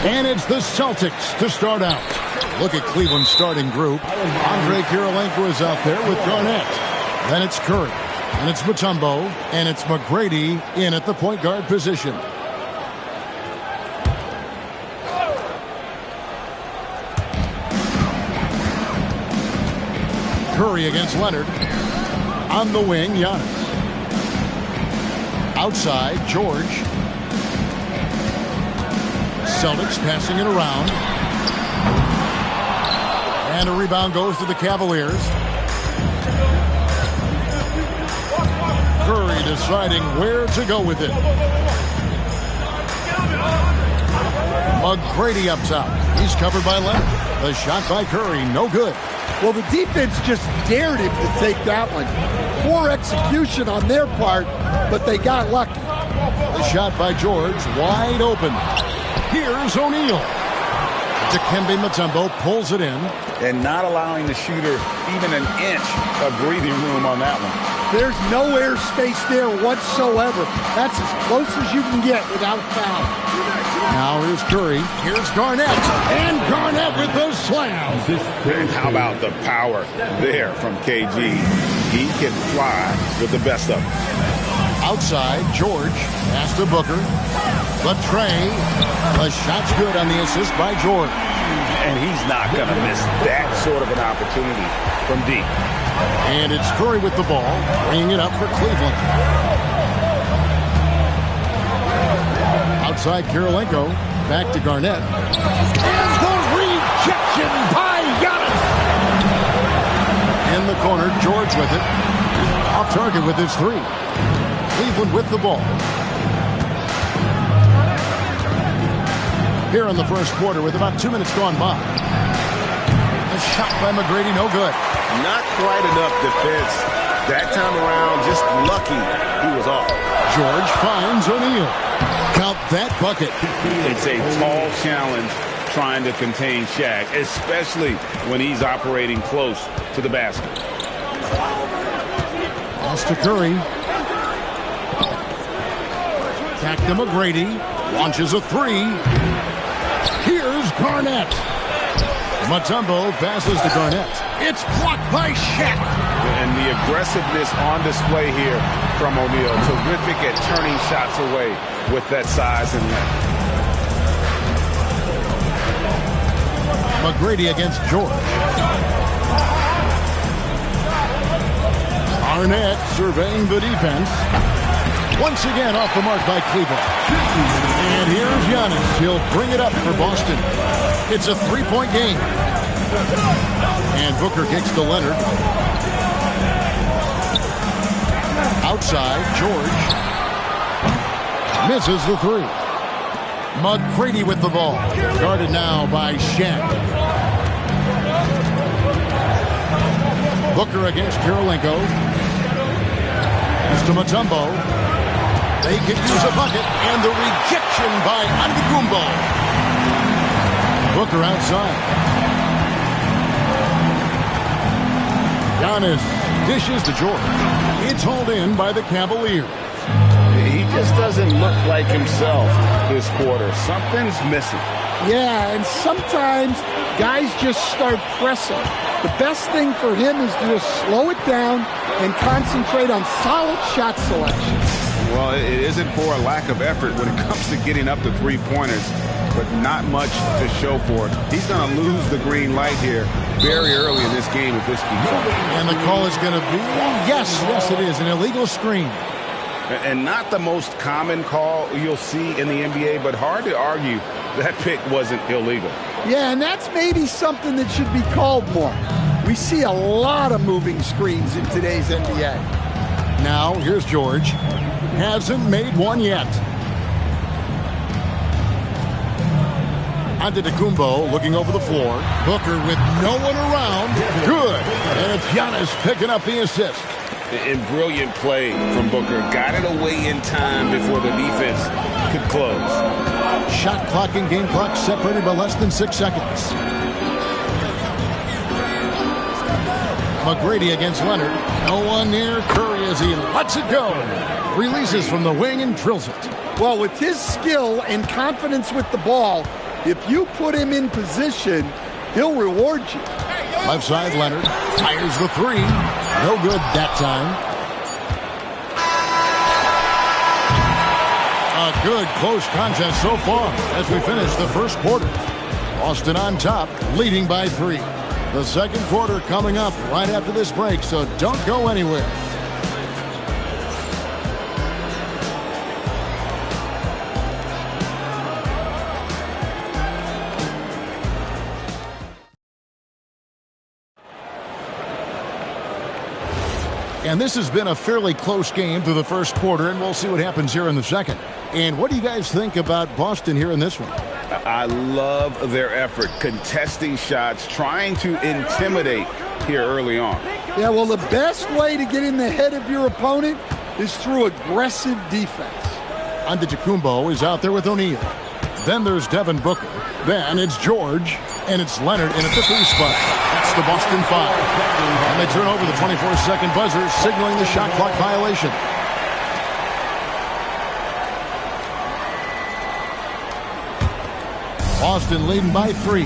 And it's the Celtics to start out. Look at Cleveland's starting group. Andre Kirilenko is out there with Garnett. Then it's Curry. And it's Mutombo. And it's McGrady in at the point guard position. Curry against Leonard. On the wing, Giannis. Outside, George. Celtics passing it around. And a rebound goes to the Cavaliers. Curry deciding where to go with it. McGrady up top. He's covered by Leonard. The shot by Curry, no good. Well, the defense just dared him to take that one. Poor execution on their part, but they got lucky. The shot by George, wide open. Here's O'Neal. Dikembe Mutombo pulls it in. And not allowing the shooter even an inch of breathing room on that one. There's no air space there whatsoever. That's as close as you can get without foul. Now here's Curry. Here's Garnett. And Garnett with the slam. And how about the power there from KG? He can fly with the best of them. Outside, George. Pass to Booker. The tray. The shot's good on the assist by George. And he's not going to miss that sort of an opportunity from deep. And it's Curry with the ball, bringing it up for Cleveland. Outside, Kirilenko. Back to Garnett. And the rejection by Giannis. In the corner, George with it. Off target with his three. Cleveland with the ball. Here in the first quarter with about 2 minutes gone by. A shot by McGrady, no good. Not quite enough defense. That time around, just lucky he was off. George finds O'Neal. Count that bucket. It's a tall challenge trying to contain Shaq, especially when he's operating close to the basket. Pass to Curry. Back to McGrady. Launches a three. Here's Garnett. Mutombo passes to Garnett. It's blocked by Shaq. And the aggressiveness on display here from O'Neal. Terrific at turning shots away with that size and length. McGrady against George. Garnett surveying the defense. Once again off the mark by Cleveland. And here's Giannis. He'll bring it up for Boston. It's a three-point game. And Booker kicks to Leonard. Outside, George. Misses the three. McGrady with the ball. Guarded now by Shaq. Booker against Kirilenko. Pass to Mutombo. They could use a bucket, and the rejection by Antetokounmpo. Booker outside. Giannis dishes to George. It's hauled in by the Cavaliers. He just doesn't look like himself this quarter. Something's missing. Yeah, and sometimes guys just start pressing. The best thing for him is to just slow it down and concentrate on solid shot selection. Well, it isn't for a lack of effort when it comes to getting up to three-pointers, but not much to show for it. He's going to lose the green light here very early in this game if this keeps up. And the call is going to be, yes, it is, an illegal screen. And not the most common call you'll see in the NBA, but hard to argue that pick wasn't illegal. Yeah, and that's maybe something that should be called more. We see a lot of moving screens in today's NBA. Now, here's George. Hasn't made one yet. Antetokounmpo looking over the floor. Booker with no one around. Good. And it's Giannis picking up the assist. And brilliant play from Booker. Got it away in time before the defense could close. Shot clock and game clock separated by less than 6 seconds. McGrady against Leonard. No one near Curry as he lets it go. Releases from the wing and drills it. Well, with his skill and confidence with the ball, if you put him in position, he'll reward you. Left side, Leonard fires the three. No good that time. A good close contest so far as we finish the first quarter. Boston on top, leading by 3. The second quarter coming up right after this break, so don't go anywhere. And this has been a fairly close game through the first quarter, and we'll see what happens here in the second. And what do you guys think about Boston here in this one? I love their effort, contesting shots, trying to intimidate here early on. Yeah, well, the best way to get in the head of your opponent is through aggressive defense. Antetokounmpo is out there with O'Neal. Then there's Devin Booker. Then it's George, and it's Leonard in at the 3 spot. That's the Boston 5. And they turn over the 24-second buzzer, signaling the shot clock violation. Boston leading by 3.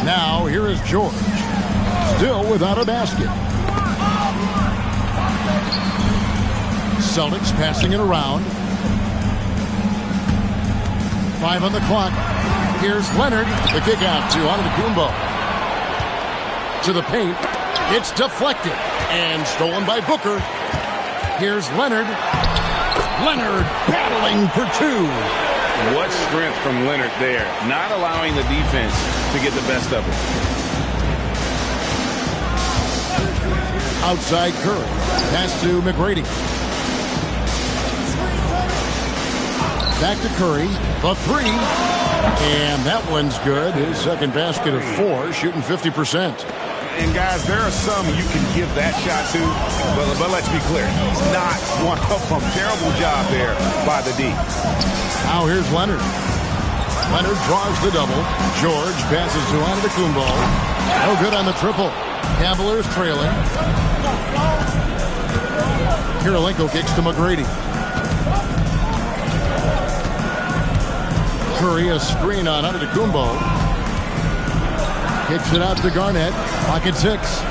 Now, here is George. Still without a basket. Celtics passing it around. 5 on the clock. Here's Leonard. The kick out to Antetokounmpo. To the paint. It's deflected. And stolen by Booker. Here's Leonard. Leonard battling for 2. What strength from Leonard there. Not allowing the defense to get the best of it. Outside Curry. Pass to McGrady. Back to Curry. The 3. And that one's good. His second basket of 4, shooting 50%. And guys, there are some you can give that shot to, but let's be clear, he's not one of them. Terrible job there by the D. Now here's Leonard. Leonard draws the double. George passes to Antetokounmpo. No good on the triple. Cavaliers trailing. Kirilenko kicks to McGrady. Curry, a screen on Antetokounmpo. Kicks it out to Garnett. Pocket 6.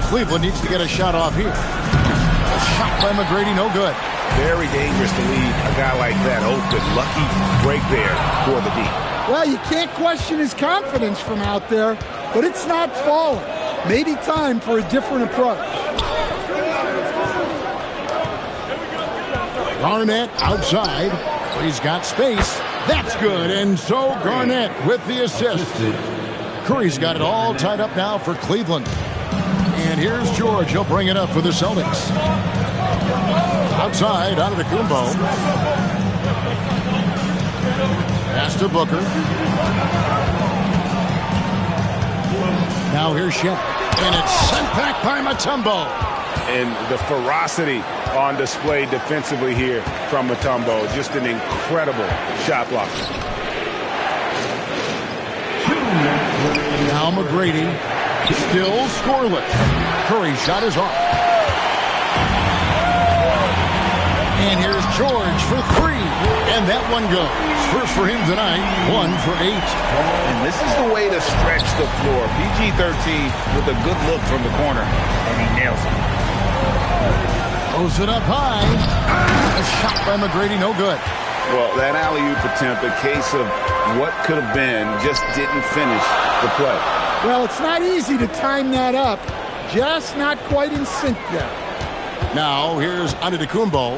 Cleveland needs to get a shot off here. A shot by McGrady, no good. Very dangerous to leave a guy like that open. Lucky break there for the D. Well, you can't question his confidence from out there, but it's not falling. Maybe time for a different approach. Garnett outside. He's got space. That's good, and so Garnett with the assist. Curry's got it all tied up now for Cleveland. And here's George. He'll bring it up for the Celtics. Outside, Antetokounmpo. Pass to Booker. Now here's Shep. And it's sent back by Mutombo. And the ferocity on display defensively here from Mutombo. Just an incredible shot block. Now McGrady, still scoreless. Curry's shot is off. And here's George for 3. And that one goes. First for him tonight, 1 for 8. And this is the way to stretch the floor. PG-13 with a good look from the corner. And he nails it. Throws it up high. A shot by McGrady, no good. Well, that alley-oop attempt, a case of what could have been, just didn't finish the play. Well, it's not easy to time that up. Just not quite in sync there. Now, here's Antetokounmpo.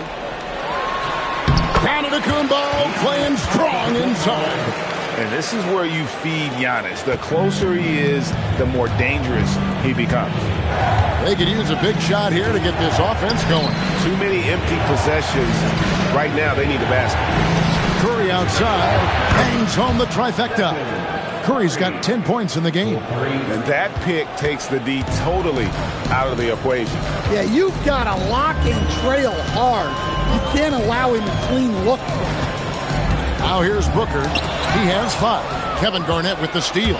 Antetokounmpo playing strong inside. And this is where you feed Giannis. The closer he is, the more dangerous he becomes. They could use a big shot here to get this offense going. Too many empty possessions. Right now, they need a basket. Curry outside. Bangs home the trifecta. Curry's got 10 points in the game. And that pick takes the D totally out of the equation. Yeah, you've got to lock and trail hard. You can't allow him a clean look. Now here's Booker. He has 5. Kevin Garnett with the steal.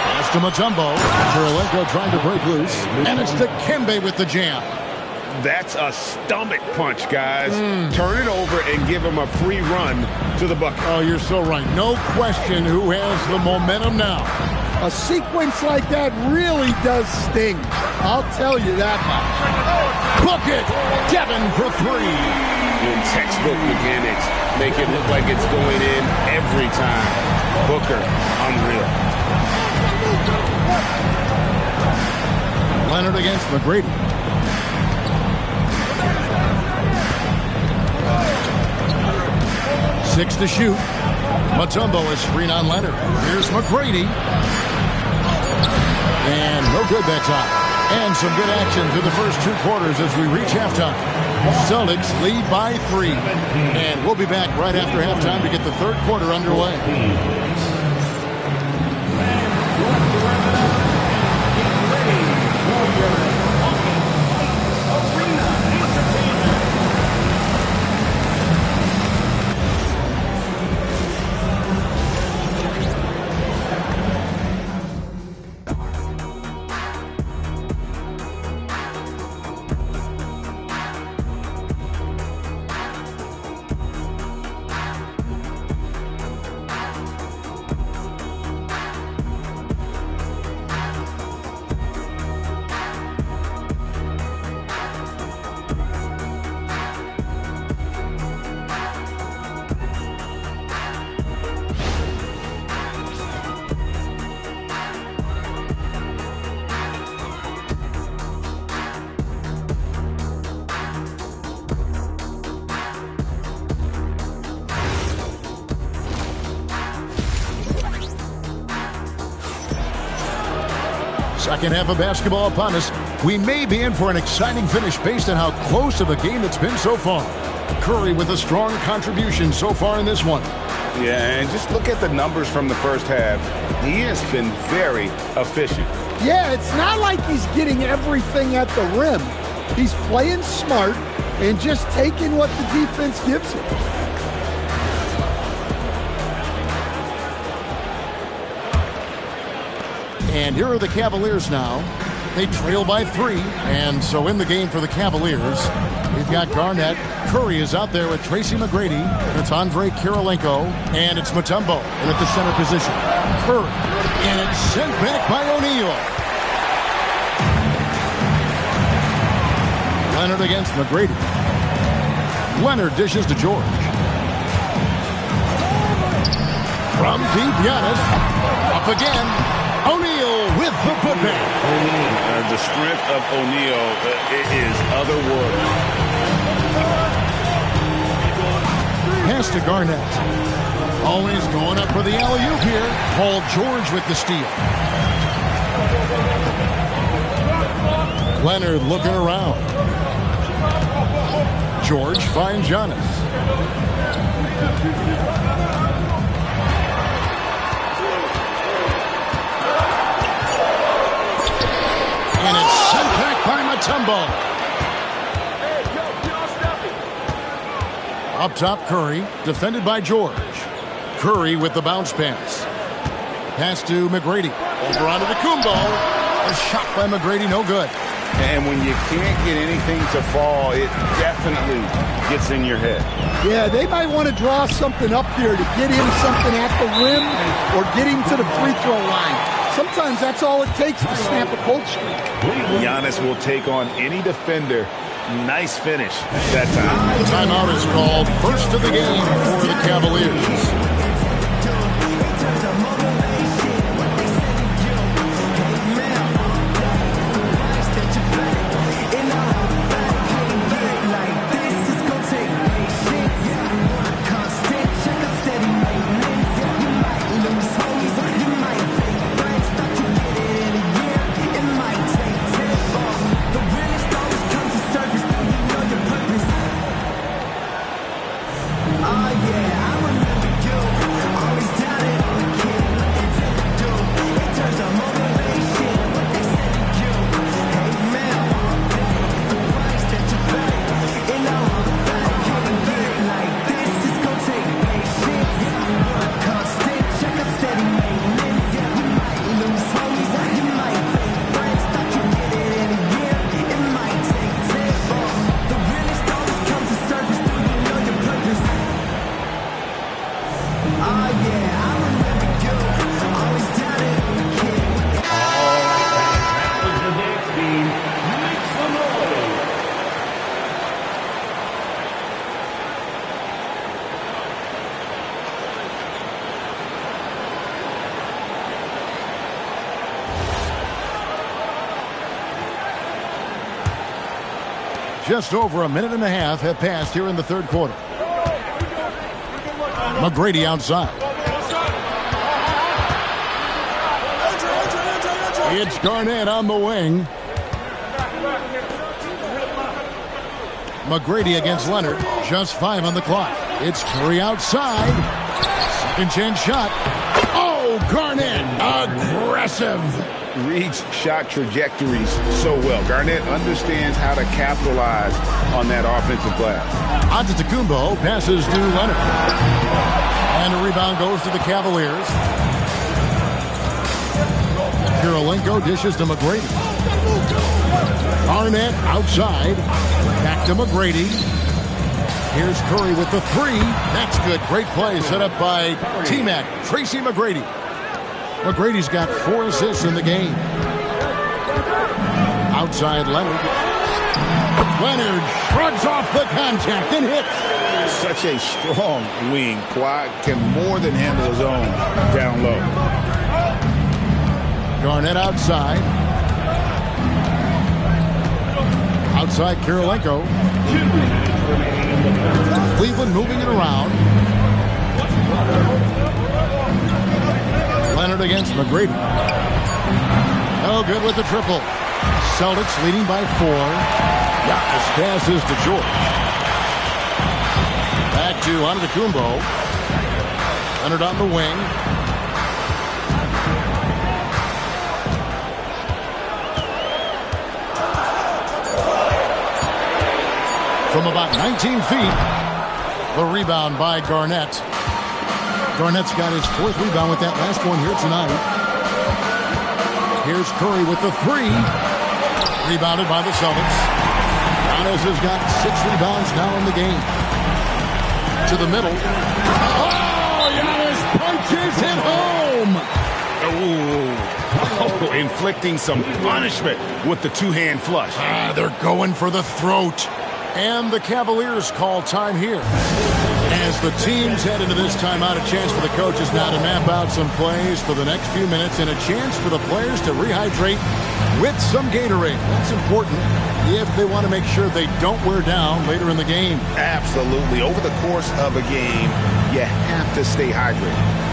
Pass to Mutombo. Kirilenko trying to break loose. And it's to Kembe with the jam. That's a stomach punch, guys. Turn it over and give him a free run to the bucket. Oh, you're so right. No question who has the momentum now. A sequence like that really does sting. I'll tell you that much. Book it! Devin for 3. In textbook mechanics, make it look like it's going in every time. Booker, unreal. Leonard against McGrady. Six to shoot. Mutombo is screen on Leonard. Here's McGrady. And no good that time. And some good action through the first 2 quarters as we reach halftime. Celtics lead by 3. And we'll be back right after halftime to get the third quarter underway. Second half of basketball upon us. We may be in for an exciting finish based on how close of a game it's been so far. Curry with a strong contribution so far in this one. Yeah, and just look at the numbers from the first half. He has been very efficient. Yeah, it's not like he's getting everything at the rim. He's playing smart and just taking what the defense gives him. And here are the Cavaliers now. They trail by 3, and so in the game for the Cavaliers, we've got Garnett. Curry is out there with Tracy McGrady. It's Andre Kirilenko, and it's Mutombo in at the center position. Curry, and it's sent back by O'Neal. Leonard against McGrady. Leonard dishes to George. From deep, Giannis. Up again. O'Neal with the putback. The strength of O'Neal is otherworldly. Pass to Garnett. Always going up for the alley-oop here. Paul George with the steal. Leonard looking around. George finds Giannis. And it's sent back by Mutombo. Up top, Curry, defended by George. Curry with the bounce pass. Pass to McGrady. Over onto the Kumbo. A shot by McGrady, no good. And when you can't get anything to fall, it definitely gets in your head. Yeah, they might want to draw something up here to get him something at the rim or get him to the free throw line. Sometimes that's all it takes to snap a cold streak. Giannis will take on any defender. Nice finish that time. Timeout is called. First of the game for the Cavaliers. Just over a minute and a half have passed here in the third quarter. McGrady outside. It's Garnett on the wing. McGrady against Leonard. Just 5 on the clock. It's Curry outside. Second chance shot. Oh, Garnett. Aggressive. Reads shot trajectories so well. Garnett understands how to capitalize on that offensive glass. Antetokounmpo passes to Leonard. And a rebound goes to the Cavaliers. Kirilenko dishes to McGrady. Garnett outside. Back to McGrady. Here's Curry with the 3. That's good. Great play set up by T-Mac, Tracy McGrady. McGrady's got 4 assists in the game. Outside Leonard. Leonard shrugs off the contact and hits. Such a strong wing. Kawhi can more than handle his own down low. Garnett outside. Outside Kirilenko. Cleveland moving it around. Leonard against McGrady. No good with the triple. Celtics leading by 4. Giannis passes to George. Back to Antetokounmpo. Leonard on the wing. From about 19 feet, the rebound by Garnett. Garnett's got his 4th rebound with that last one here tonight. Here's Curry with the 3. Rebounded by the Celtics. Giannis has got 6 rebounds now in the game. To the middle. Oh, Giannis punches it home. Oh, inflicting some punishment with the 2-hand flush. They're going for the throat. And the Cavaliers call time here. As the teams head into this timeout, a chance for the coaches now to map out some plays for the next few minutes and a chance for the players to rehydrate with some Gatorade. That's important if they want to make sure they don't wear down later in the game. Absolutely. Over the course of a game, you have to stay hydrated.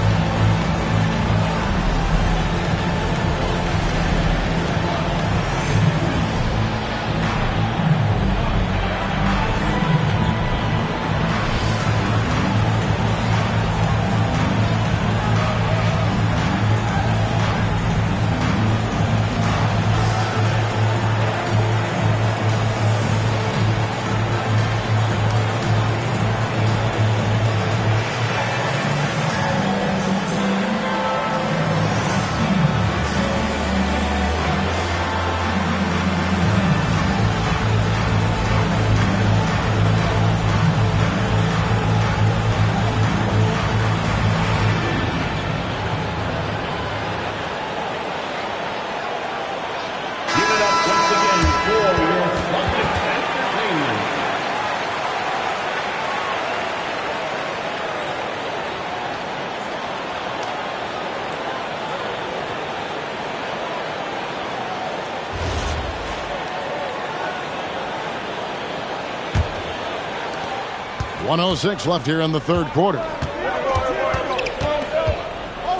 .106 left here in the 3rd quarter.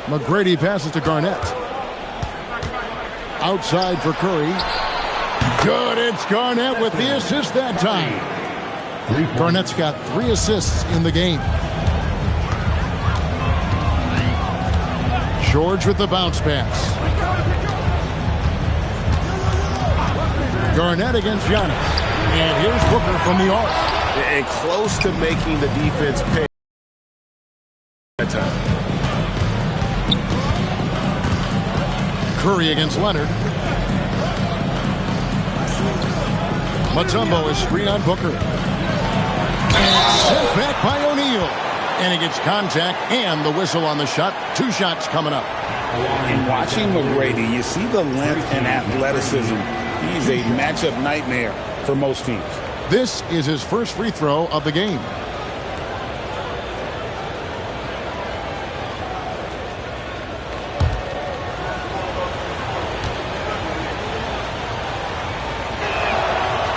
McGrady passes to Garnett. Outside for Curry. Good, it's Garnett with the assist that time. Garnett's got 3 assists in the game. George with the bounce pass. Garnett against Giannis. And here's Booker from the arc. And close to making the defense pay that time. Curry against Leonard. Mutombo is screen on Booker. And sent back by O'Neal. And he gets contact and the whistle on the shot. 2 shots coming up. And watching McGrady, you see the length and athleticism. He's a matchup nightmare for most teams. This is his first free throw of the game.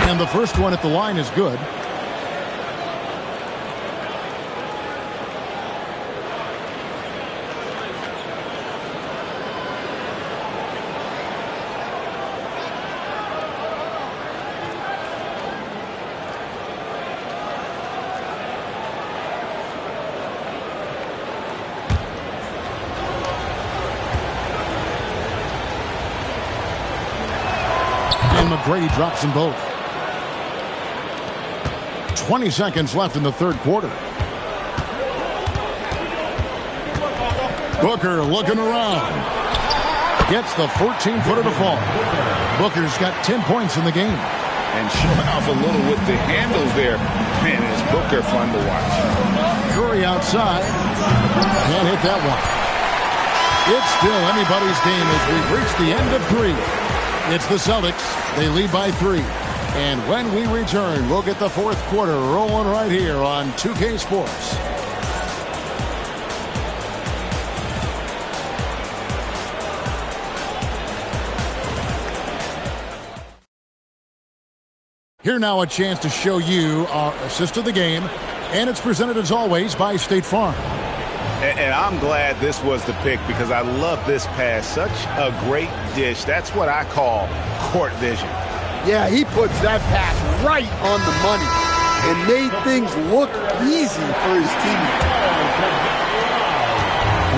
And the first one at the line is good. McGrady drops them both. 20 seconds left in the 3rd quarter. Booker looking around. Gets the 14-footer to fall. Booker's got 10 points in the game. And showing off a little with the handles there. Man, is Booker fun to watch. Curry outside. Can't hit that one. It's still anybody's game as we've reached the end of 3. It's the Celtics. They lead by 3. And when we return, we'll get the 4th quarter rolling right here on 2K Sports. Here now a chance to show you our assist of the game. And it's presented as always by State Farm. And I'm glad this was the pick because I love this pass. Such a great dish. That's what I call court vision. Yeah, he puts that pass right on the money and made things look easy for his team.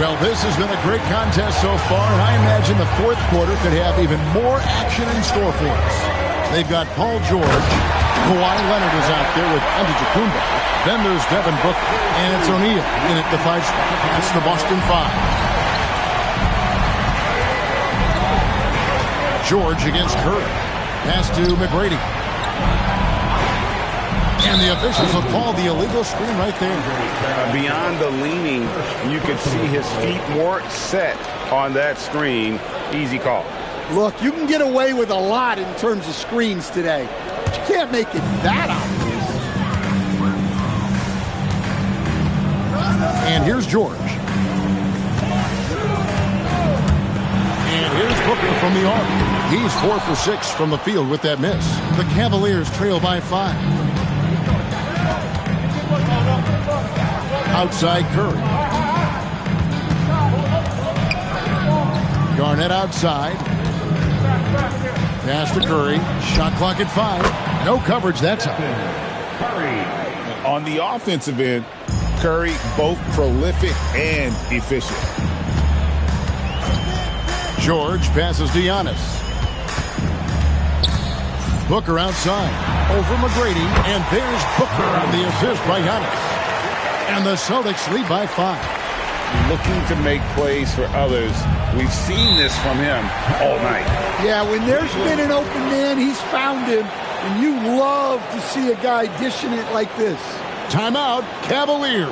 Well, this has been a great contest so far, and I imagine the fourth quarter could have even more action in store for us. They've got Paul George. Kawhi Leonard is out there with Antetokounmpo. Then there's Devin Booker, and it's O'Neal in at the 5 spot. That's the Boston 5. George against Curry. Pass to McGrady. And the officials will call the illegal screen right there. Beyond the leaning, you could see his feet more set on that screen. Easy call. Look, you can get away with a lot in terms of screens today. But you can't make it that obvious. And here's George. And here's Booker from the arc. He's 4 for 6 from the field with that miss. The Cavaliers trail by 5. Outside Curry. Garnett outside. Pass to Curry. Shot clock at 5. No coverage that time. On the offensive end, Curry both prolific and efficient. George passes to Giannis. Booker outside. Over McGrady. And there's Booker on the assist by Giannis. And the Celtics lead by 5. Looking to make plays for others. We've seen this from him all night. Yeah, when there's been an open man, he's found him. And you love to see a guy dishing it like this. Timeout, Cavaliers.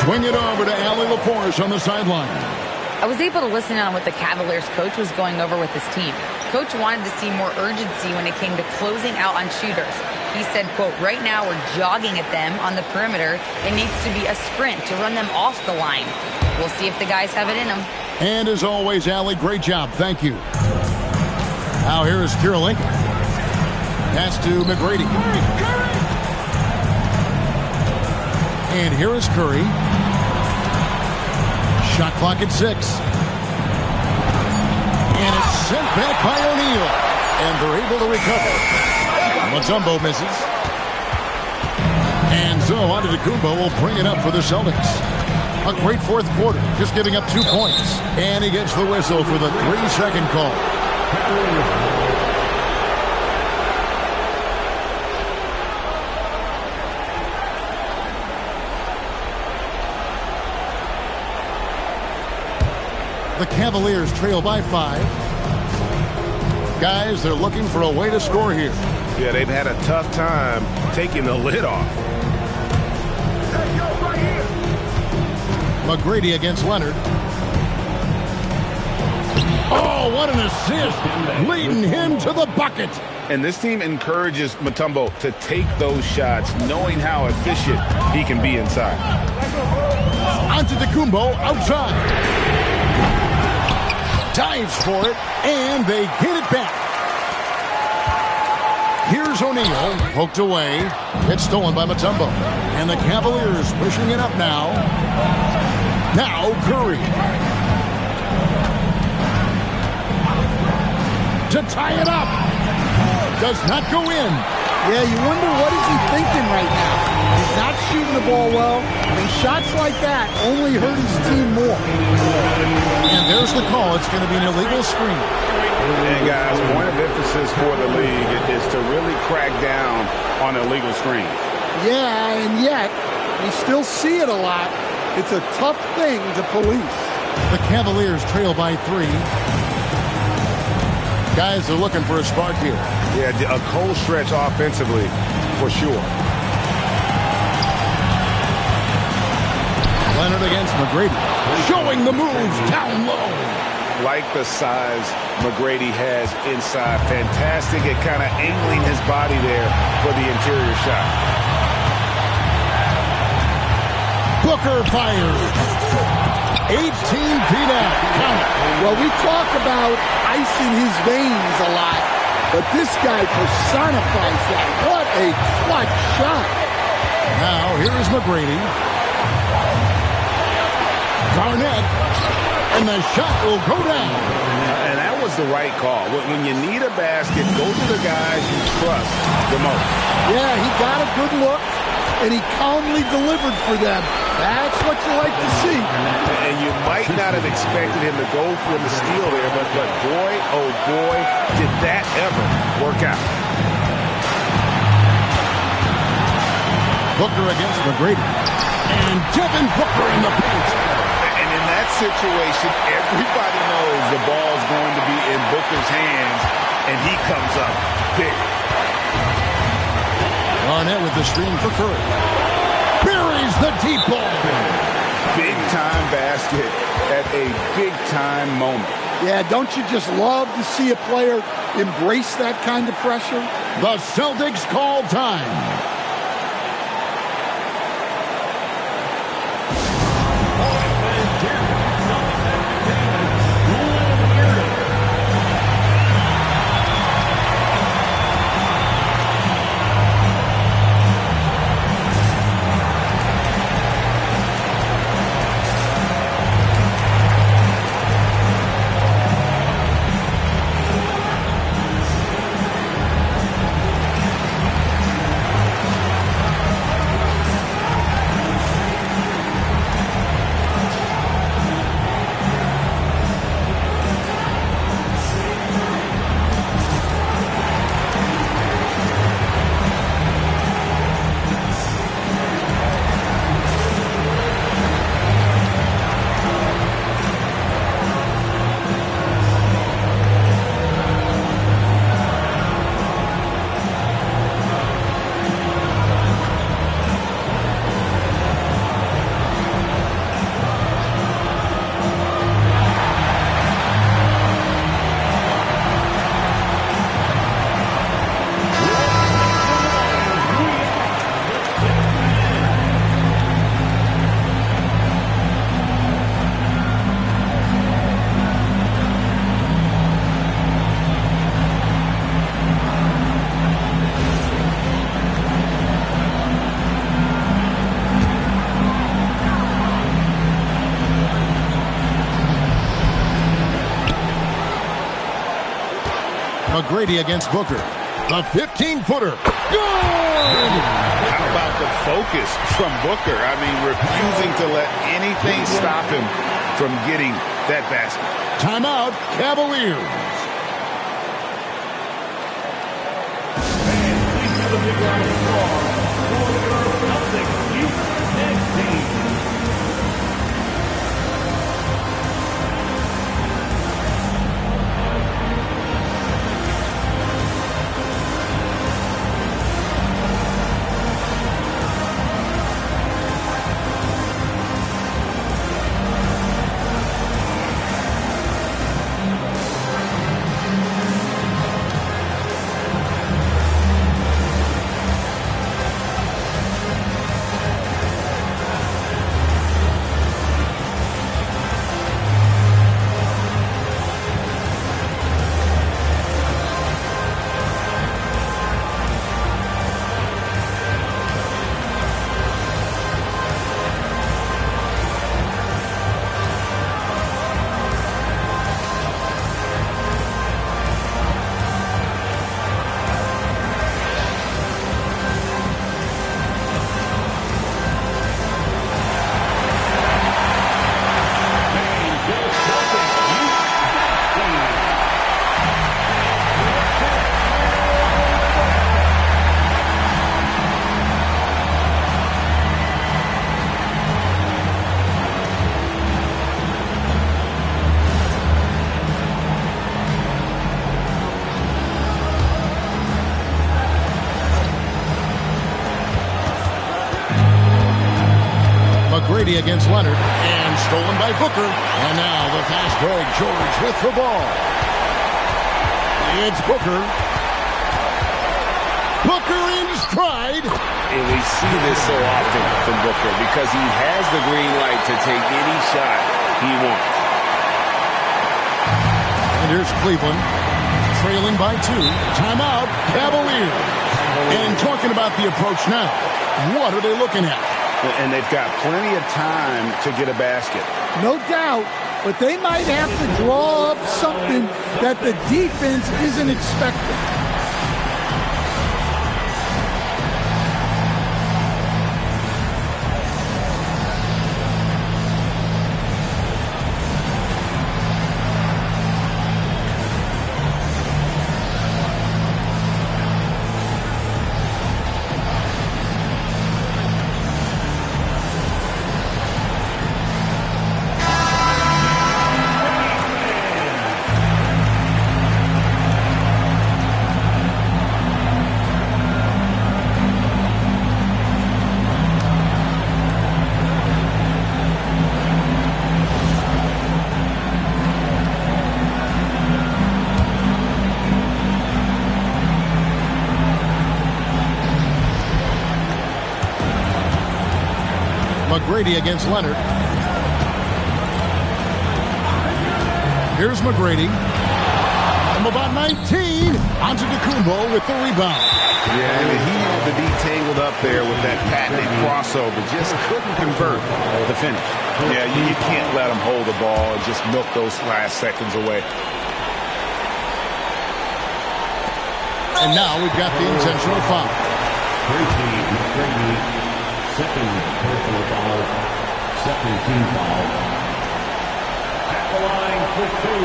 Swing it over to Allie LaForce on the sideline. I was able to listen on what the Cavaliers coach was going over with his team. Coach wanted to see more urgency when it came to closing out on shooters. He said, quote, right now we're jogging at them on the perimeter. It needs to be a sprint to run them off the line. We'll see if the guys have it in them. And as always, Allie, great job. Thank you. Now here is Kirilenko. Pass to McGrady. And here is Curry. Shot clock at 6. And it's sent back by O'Neal. And they're able to recover. Mutombo misses. And so Antetokounmpo will bring it up for the Celtics. A great fourth quarter, just giving up 2 points. And he gets the whistle for the 3-second call. The Cavaliers trail by 5. Guys, they're looking for a way to score here. Yeah, they've had a tough time taking the lid off. McGrady against Leonard. Oh, what an assist! Leading him to the bucket. And this team encourages Mutombo to take those shots, knowing how efficient he can be inside. Antetokounmpo outside. Dives for it, and they get it back. Here's O'Neal, poked away. It's stolen by Mutombo. And the Cavaliers pushing it up now. Now Curry. to tie it up. Does not go in. Yeah, you wonder what is he thinking right now. He's not shooting the ball well, and shots like that only hurt his team more. And there's the call. It's going to be an illegal screen. And guys, point of emphasis for the league is to really crack down on illegal screens. Yeah, and yet we still see it a lot. It's a tough thing to police. The Cavaliers trail by 3. Guys are looking for a spark here. Yeah, a cold stretch offensively, for sure. Leonard against McGrady. Showing the moves down low. Like the size McGrady has inside. Fantastic at kind of angling his body there for the interior shot. Booker fires. 18 feet out. Count it. Well, we talk about ice in his veins a lot, but this guy personifies that. What a clutch shot. Now, here is McGrady. Garnett. And the shot will go down. And that was the right call. When you need a basket, go to the guys you trust the most. Yeah, he got a good look, and he calmly delivered for them. That's what you like to see. And you might not have expected him to go for the steal there, but boy, oh boy, did that ever work out. Booker against McGrady. And Devin Booker in the paint. And in that situation, everybody knows the ball's going to be in Booker's hands, and he comes up big. Garnett with the screen for Curry. Buries the deep ball. Big-time basket at a big-time moment. Yeah, don't you just love to see a player embrace that kind of pressure? The Celtics call time. McGrady against Booker. The 15-footer. Good! How about the focus from Booker? I mean, refusing to let anything stop him from getting that basket. Timeout, Cavaliers. McGrady against Leonard, and stolen by Booker. And now the fast break. George with the ball. It's Booker. Booker in stride. And we see this so often from Booker because he has the green light to take any shot he wants. And here's Cleveland, trailing by 2. Timeout, Cavaliers. And talking about the approach now, what are they looking at? And they've got plenty of time to get a basket. No doubt, but they might have to draw up something that the defense isn't expecting. McGrady against Leonard. Here's McGrady. From about 19, Antetokounmpo with the rebound. Yeah, and he had to be tangled up there with that patented crossover. Just couldn't convert the finish. Yeah, you can't let him hold the ball and just milk those last seconds away. And now we've got the intentional foul. Second personal foul, second team foul. At the line for 2,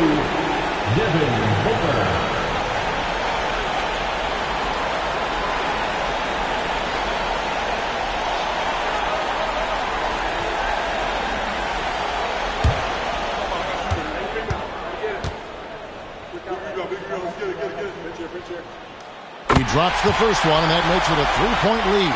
Devin Booker. He drops the first one, and that makes it a 3-point lead.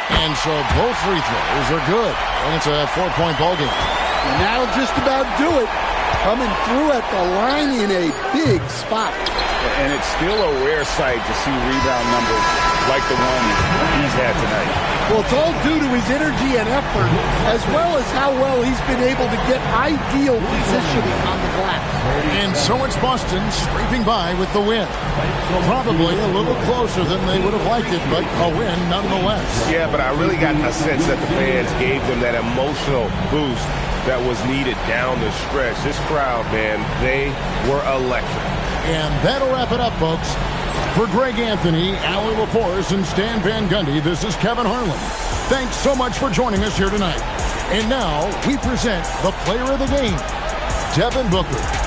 And so both free throws are good. And it's a 4-point ball game. And that'll just about do it. Coming through at the line in a big spot. And it's still a rare sight to see rebound numbers like the one he's had tonight. Well, it's all due to his energy and effort, as well as how well he's been able to get ideal positioning on the glass. And so it's Boston scraping by with the win. Probably a little closer than they would have liked it, but a win nonetheless. Yeah, but I really got a sense that the fans gave them that emotional boost that was needed down the stretch. This crowd, man, they were electric. And that'll wrap it up, folks. For Greg Anthony, Allie LaForce, and Stan Van Gundy, this is Kevin Harlan. Thanks so much for joining us here tonight. And now we present the player of the game, Devin Booker.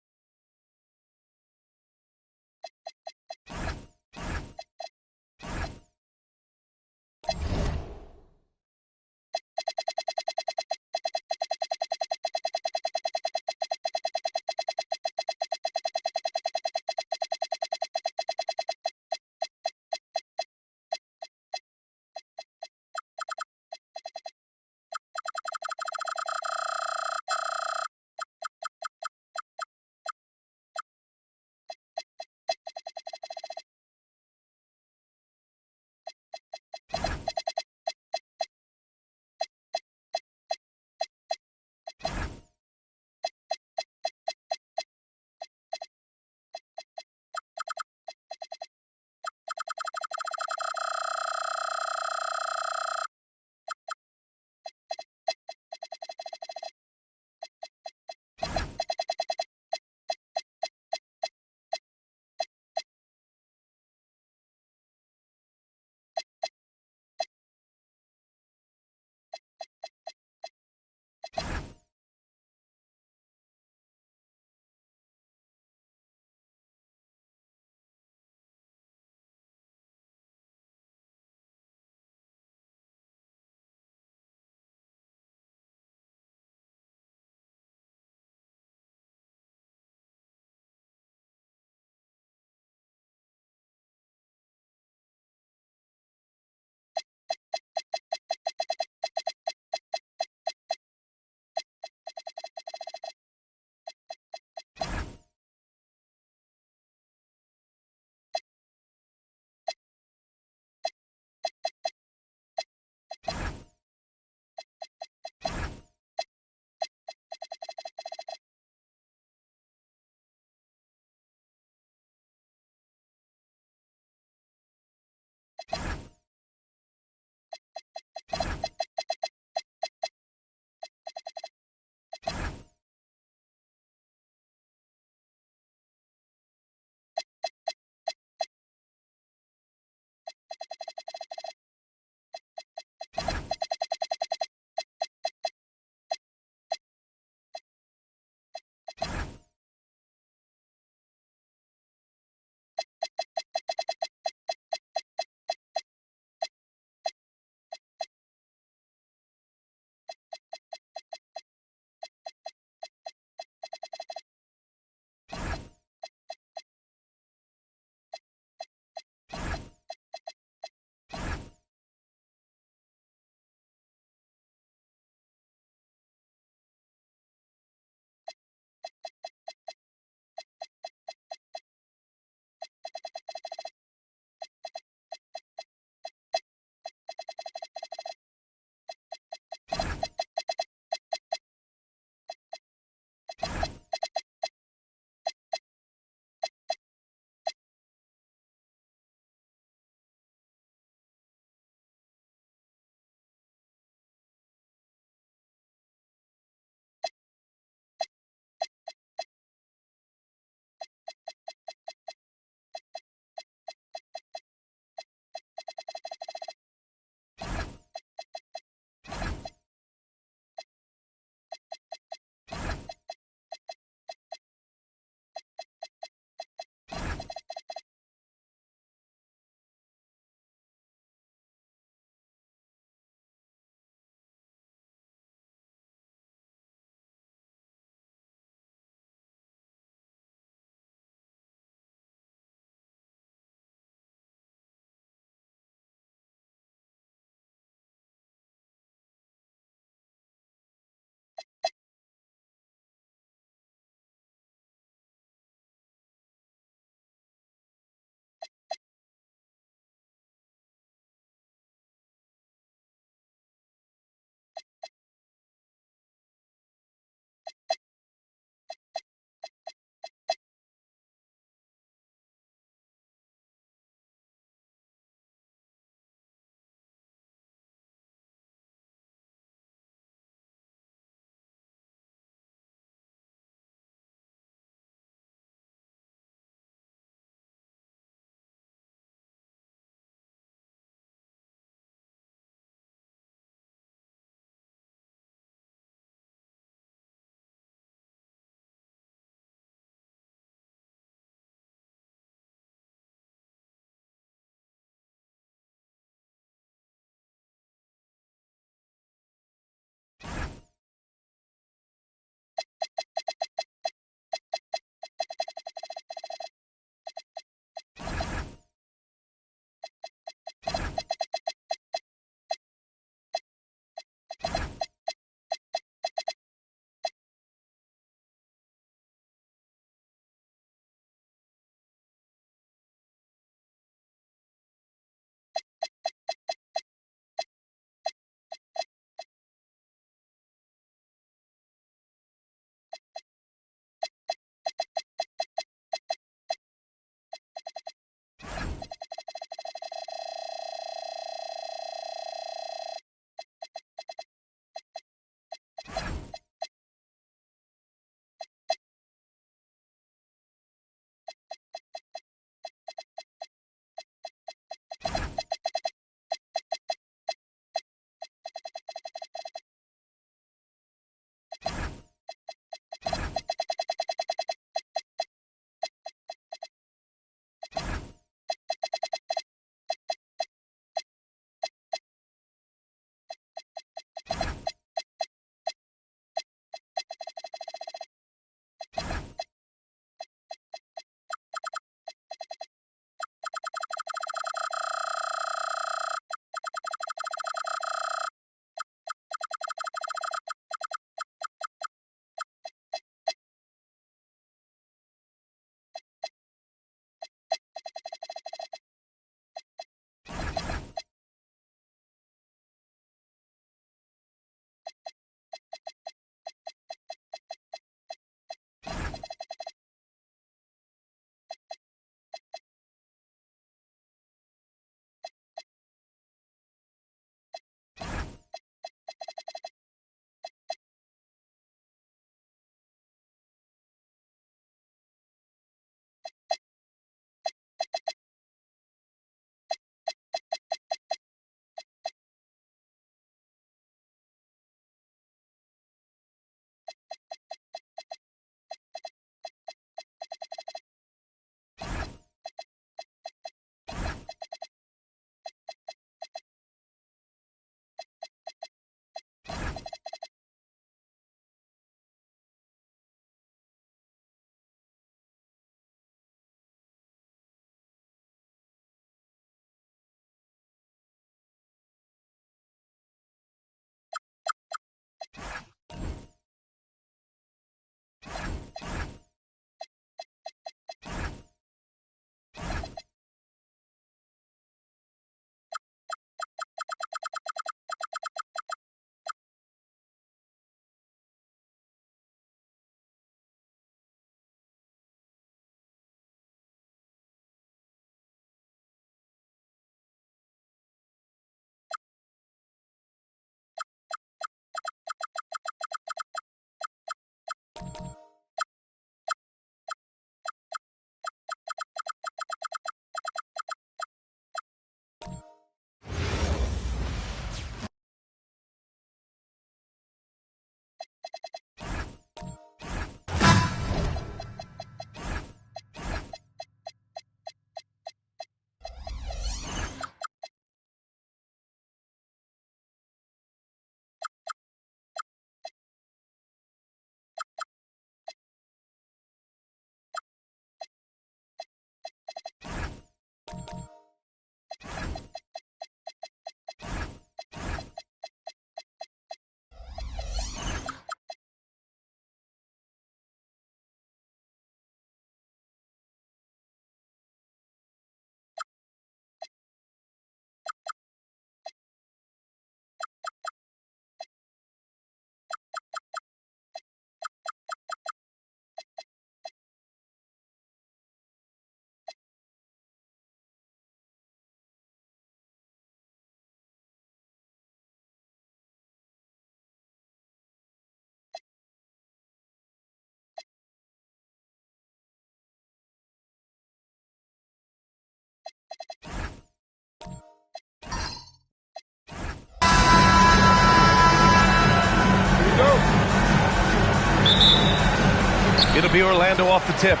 It'll be Orlando off the tip.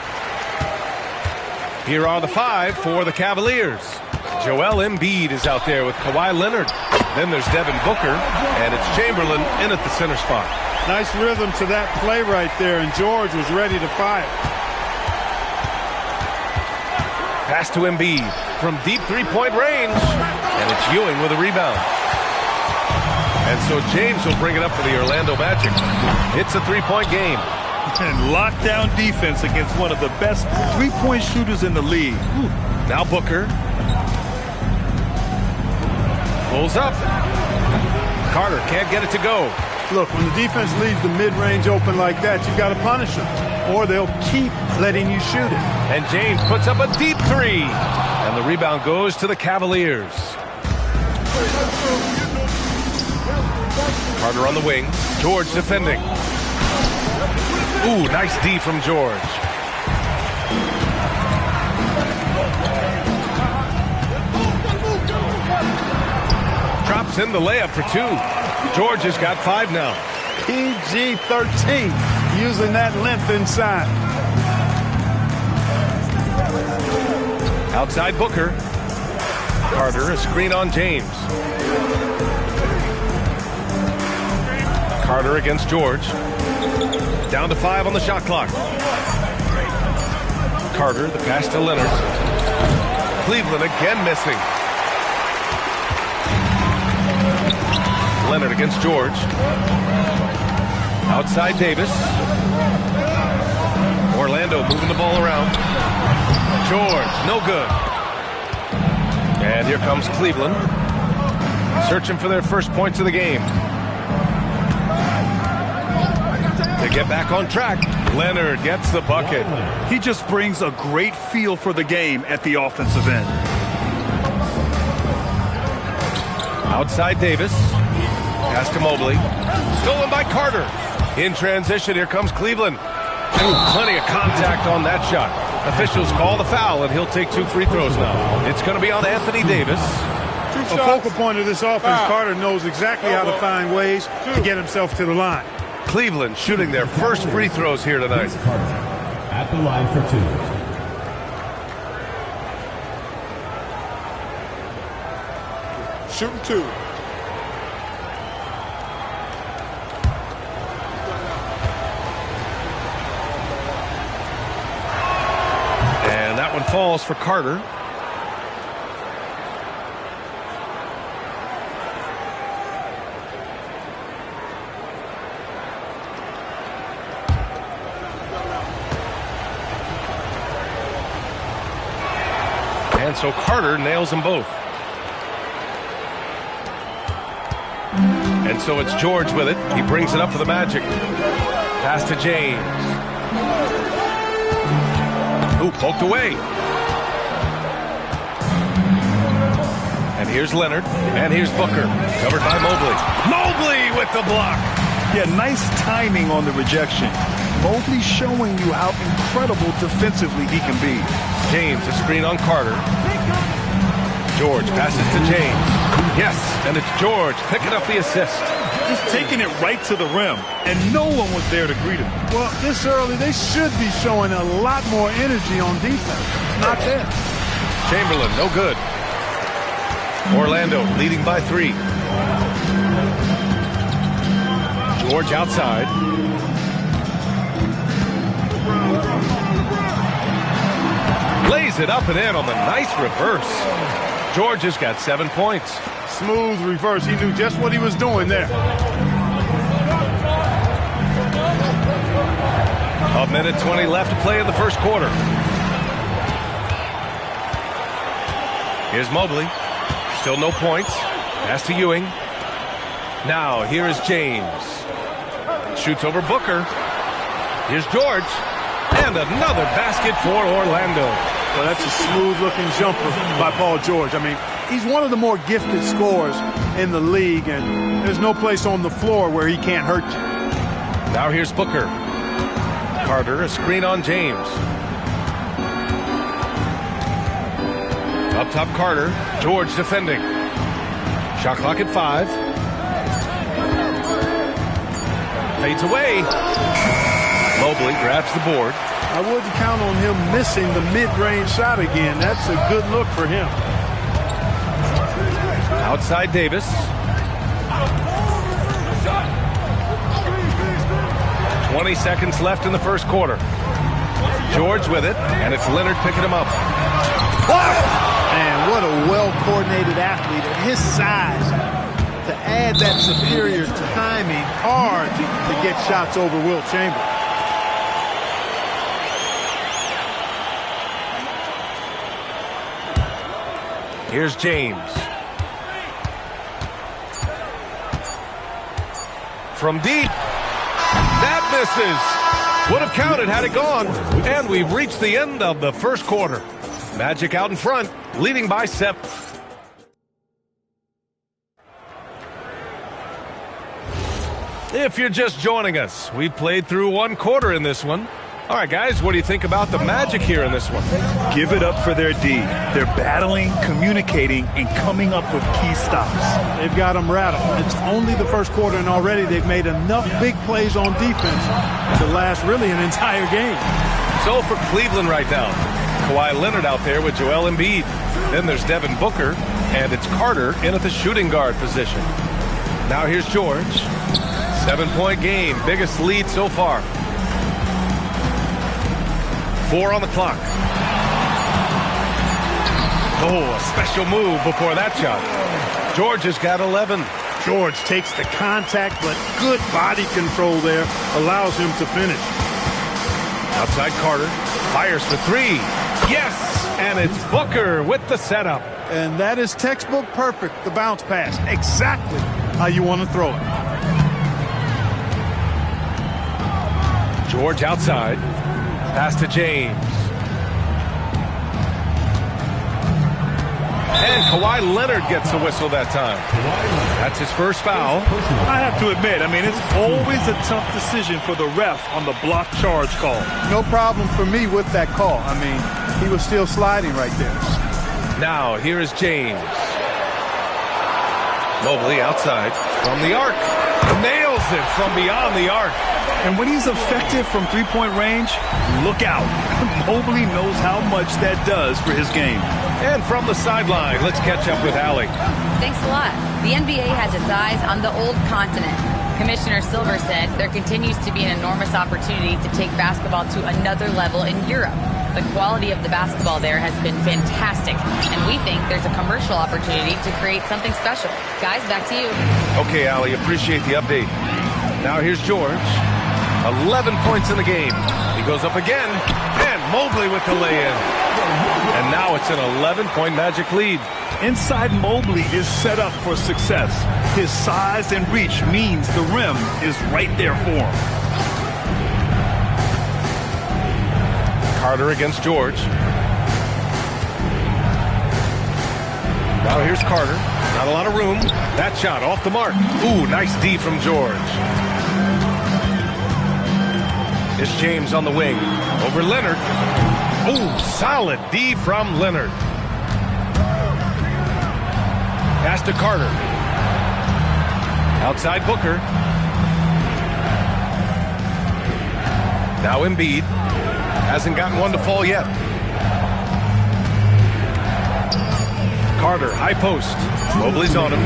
Here are the 5 for the Cavaliers. Joel Embiid is out there with Kawhi Leonard. Then there's Devin Booker, and it's Chamberlain in at the center spot. Nice rhythm to that play right there, and George was ready to fire. Pass to Embiid from deep three-point range, and it's Ewing with a rebound. And so James will bring it up for the Orlando Magic. It's a three-point game. And lockdown defense against one of the best three-point shooters in the league. Now Booker. Pulls up. Carter can't get it to go. Look, when the defense leaves the mid-range open like that, you've got to punish them, or they'll keep letting you shoot it. And James puts up a deep three. And the rebound goes to the Cavaliers. Carter on the wing. George defending. Ooh, nice D from George. Drops in the layup for 2. George has got 5 now. PG-13, using that length inside. Outside Booker. Carter, a screen on James. Carter against George. Down to 5 on the shot clock. Carter, the pass to Leonard. Cleveland again missing. Leonard against George. Outside Davis. Orlando moving the ball around. George, no good. And here comes Cleveland. Searching for their first points of the game. To get back on track, Leonard gets the bucket. He just brings a great feel for the game at the offensive end. Outside Davis. Pass to Mobley. Stolen by Carter. In transition, here comes Cleveland. Ooh, plenty of contact on that shot. Officials call the foul, and he'll take 2 free throws now. It's going to be on Anthony Davis. A focal point of this offense, Carter knows exactly how to find ways to get himself to the line. Cleveland shooting their first free throws here tonight. At the line for 2. Shooting 2. And that one falls for Carter. And so Carter nails them both. And so it's George with it. He brings it up for the Magic. Pass to James. Ooh, poked away. And here's Leonard. And here's Booker. Covered by Mobley. Mobley with the block. Yeah, nice timing on the rejection. Mobley showing you how incredible defensively he can be. James, a screen on Carter. George passes to James. Yes, and it's George picking up the assist. Just taking it right to the rim, and no one was there to greet him. Well, this early, they should be showing a lot more energy on defense. It's not there. Chamberlain, no good. Orlando leading by 3. George outside. Lays it up and in on the nice reverse. George has got 7 points. Smooth reverse. He knew just what he was doing there. A minute 20 left to play in the first quarter. Here's Mobley. Still no points. Pass to Ewing. Now here is James. Shoots over Booker. Here's George. And another basket for Orlando. Well, that's a smooth-looking jumper by Paul George. I mean, he's one of the more gifted scorers in the league, and there's no place on the floor where he can't hurt you. Now here's Booker. Carter, a screen on James. Up top, Carter. George defending. Shot clock at 5. Fades away. Mobley grabs the board. I wouldn't count on him missing the mid-range shot again. That's a good look for him. Outside Davis. "20 seconds left in the first quarter. George with it, and it's Leonard picking him up. Man, what a well-coordinated athlete at his size. To add that superior timing, hard to get shots over Wilt Chamberlain. Here's James. From deep. That misses. Would have counted had it gone. And we've reached the end of the first quarter. Magic out in front, leading by 7. If you're just joining us, we played through 1 quarter in this one. All right, guys, what do you think about the Magic here in this one? Give it up for their D. They're battling, communicating, and coming up with key stops. They've got them rattled. It's only the first quarter, and already they've made enough big plays on defense to last really an entire game. So for Cleveland right now, Kawhi Leonard out there with Joel Embiid. Then there's Devin Booker, and it's Carter in at the shooting guard position. Now here's George. 7-point game, biggest lead so far. 4 on the clock. Oh, a special move before that shot. George has got 11. George takes the contact, but good body control there allows him to finish. Outside Carter. Fires for 3. Yes! And it's Booker with the setup. And that is textbook perfect, the bounce pass. Exactly how you want to throw it. George outside. Pass to James. And Kawhi Leonard gets a whistle that time. That's his first foul. I have to admit, it's always a tough decision for the ref on the block charge call. No problem for me with that call. He was still sliding right there. Now, here is James. Mobley outside from the arc. Nails it from beyond the arc. And when he's effective from three-point range, look out. Mobley knows how much that does for his game. And from the sideline, let's catch up with Allie. Thanks a lot. The NBA has its eyes on the old continent. Commissioner Silver said there continues to be an enormous opportunity to take basketball to another level in Europe. The quality of the basketball there has been fantastic, and we think there's a commercial opportunity to create something special. Guys, back to you. Okay, Allie, appreciate the update. Now here's George. 11 points in the game. He goes up again, and Mobley with the lay-in. And now it's an 11-point Magic lead. Inside Mobley is set up for success. His size and reach means the rim is right there for him. Carter against George. Now here's Carter. Not a lot of room. That shot off the mark. Ooh, nice D from George. It's James on the wing. Over Leonard. Ooh, solid D from Leonard. Pass to Carter. Outside Booker. Now Embiid. Hasn't gotten one to fall yet. Carter, high post. Mobley's on him.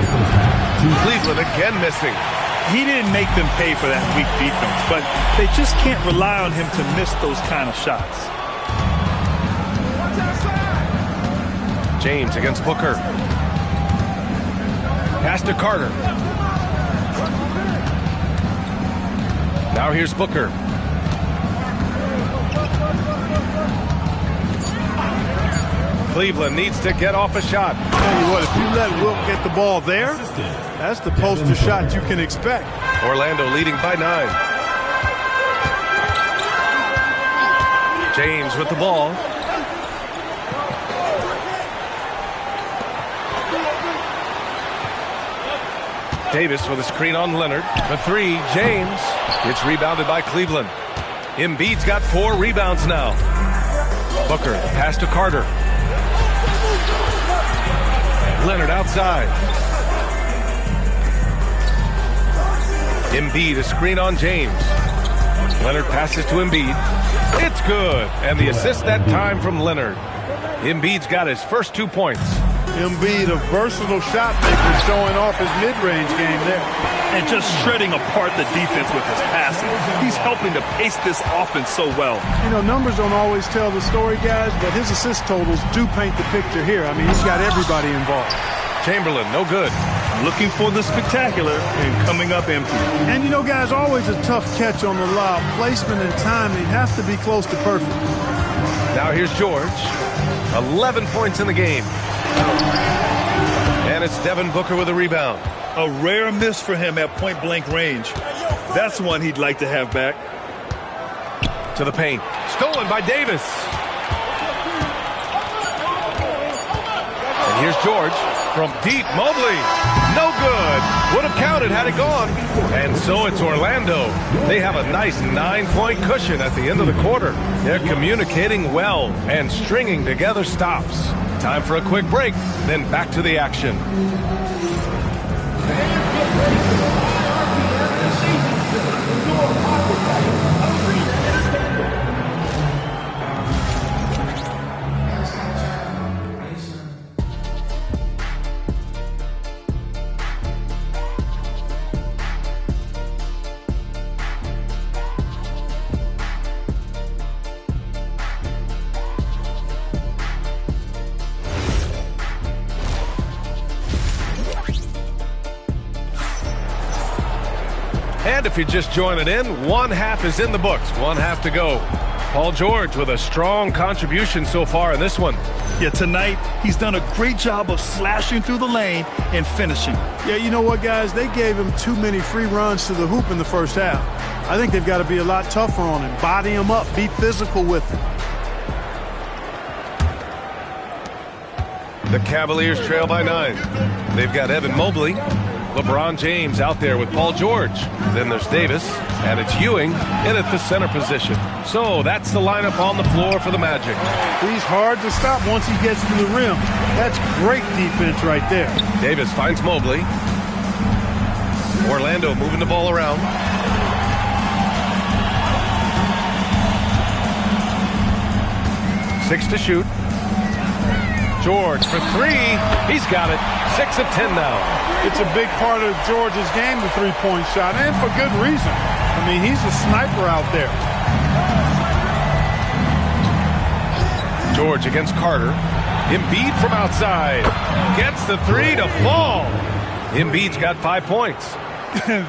Cleveland again missing. He didn't make them pay for that weak defense, but they just can't rely on him to miss those kind of shots. James against Booker. Pass to Carter. Now here's Booker. Cleveland needs to get off a shot. Tell you what, if you let Wilt get the ball there, that's the poster shot you can expect. Orlando leading by 9. James with the ball. Davis with a screen on Leonard. The 3, James. It's rebounded by Cleveland. Embiid's got 4 rebounds now. Booker, pass to Carter. Leonard outside. Embiid, a screen on James. Leonard passes to Embiid. It's good. And the assist that time from Leonard. Embiid's got his first 2 points. Embiid, a versatile shot maker, showing off his mid-range game there. And just shredding apart the defense with his passing. He's helping to pace this offense so well. You know, numbers don't always tell the story, guys, but his assist totals do paint the picture here. I mean, he's got everybody involved. Chamberlain, no good. Looking for the spectacular and coming up empty. And, you know, guys, always a tough catch on the lob. Placement and timing have to be close to perfect. Now here's George. 11 points in the game. And it's Devin Booker with a rebound. A rare miss for him at point-blank range. That's one he'd like to have back. To the paint. Stolen by Davis. And here's George from deep. Mobley. No good. Would have counted had it gone. And so it's Orlando. They have a nice 9-point cushion at the end of the quarter. They're communicating well and stringing together stops. Time for a quick break, then back to the action. And if you're just joining in, 1 half is in the books, 1 half to go. Paul George with a strong contribution so far in this one. Yeah, tonight he's done a great job of slashing through the lane and finishing. Yeah, you know what, guys? They gave him too many free runs to the hoop in the first half. I think they've got to be a lot tougher on him. Body him up. Be physical with him. The Cavaliers trail by 9. They've got Evan Mobley. LeBron James out there with Paul George. Then there's Davis, and it's Ewing in at the center position. So that's the lineup on the floor for the Magic. He's hard to stop once he gets to the rim. That's great defense right there. Davis finds Mobley. Orlando moving the ball around. Six to shoot. George for 3. He's got it. 6 of 10 now. It's a big part of George's game, the three-point shot, and for good reason. I mean, he's a sniper out there. George against Carter. Embiid from outside. Gets the 3 to fall. Embiid's got 5 points.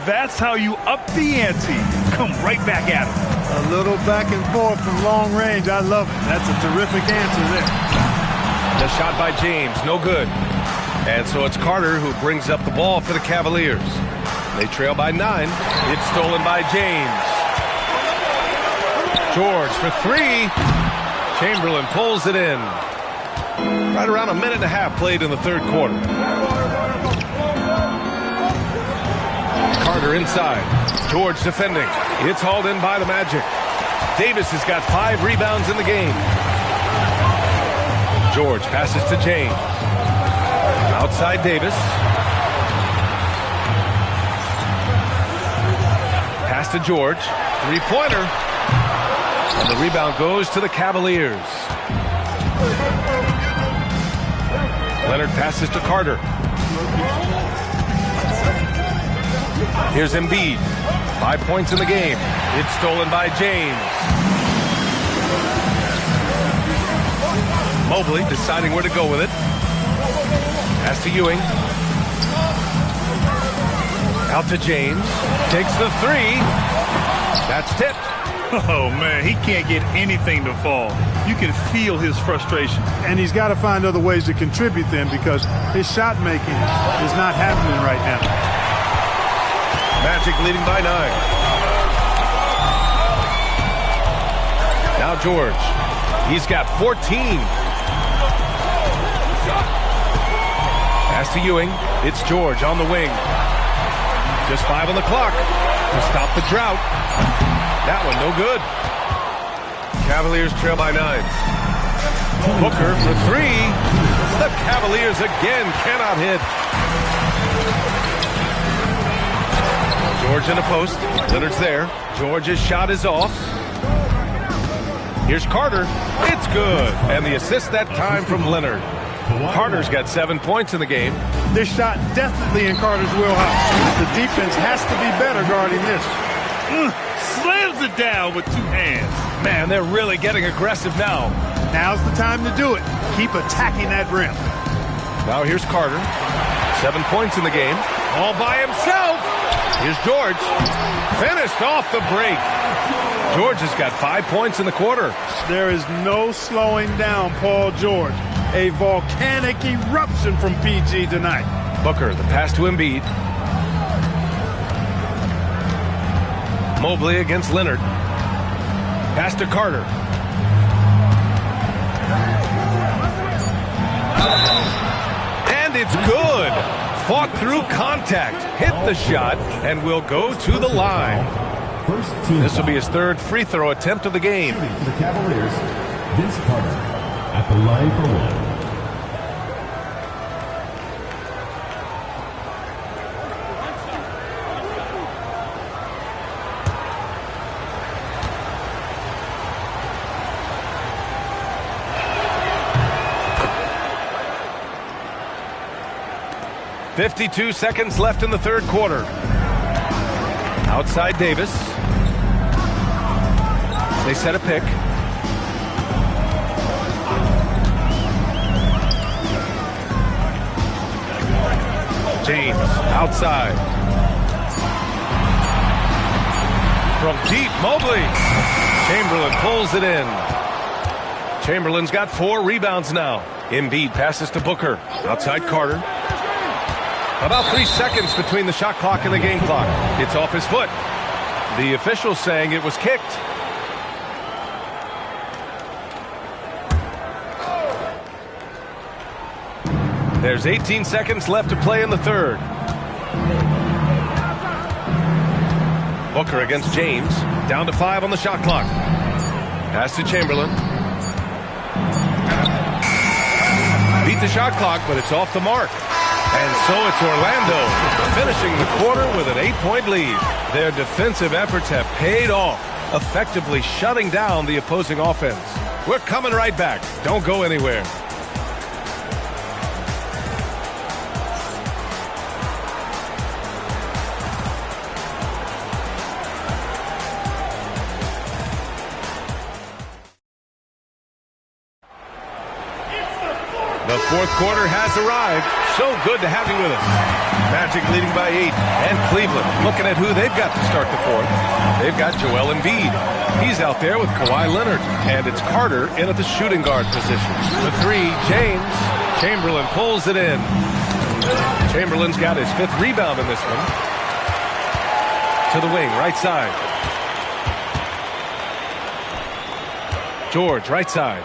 That's how you up the ante. Come right back at him. A little back and forth from long range. I love it. That's a terrific answer there. The shot by James, no good. And so it's Carter who brings up the ball for the Cavaliers. They trail by 9. It's stolen by James. George for 3. Chamberlain pulls it in. Right around a minute and a half played in the third quarter. Carter inside. George defending. It's hauled in by the Magic. Davis has got 5 rebounds in the game. George passes to James. Outside Davis. Pass to George. Three-pointer. And the rebound goes to the Cavaliers. Leonard passes to Carter. Here's Embiid. 5 points in the game. It's stolen by James. Mobley deciding where to go with it. Pass to Ewing. Out to James. Takes the 3. That's tipped. Oh, man, he can't get anything to fall. You can feel his frustration. And he's got to find other ways to contribute then because his shot making is not happening right now. Magic leading by 9. Now George. He's got 14. Pass to Ewing. It's George on the wing. Just 5 on the clock to stop the drought. That one no good. Cavaliers trail by 9. Booker for 3. The Cavaliers again cannot hit. George in the post. Leonard's there. George's shot is off. Here's Carter. It's good. And the assist that time from Leonard. Carter's got 7 points in the game. This shot definitely in Carter's wheelhouse. The defense has to be better guarding this. Slams it down with 2 hands. Man, they're really getting aggressive now. Now's the time to do it. Keep attacking that rim. Now here's Carter. 7 points in the game. All by himself. Here's George. Finished off the break. George has got 5 points in the quarter. There is no slowing down Paul George. A volcanic eruption from PG tonight. Booker, the pass to Embiid. Mobley against Leonard. Pass to Carter. And it's good. Fought through contact. Hit the shot and will go to the line. This will be his 3rd free throw attempt of the game. For the Cavaliers, Vince Carter at the line for 1. .52 seconds left in the third quarter. Outside Davis. They set a pick. James outside. From deep, Mobley. Chamberlain pulls it in. Chamberlain's got 4 rebounds now. Embiid passes to Booker. Outside Carter. About 3 seconds between the shot clock and the game clock. It's off his foot. The official saying it was kicked. There's 18 seconds left to play in the third. Booker against James. Down to 5 on the shot clock. Pass to Chamberlain. Beat the shot clock, but it's off the mark. And so it's Orlando finishing the quarter with an 8-point lead. Their defensive efforts have paid off, effectively shutting down the opposing offense. We're coming right back. Don't go anywhere. The fourth quarter has arrived. So good to have you with us. Magic leading by 8. And Cleveland looking at who they've got to start the fourth. They've got Joel Embiid. He's out there with Kawhi Leonard. And it's Carter in at the shooting guard position. The three, James. Chamberlain pulls it in. Chamberlain's got his 5th rebound in this one. To the wing, right side. George, right side.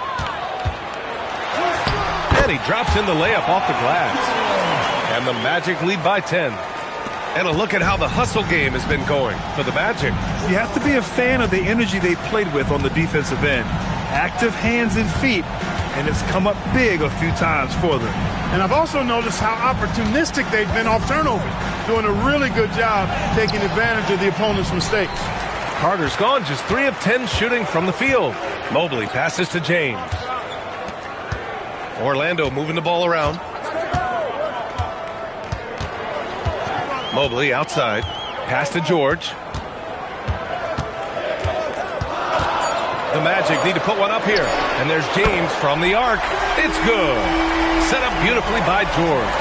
And he drops in the layup off the glass. And the Magic lead by 10. And a look at how the hustle game has been going for the Magic. You have to be a fan of the energy they played with on the defensive end. Active hands and feet, and it's come up big a few times for them. And I've also noticed how opportunistic they've been off turnover, doing a really good job taking advantage of the opponent's mistakes. Carter's gone, just 3 of 10 shooting from the field. Mobley passes to James. Orlando moving the ball around. Mobley outside. Pass to George. The Magic need to put one up here. And there's James from the arc. It's good. Set up beautifully by George.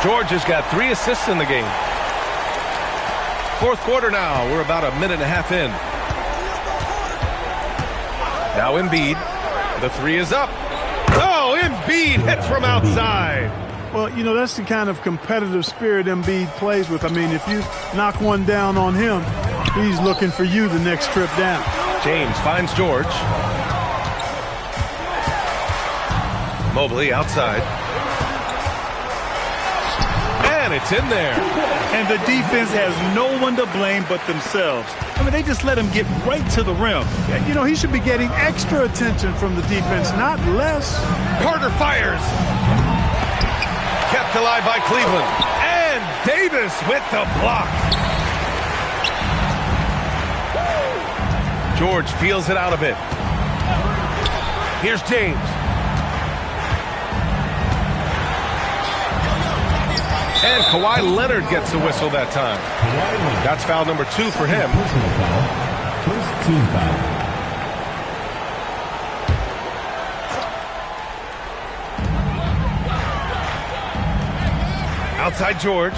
George has got 3 assists in the game. 4th quarter now. We're about a minute and a half in. Now Embiid. The 3 is up. Oh, Embiid hits from outside. Well, you know, that's the kind of competitive spirit Embiid plays with. I mean, if you knock one down on him, he's looking for you the next trip down. James finds George. Mobley outside. And it's in there. And the defense has no one to blame but themselves. I mean, they just let him get right to the rim. Yeah, you know, he should be getting extra attention from the defense, not less. Carter fires. Kept alive by Cleveland. And Davis with the block. George feels it out a bit. Here's James. And Kawhi Leonard gets a whistle that time. That's foul number 2 for him. First team foul. Outside George.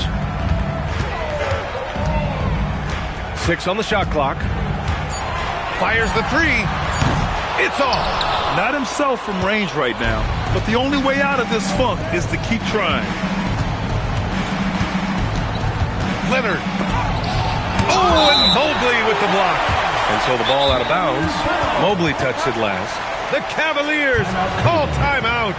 6 on the shot clock. Fires the 3. It's off. Not himself from range right now, but the only way out of this funk is to keep trying. Leonard. Oh, and Mobley with the block. And so the ball out of bounds. Mobley touched it last. The Cavaliers call timeout.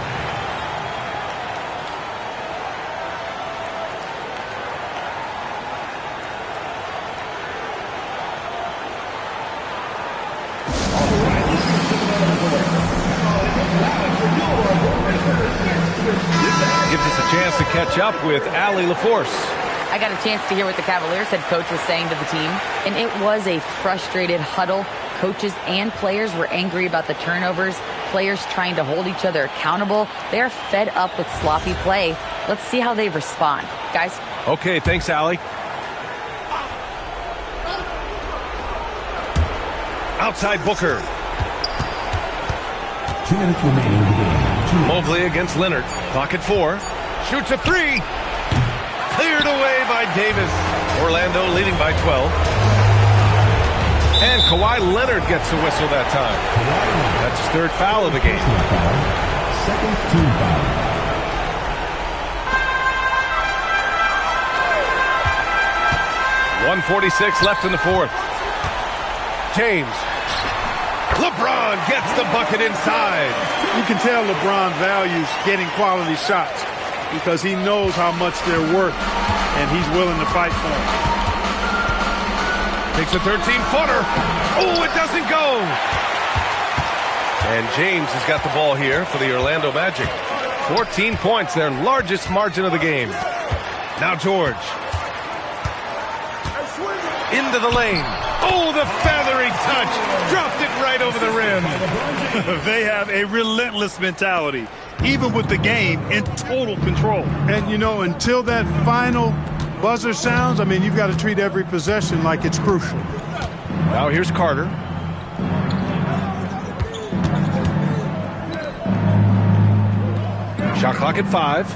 Gives us a chance to catch up with Allie LaForce. I got a chance to hear what the Cavaliers head coach was saying to the team, and it was a frustrated huddle. Coaches and players were angry about the turnovers, players trying to hold each other accountable. They're fed up with sloppy play. Let's see how they respond. Guys? Okay, thanks, Allie. Outside Booker. 2 minutes remaining in the game. Mobley against Leonard. Clock at 4. Shoots a 3. Cleared away by Davis. Orlando leading by 12. And Kawhi Leonard gets a whistle that time. That's his 3rd foul of the game. Second team foul. .146 left in the 4th. James. LeBron gets the bucket inside. You can tell LeBron values getting quality shots because he knows how much they're worth, and he's willing to fight for them. Takes a 13-footer. Oh, it doesn't go. And James has got the ball here for the Orlando Magic. 14 points, their largest margin of the game. Now George. Into the lane. Oh, the feathery touch. Dropped it right over the rim. They have a relentless mentality, even with the game in total control. And, you know, until that final buzzer sounds, I mean, you've got to treat every possession like it's crucial. Now here's Carter. Shot clock at 5.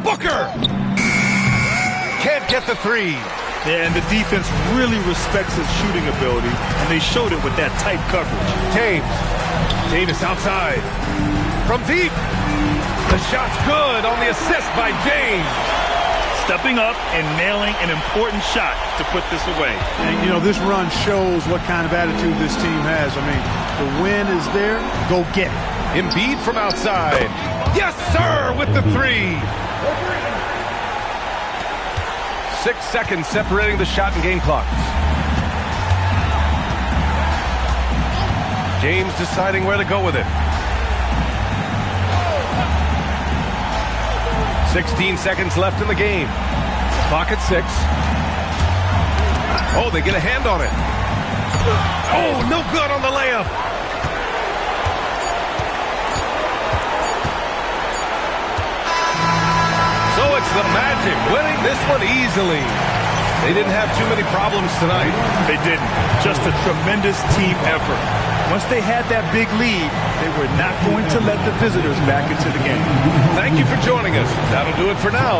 Booker! Can't get the 3. Yeah, and the defense really respects his shooting ability, and they showed it with that tight coverage. James. Davis outside. From deep. The shot's good on the assist by James. Stepping up and nailing an important shot to put this away. And, you know, this run shows what kind of attitude this team has. I mean, the win is there. Go get it. Embiid from outside. Yes, sir, with the three. 6 seconds separating the shot and game clocks. James deciding where to go with it. 16 seconds left in the game. Clock at 6. Oh, they get a hand on it. Oh, no good on the layup. So it's the Magic winning this one easily. They didn't have too many problems tonight. They didn't. Just a tremendous team effort. Once they had that big lead, they were not going to let the visitors back into the game. Thank you for joining us. That'll do it for now.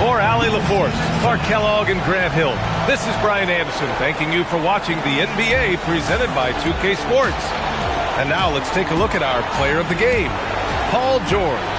For Allie LaForce, Clark Kellogg, and Grant Hill, this is Brian Anderson thanking you for watching the NBA presented by 2K Sports. And now let's take a look at our player of the game, Paul George.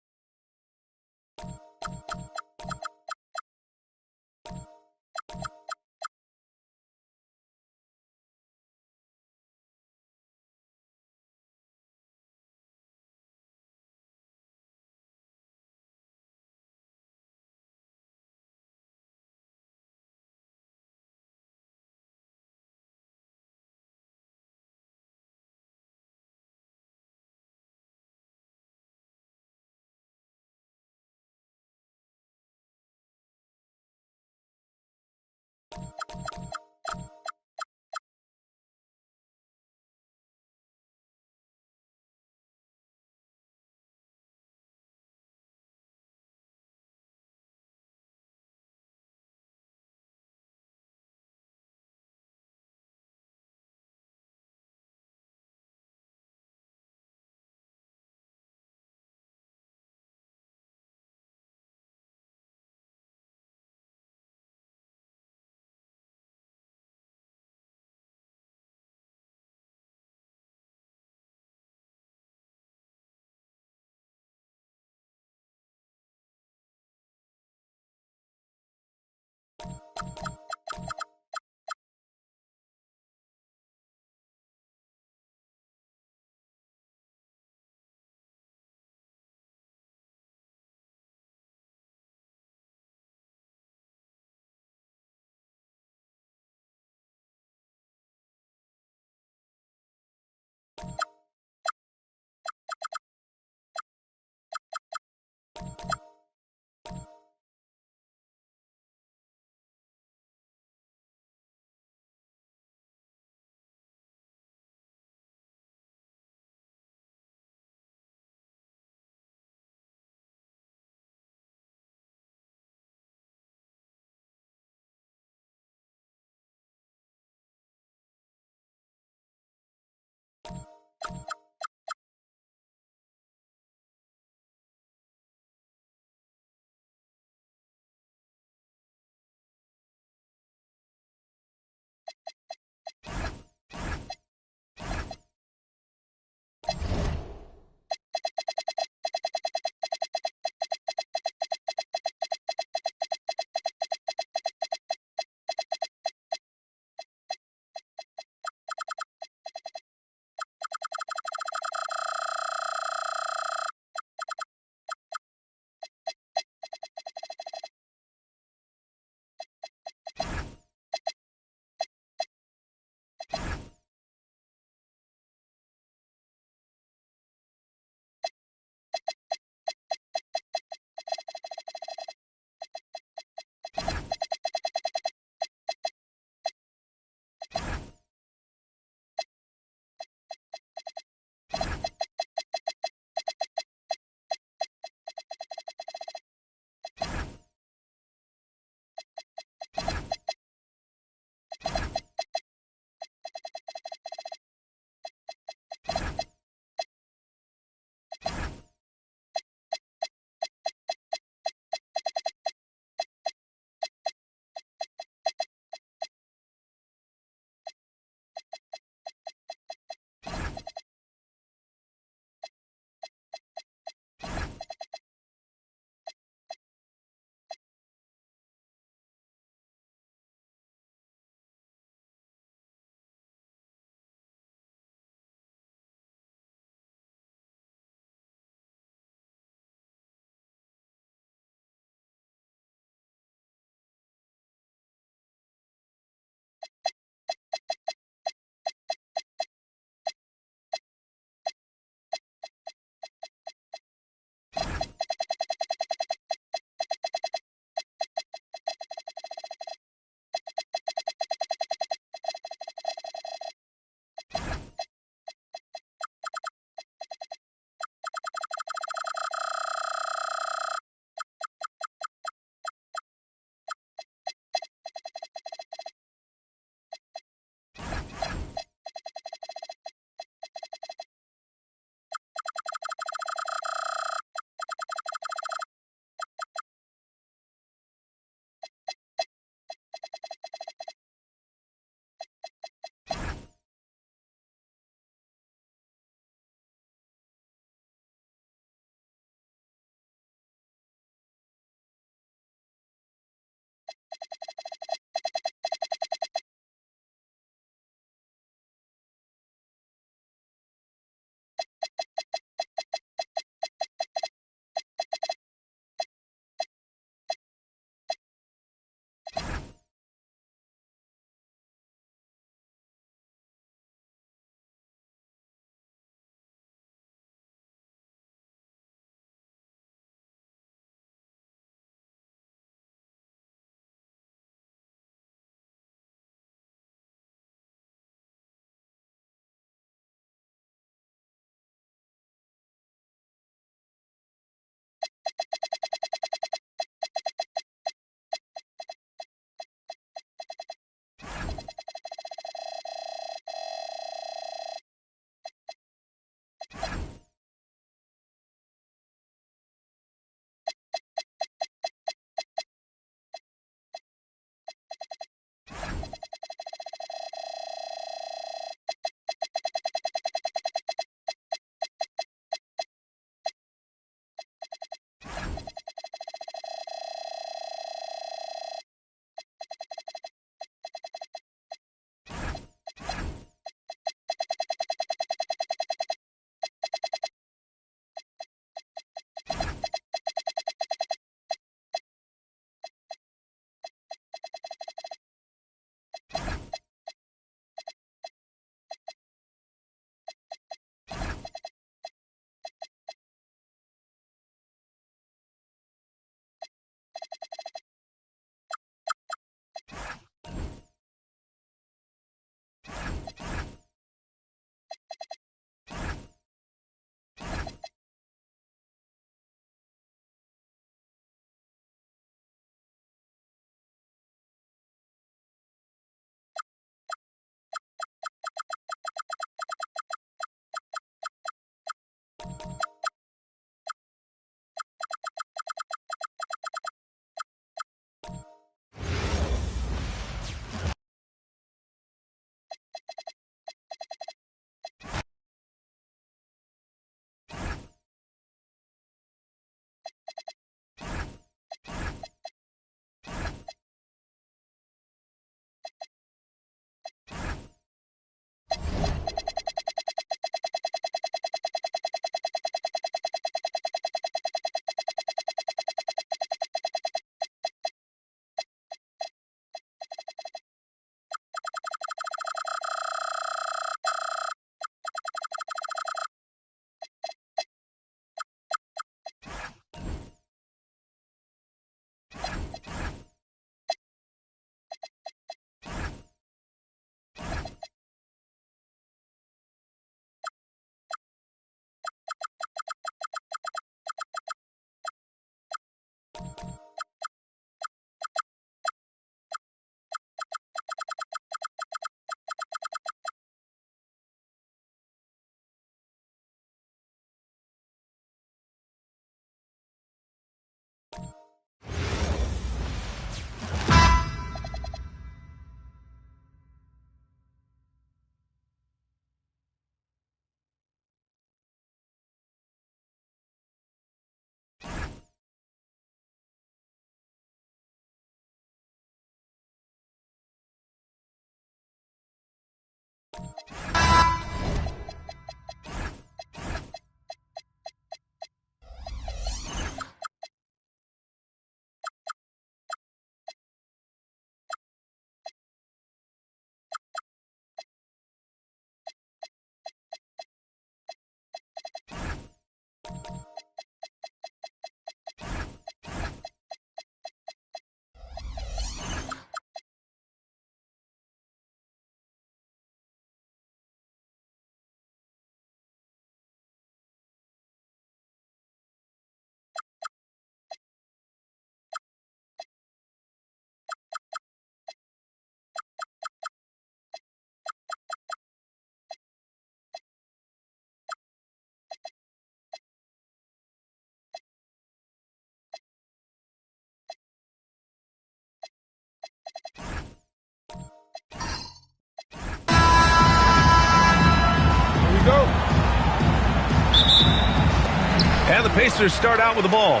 And the Pacers start out with the ball.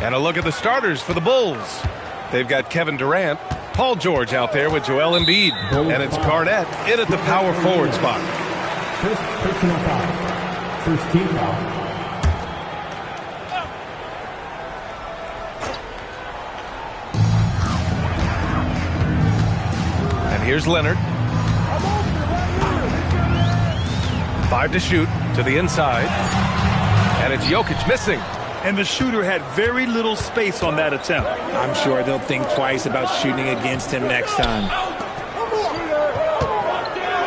And a look at the starters for the Bulls. They've got Kevin Durant, Paul George out there with Joel Embiid. And it's Garnett in at the power forward spot. First personal foul. First team foul. And here's Leonard. 5 to shoot to the inside. And it's Jokic missing. And the shooter had very little space on that attempt. I'm sure they'll think twice about shooting against him next time.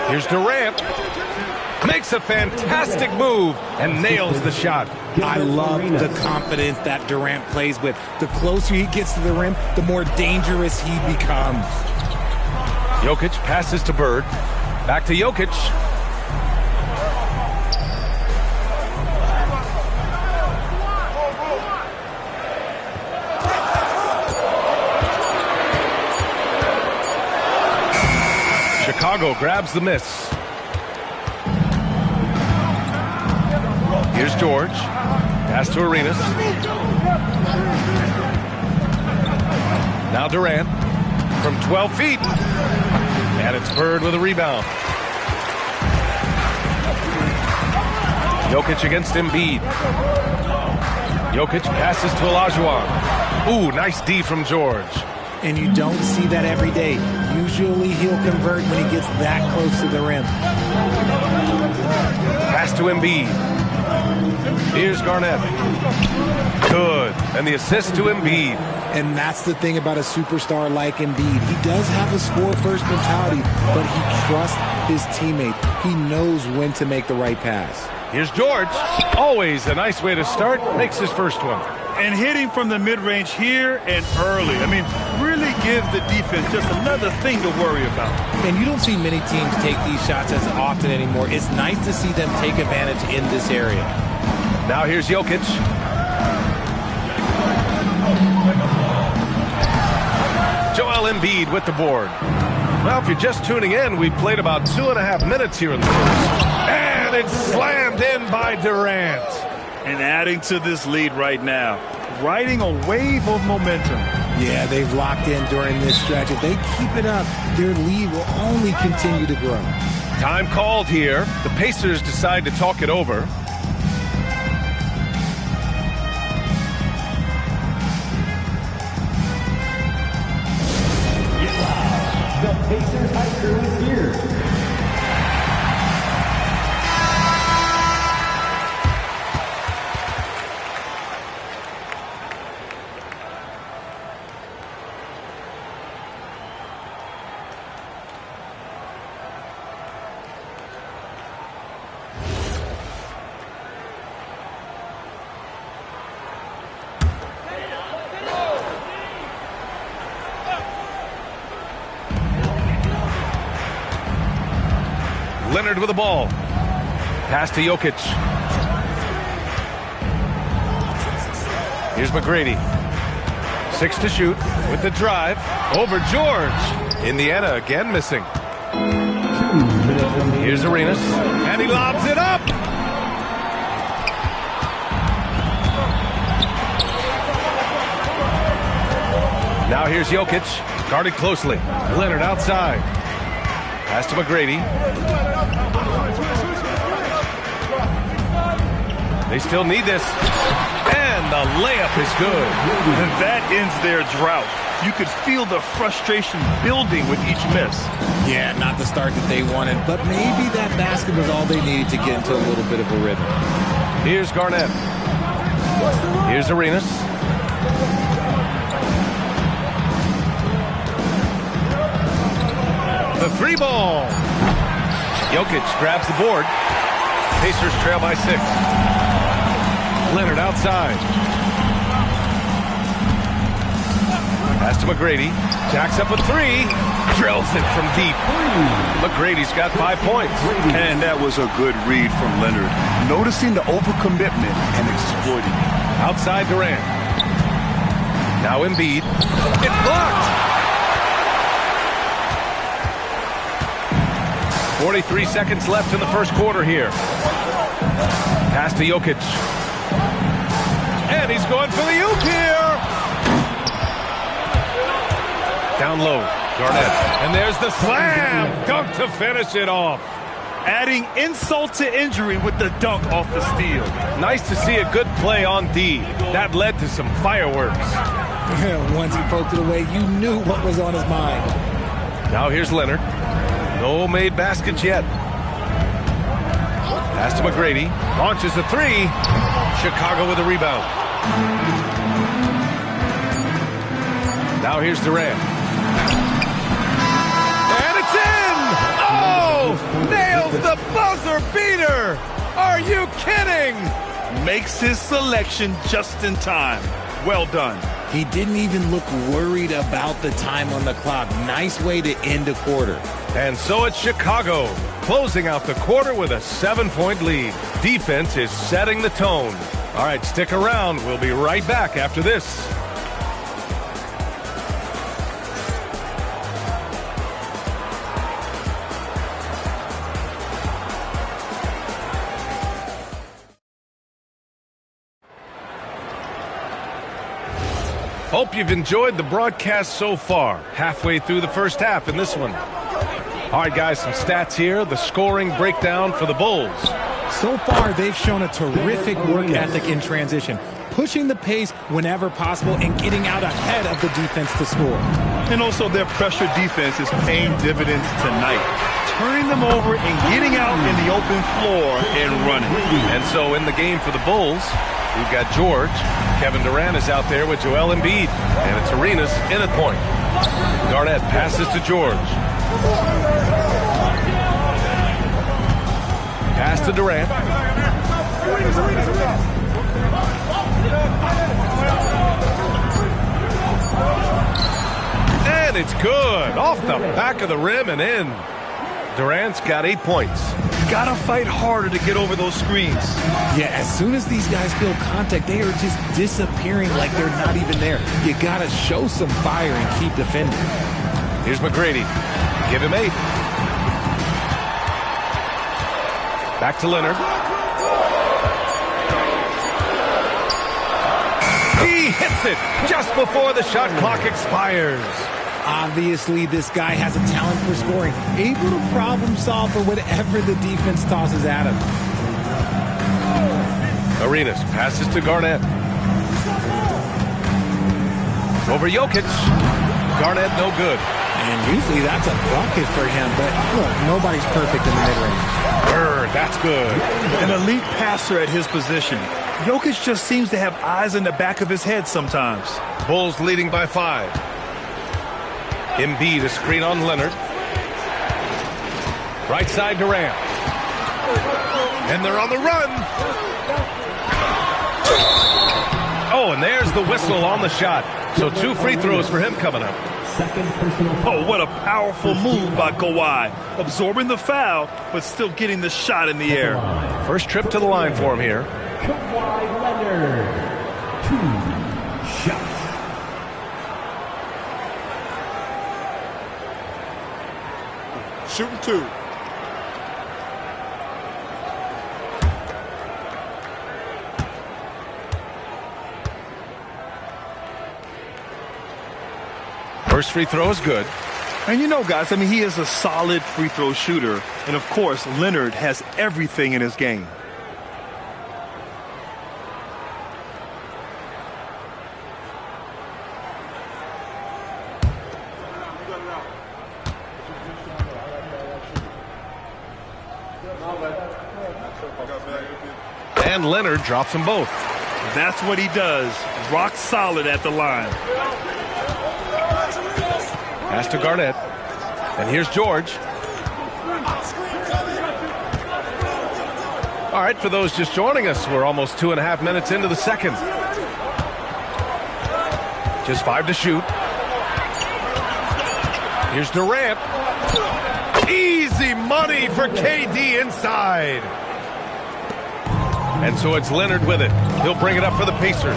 Here's Durant. Makes a fantastic move and nails the shot. I love the confidence that Durant plays with. The closer he gets to the rim, the more dangerous he becomes. Jokic passes to Bird. Back to Jokic. Chicago grabs the miss. Here's George. Pass to Arenas. Now Durant from 12 feet. And it's Bird with a rebound. Jokic against Embiid. Jokic passes to Olajuwon. Ooh, nice D from George. And you don't see that every day. Usually he'll convert when he gets that close to the rim. Pass to Embiid. Here's Garnett. Good. And the assist to Embiid. And that's the thing about a superstar like Embiid. He does have a score-first mentality, but he trusts his teammates. He knows when to make the right pass. Here's George. Always a nice way to start. Makes his first one. And hitting from the mid-range here and early. I mean, really give the defense just another thing to worry about. And you don't see many teams take these shots as often anymore. It's nice to see them take advantage in this area. Now here's Jokic. Joel Embiid with the board. Well, if you're just tuning in, we played about 2.5 minutes here in the first. And it's slammed in by Durant. And adding to this lead right now, riding a wave of momentum. Yeah, they've locked in during this stretch. If they keep it up, their lead will only continue to grow. Time called here. The Pacers decide to talk it over. The Pacers high crew is here. Leonard with the ball. Pass to Jokic. Here's McGrady. 6 to shoot with the drive. Over George. Indiana again missing. Here's Arenas. And he lobs it up. Now here's Jokic. Guarded closely. Leonard outside. Pass to McGrady. They still need this. And the layup is good. And that ends their drought. You could feel the frustration building with each miss. Yeah, not the start that they wanted, but maybe that basket was all they needed to get into a little bit of a rhythm. Here's Garnett. Here's Arenas. The 3 ball. Jokic grabs the board. Pacers trail by 6. Leonard outside. Pass to McGrady. Jacks up a 3. Drills it from deep. McGrady's got 5 points. And that was a good read from Leonard. Noticing the overcommitment and exploiting it. Outside Durant. Now Embiid. It's blocked. 43 seconds left in the first quarter here. Pass to Jokic. And he's going for the oop here. Down low, Garnett. And there's the slam dunk to finish it off. Adding insult to injury with the dunk off the steal. Nice to see a good play on D. That led to some fireworks. Once he poked it away, you knew what was on his mind. Now here's Leonard. No made baskets yet. Pass to McGrady. Launches a three. Chicago with a rebound. Now here's Durant. And it's in! Oh! Nails the buzzer beater! Are you kidding? Makes his selection just in time. Well done. He didn't even look worried about the time on the clock. Nice way to end a quarter. And so it's Chicago, closing out the quarter with a 7-point lead. Defense is setting the tone. All right, stick around. We'll be right back after this. Hope you've enjoyed the broadcast so far. Halfway through the first half in this one. All right, guys, some stats here. The scoring breakdown for the Bulls. So far, they've shown a terrific work ethic in transition, pushing the pace whenever possible and getting out ahead of the defense to score. And also their pressure defense is paying dividends tonight, turning them over and getting out in the open floor and running. And so in the game for the Bulls, we've got George. Kevin Durant is out there with Joel Embiid. And it's Arenas in at point. Garnett passes to George. Pass to Durant. And it's good. Off the back of the rim and in. Durant's got 8 points. Gotta fight harder to get over those screens. Yeah, as soon as these guys feel contact, they are just disappearing like they're not even there. You gotta show some fire and keep defending. Here's McGrady. Give him 8. Back to Leonard. He hits it just before the shot clock expires. Obviously, this guy has a talent for scoring, able to problem solve for whatever the defense tosses at him. Arenas passes to Garnett. Over Jokic. Garnett no good. And usually that's a bucket for him, but look, nobody's perfect in the mid-range. That's good. An elite passer at his position. Jokic just seems to have eyes in the back of his head sometimes. Bulls leading by 5. Embiid, a screen on Leonard. Right side Durant. And they're on the run. Oh, and there's the whistle on the shot. So 2 free throws for him coming up. Oh, what a powerful move by Kawhi. Absorbing the foul, but still getting the shot in the air. First trip to the line for him here. Kawhi Leonard, 2 shots. Shooting 2. First free throw is good. And you know, guys, I mean, he is a solid free throw shooter. And, of course, Leonard has everything in his game. And Leonard drops them both. That's what he does. Rock solid at the line. Pass to Garnett. And here's George. All right, for those just joining us, we're almost 2.5 minutes into the second. Just 5 to shoot. Here's Durant. Easy money for KD inside. And so it's Leonard with it. He'll bring it up for the Pacers.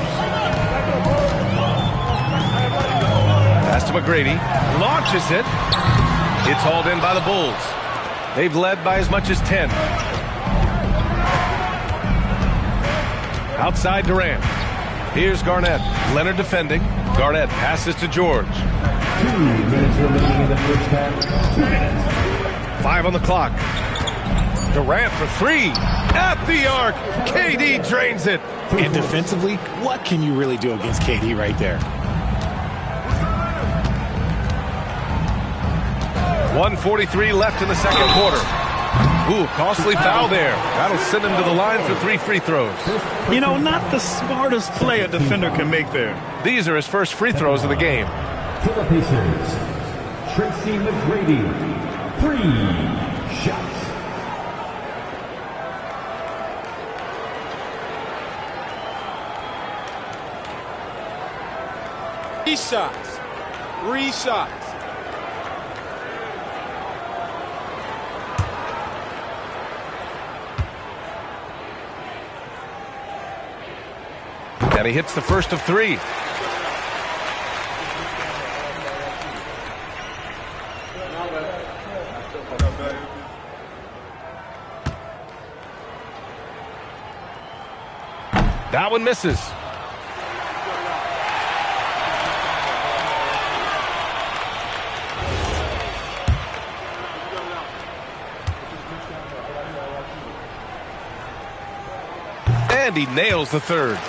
Pass to McGrady. Launches it. It's hauled in by the Bulls. They've led by as much as 10. Outside Durant. Here's Garnett. Leonard defending. Garnett passes to George. 2 minutes remaining in the first half. 2 minutes. 5 on the clock. Durant for 3. At the arc. KD drains it. And defensively, what can you really do against KD right there? 1:43 left in the second quarter. Ooh, costly foul there. That'll send him to the line for 3 free throws. You know, not the smartest play a defender can make there. These are his first free throws of the game. For the Pacers, Tracy McGrady. 3 shots. 3 shots. 3 shots. And he hits the first of 3. That one misses. And he nails the third.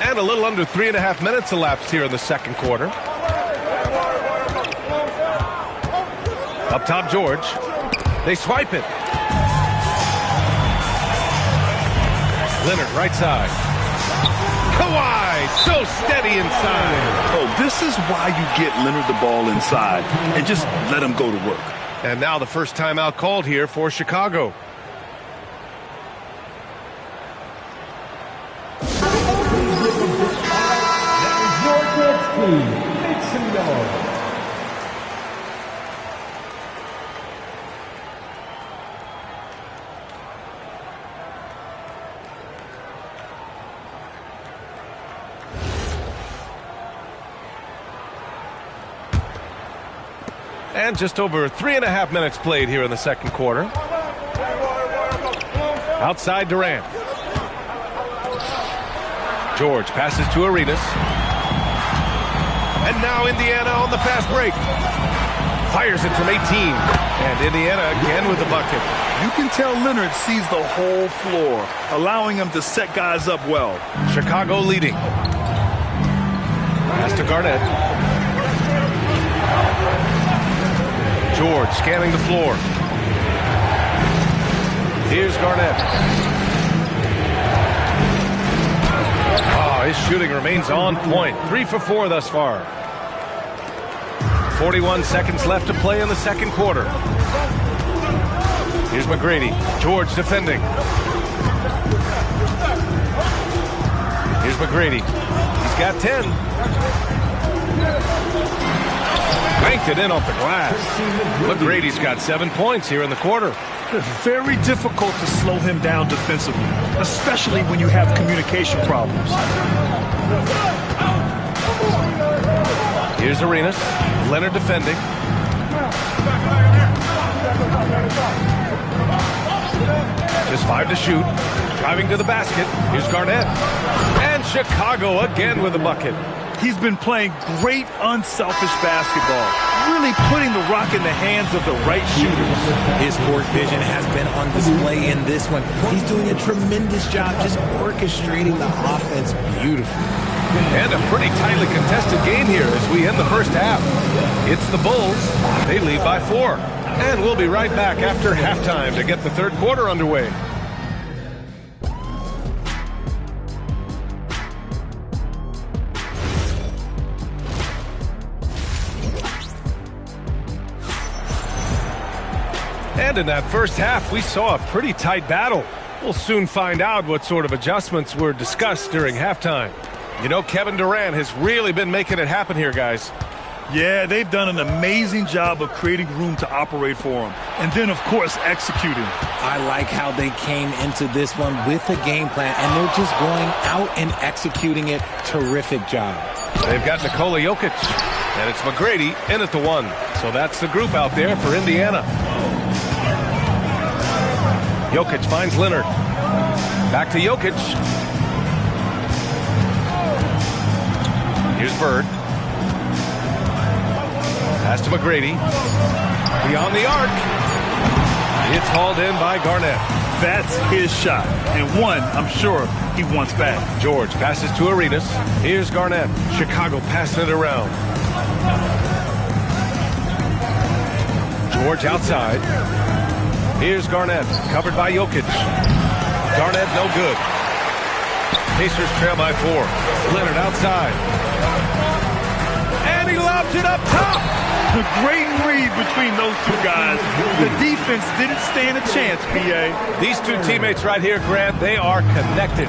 And a little under 3.5 minutes elapsed here in the second quarter. Up top, George. They swipe it. Leonard, right side. Kawhi, so steady inside. Oh, this is why you get Leonard the ball inside and just let him go to work. And now the first timeout called here for Chicago. Make some noise. And just over 3.5 minutes played here in the second quarter. Outside Durant. George passes to Arenas. And now Indiana on the fast break. Fires it from 18. And Indiana again with the bucket. You can tell Leonard sees the whole floor, allowing him to set guys up well. Chicago leading. Pass to Garnett. George scanning the floor. Here's Garnett. Oh, his shooting remains on point. 3 for 4 thus far. 41 seconds left to play in the second quarter. Here's McGrady. George defending. Here's McGrady. He's got 10. Banked it in off the glass. McGrady's got 7 points here in the quarter. It's very difficult to slow him down defensively, especially when you have communication problems. Here's Arenas. Leonard defending. Just 5 to shoot. Driving to the basket. Here's Garnett. And Chicago again with a bucket. He's been playing great unselfish basketball, really putting the rock in the hands of the right shooters. His court vision has been on display in this one. He's doing a tremendous job just orchestrating the offense beautifully. And a pretty tightly contested game here as we end the first half. It's the Bulls. They lead by 4. And we'll be right back after halftime to get the third quarter underway. And in that first half, we saw a pretty tight battle. We'll soon find out what sort of adjustments were discussed during halftime. You know, Kevin Durant has really been making it happen here, guys. Yeah, they've done an amazing job of creating room to operate for him. And then, of course, executing. I like how they came into this one with a game plan, and they're just going out and executing it. Terrific job. They've got Nikola Jokic, and it's McGrady in at the 1. So that's the group out there for Indiana. Jokic finds Leonard. Back to Jokic. Here's Bird. Pass to McGrady. Beyond the arc. It's hauled in by Garnett. That's his shot, and one I'm sure he wants back. George passes to Arenas. Here's Garnett. Chicago passing it around. George outside. Here's Garnett, covered by Jokic. Garnett no good. Pacers trail by 4. Leonard outside. And he lobs it up top. The great read between those two guys. The defense didn't stand a chance, PA. These two teammates right here, Grant, they are connected.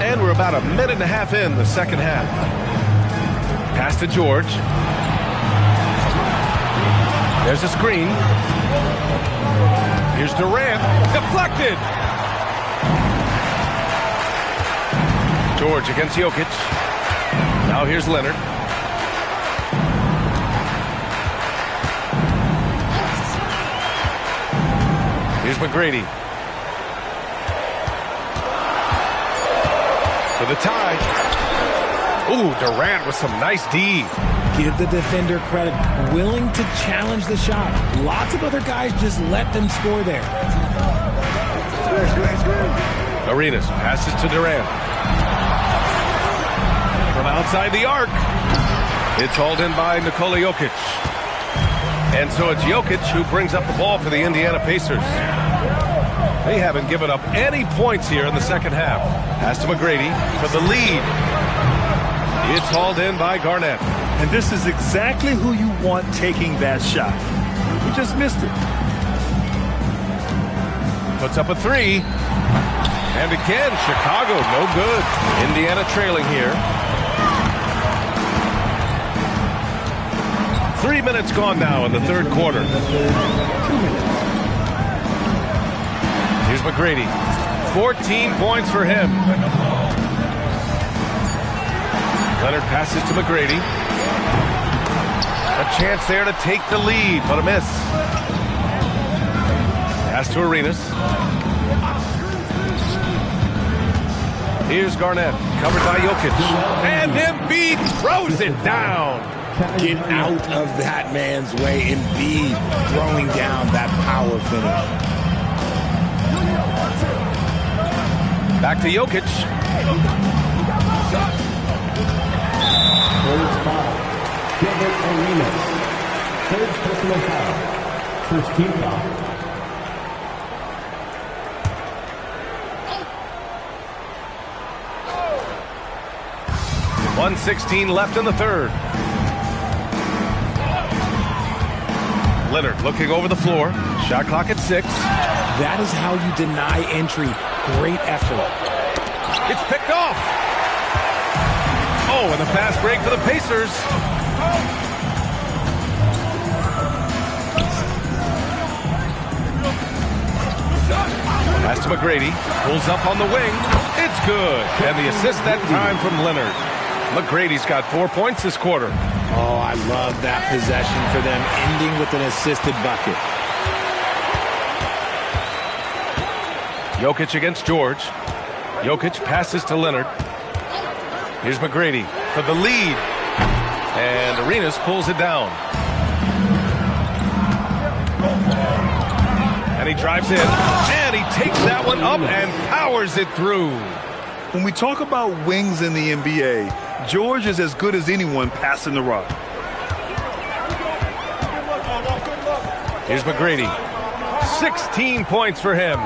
And we're about a minute and a half in the second half. Pass to George. There's a screen. Here's Durant. Deflected. George against Jokic. Now here's Leonard. Here's McGrady. For the tie. Ooh, Durant with some nice D. Give the defender credit. Willing to challenge the shot. Lots of other guys just let them score there. Arenas passes to Durant. From outside the arc. It's hauled in by Nikola Jokic. And so it's Jokic who brings up the ball for the Indiana Pacers. They haven't given up any points here in the second half. Pass to McGrady for the lead. It's hauled in by Garnett. And this is exactly who you want taking that shot. He just missed it. Puts up a 3. And again, Chicago, no good. Indiana trailing here. 3 minutes gone now in the third quarter. 2 minutes. Here's McGrady. 14 points for him. Leonard passes to McGrady. A chance there to take the lead, but a miss. Pass to Arenas. Here's Garnett, covered by Jokic. And Embiid throws it down. Get out of that man's way. Embiid throwing down that power finish. Back to Jokic. First foul. Gilbert Arenas. Third personal foul. First team foul. .116 left in the third. Leonard looking over the floor. Shot clock at 6. That is how you deny entry. Great effort. It's picked off. Oh, and a fast break for the Pacers. Pass to McGrady. Pulls up on the wing. It's good. And the assist that time from Leonard. McGrady's got 4 points this quarter. Oh, I love that possession for them, ending with an assisted bucket. Jokic against George. Jokic passes to Leonard. Here's McGrady for the lead. And Arenas pulls it down. And he drives in. And he takes that one up and powers it through. When we talk about wings in the NBA, George is as good as anyone passing the rock. Here's McGrady. 16 points for him.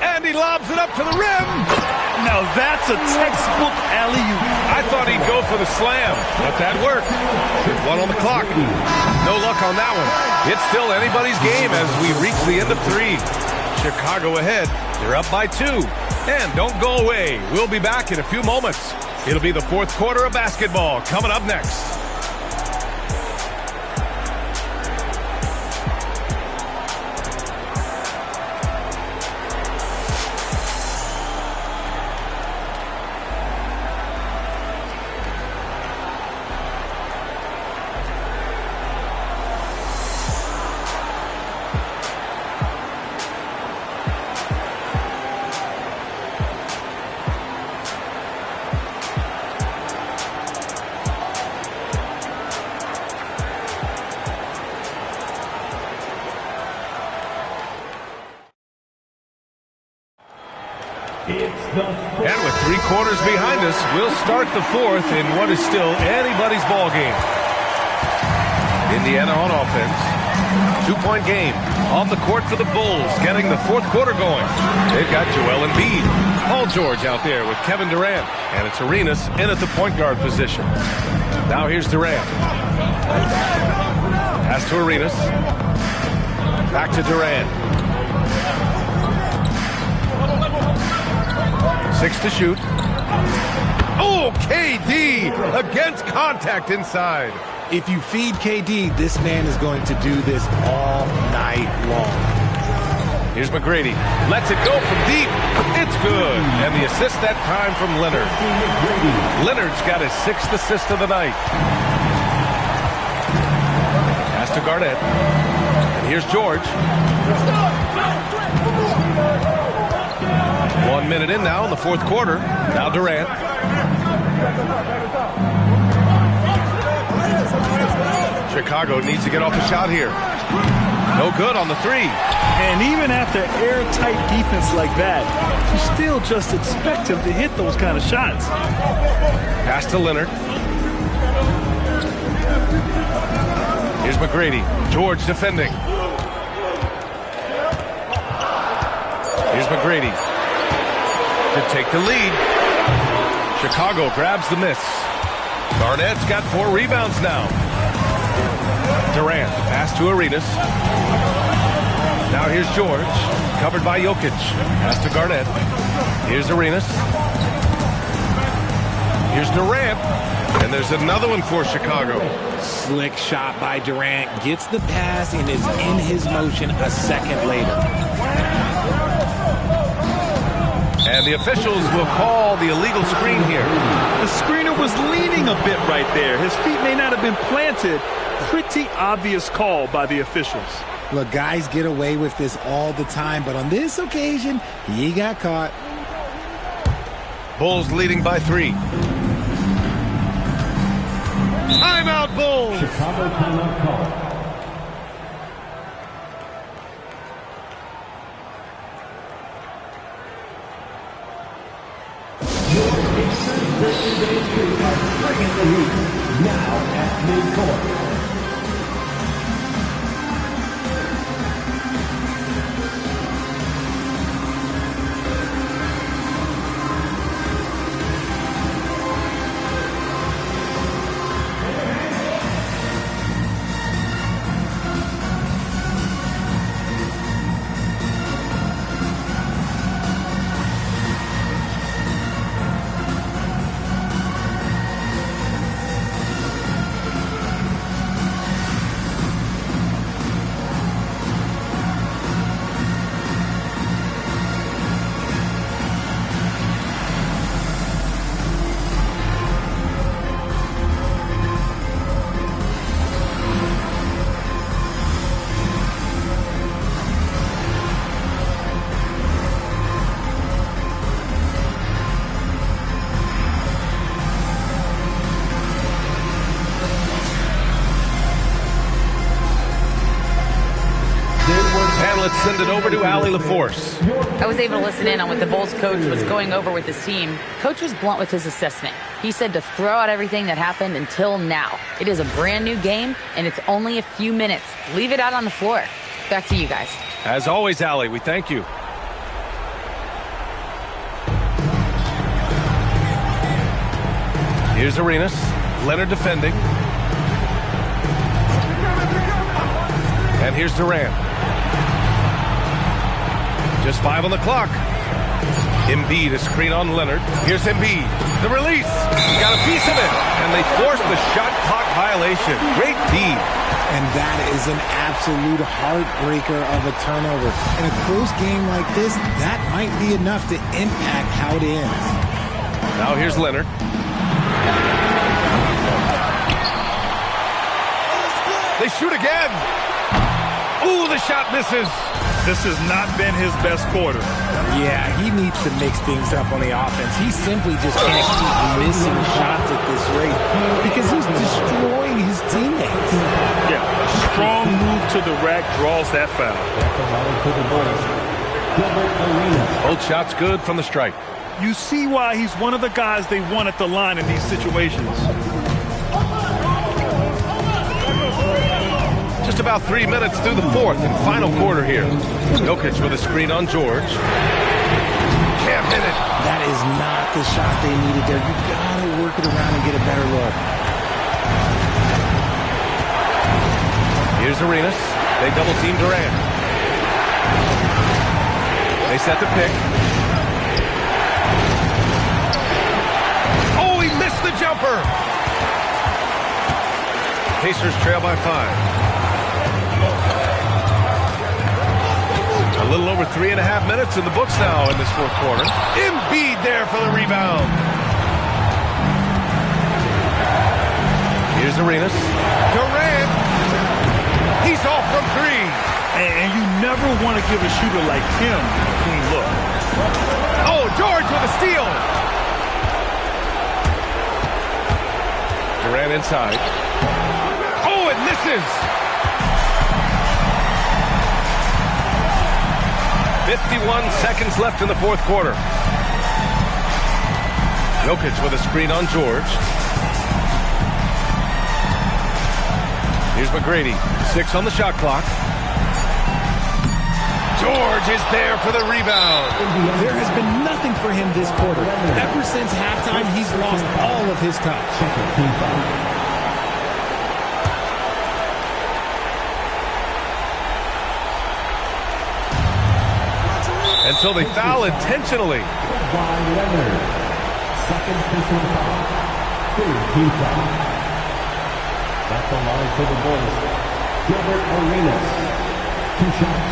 And he lobs it up to the rim. Now that's a textbook alley-oop. I thought he'd go for the slam, but that worked. With 1 on the clock. No luck on that one. It's still anybody's game as we reach the end of 3. Chicago ahead. They're up by 2. And don't go away. We'll be back in a few moments. It'll be the fourth quarter of basketball coming up next. And with 3 quarters behind us, we'll start the 4th in what is still anybody's ball game. Indiana on offense. 2-point game on the court for the Bulls, getting the 4th quarter going. They've got Joel Embiid, Paul George out there with Kevin Durant, and it's Arenas in at the point guard position. Now here's Durant. Pass to Arenas. Back to Durant. 6 to shoot. Oh, KD against contact inside. If you feed KD, this man is going to do this all night long. Here's McGrady. Lets it go from deep. It's good. And the assist that time from Leonard. Leonard's got his 6th assist of the night. Pass to Garnett. And here's George. 1 minute in now in the 4th quarter. Now Durant. Chicago needs to get off a shot here. No good on the 3. And even after airtight defense like that, you still just expect him to hit those kind of shots. Pass to Leonard. Here's McGrady. George defending. Here's McGrady. To take the lead. Chicago grabs the miss. Garnett's got 4 rebounds now. Durant, pass to Arenas. Now here's George, covered by Jokic. Pass to Garnett. Here's Arenas. Here's Durant. And there's another one for Chicago. Slick shot by Durant. Gets the pass and is in his motion a second later. And the officials will call the illegal screen here. The screener was leaning a bit right there. His feet may not have been planted. Pretty obvious call by the officials. Look, guys get away with this all the time, but on this occasion, he got caught. Bulls leading by 3. Timeout, Bulls! Chicago timeout call. Your Pacers versus the Lakers are bringing the heat. Now at midcourt. Let's send it over to Allie LaForce. I was able to listen in on what the Bulls coach was going over with his team. Coach was blunt with his assessment. He said to throw out everything that happened until now. It is a brand new game, and it's only a few minutes. Leave it out on the floor. Back to you guys. As always, Allie, we thank you. Here's Arenas. Leonard defending. And here's Durant. Just 5 on the clock. Embiid, a screen on Leonard. Here's Embiid. The release. He got a piece of it. And they forced the shot clock violation. Great D. And that is an absolute heartbreaker of a turnover. In a close game like this, that might be enough to impact how it ends. Now here's Leonard. They shoot again. Ooh, the shot misses. This has not been his best quarter. Yeah, he needs to mix things up on the offense. He simply just can't keep missing shots at this rate because he's destroying his teammates. Yeah, a strong move to the rack draws that foul. Both shots good from the stripe. You see why he's one of the guys they want at the line in these situations. Just about 3 minutes through the fourth and final quarter here. Jokic with a screen on George. Can't hit it. That is not the shot they needed there. You gotta work it around and get a better look. Here's Arenas. They double team Durant. They set the pick. Oh, he missed the jumper. Pacers trail by 5. A little over 3.5 minutes in the books now in this fourth quarter. Embiid there for the rebound. Here's Arenas. Durant. He's off from 3. And you never want to give a shooter like him a clean look. Oh, George with a steal. Durant inside. Oh, it misses. 51 seconds left in the fourth quarter. Jokic with a screen on George. Here's McGrady. 6 on the shot clock. George is there for the rebound. There has been nothing for him this quarter. Ever since halftime, he's lost all of his touch. And so they foul intentionally. Second personal foul. Third team foul. At the line for the Bulls, Gilbert Arenas. 2 shots.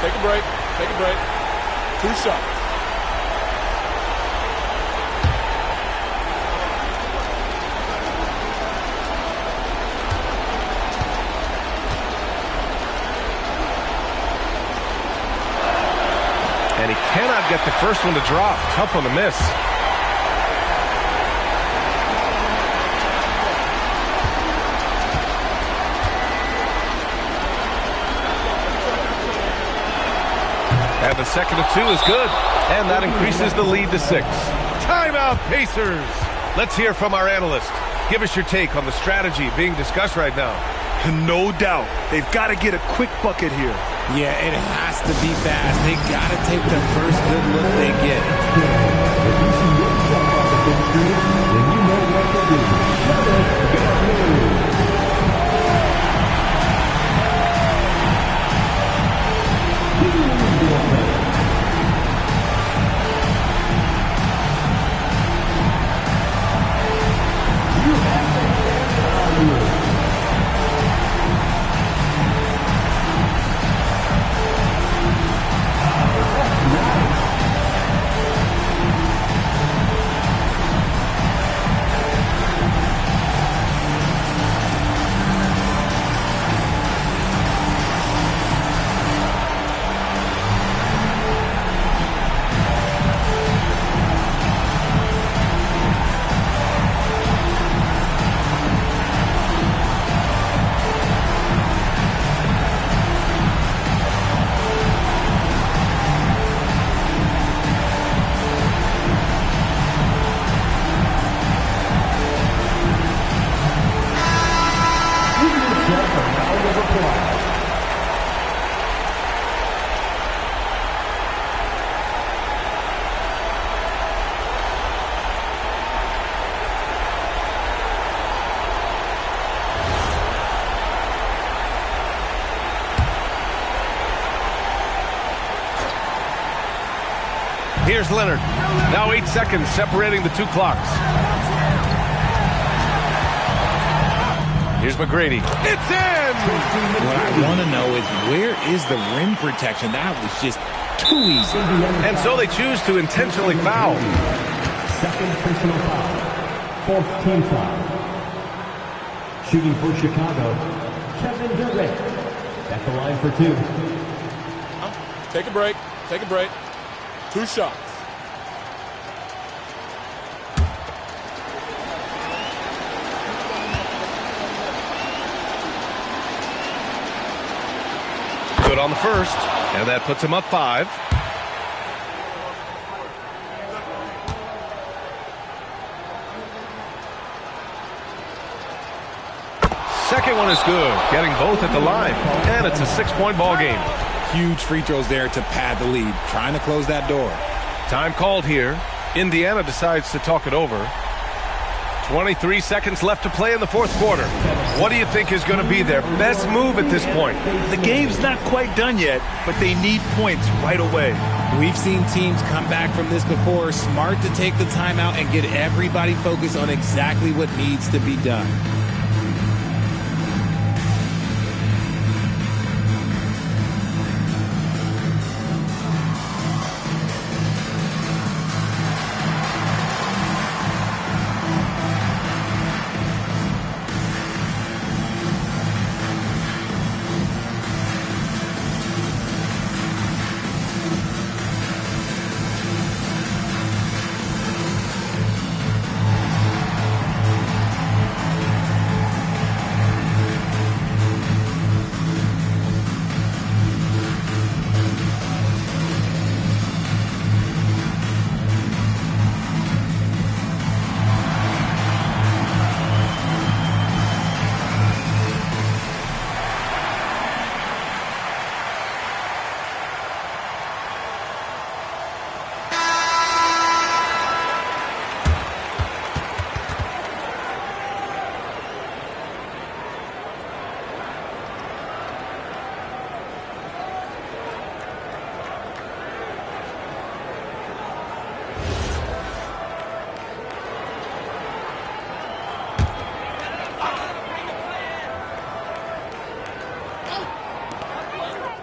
Take a break. Take a break. 2 shots. And he cannot get the first one to drop. Tough one to miss. And the second of 2 is good. And that increases the lead to 6. Timeout, Pacers. Let's hear from our analyst. Give us your take on the strategy being discussed right now. No doubt. They've got to get a quick bucket here. Yeah, it has to be fast. They got to take the first good look they get. If you see your shot on the big screen, then you know what to do. Let us go. Here's Leonard. Now 8 seconds separating the 2 clocks. Here's McGrady. It's in! What I want to know is, where is the rim protection? That was just too easy. And so they choose to intentionally foul. Second personal foul. Fourth team foul. Shooting for Chicago, Kevin Durant. At the line for 2. Take a break. Take a break. 2 shots. Good on the first, and that puts him up 5. Second one is good, getting both at the line, and it's a 6-point ball game. Huge free throws there to pad the lead, trying to close that door. Time called here. Indiana decides to talk it over. 23 seconds left to play in the fourth quarter. What do you think is going to be their best move at this point? The game's not quite done yet, but they need points right away. We've seen teams come back from this before. Smart to take the timeout and get everybody focused on exactly what needs to be done.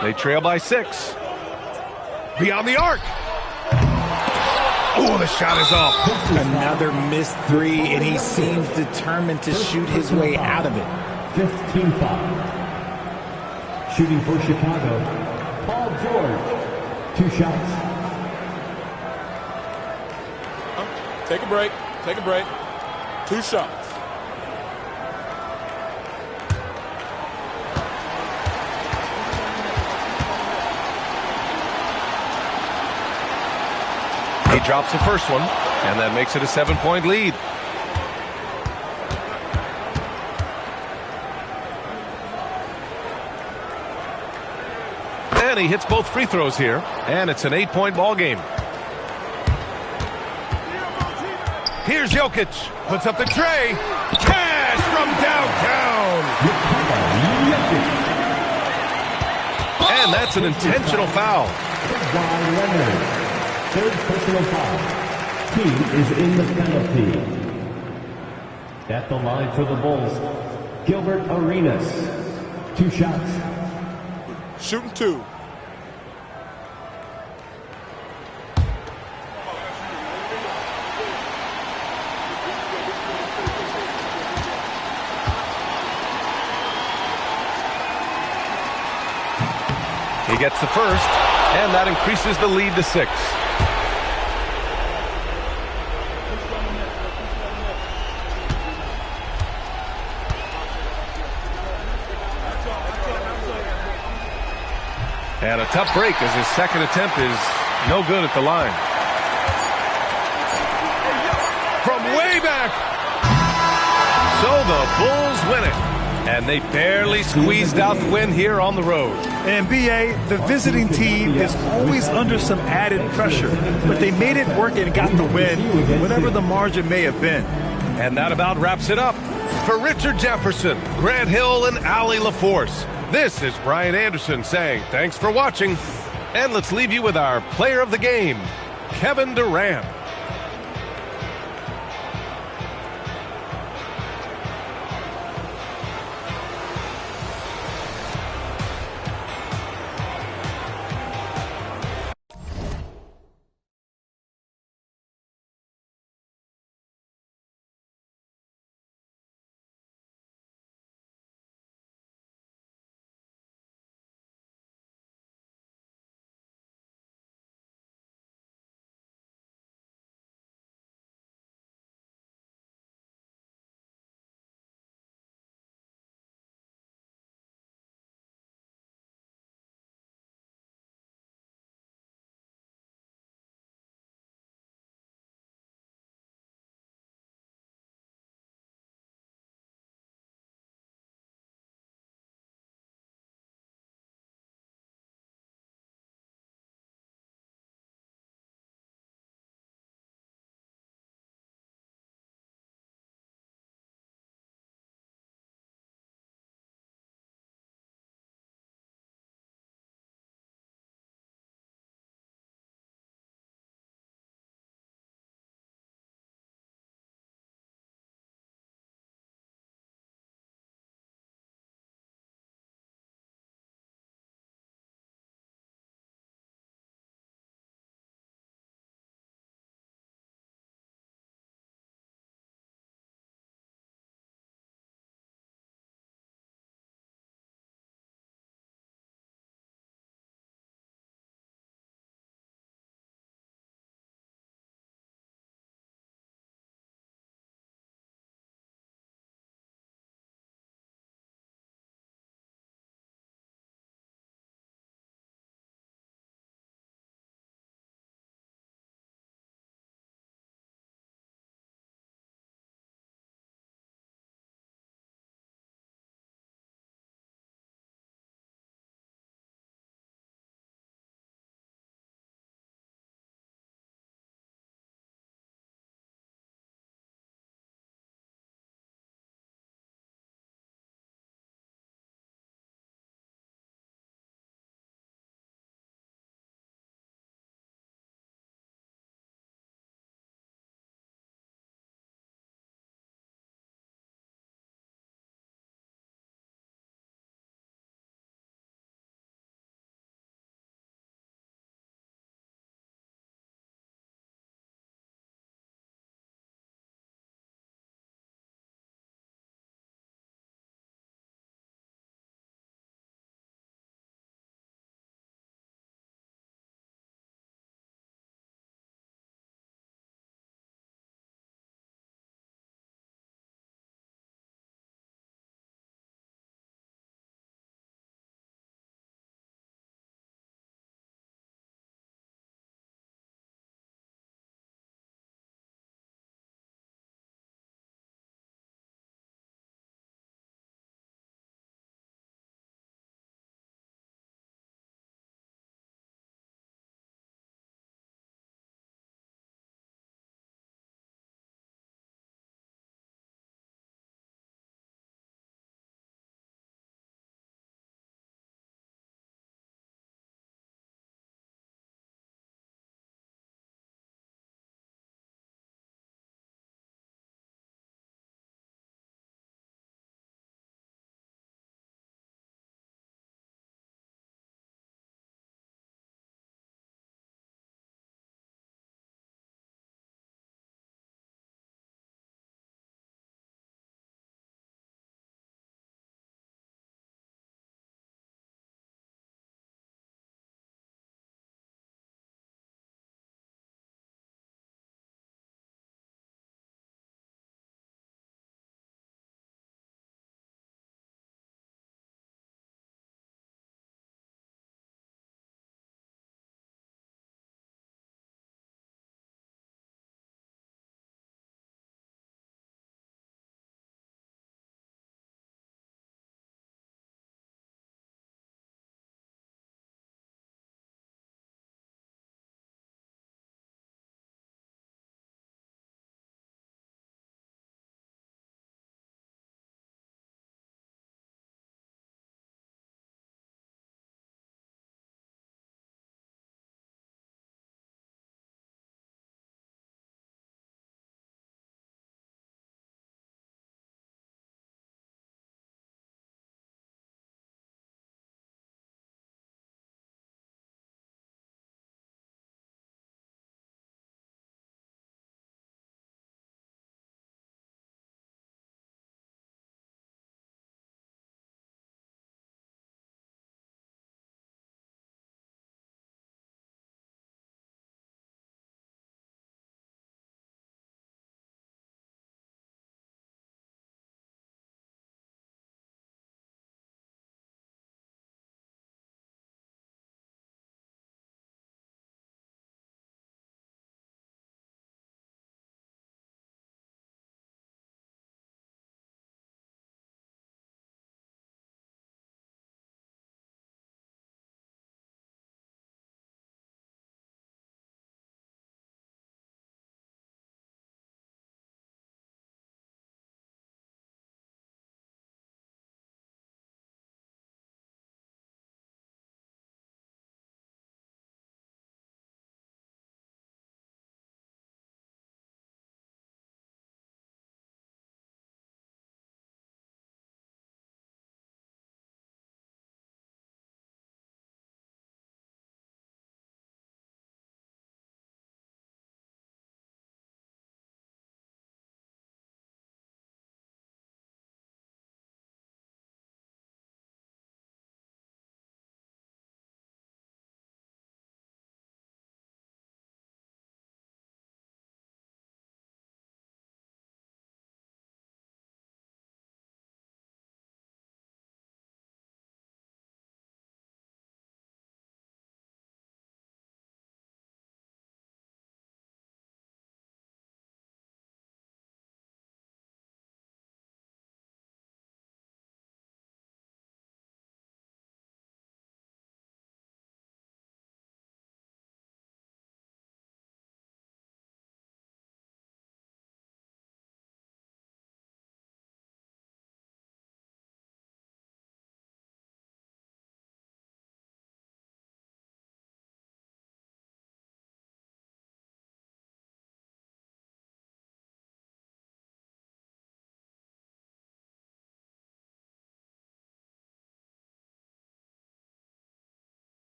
They trail by 6. Beyond the arc. Oh, the shot is off. Another missed 3, and he seems determined to shoot his way out of it. 5th team foul. Shooting for Chicago, Paul George. 2 shots. Take a break. Take a break. 2 shots. He drops the first one, and that makes it a 7-point lead. And he hits both free throws here, and it's an 8-point ball game. Here's Jokic, puts up the tray. Cash from downtown. And that's an intentional foul. Third personal foul. Team is in the penalty. At the line for the Bulls, Gilbert Arenas. 2 shots. Shooting 2. He gets the first, and that increases the lead to 6. And a tough break as his second attempt is no good at the line. From way back. So the Bulls win it. And they barely squeezed out the win here on the road. And B.A., the visiting team is always under some added pressure. But they made it work and got the win, whatever the margin may have been. And that about wraps it up. For Richard Jefferson, Grant Hill, and Allie LaForce, this is Brian Anderson saying thanks for watching. And let's leave you with our player of the game, Kevin Durant.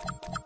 you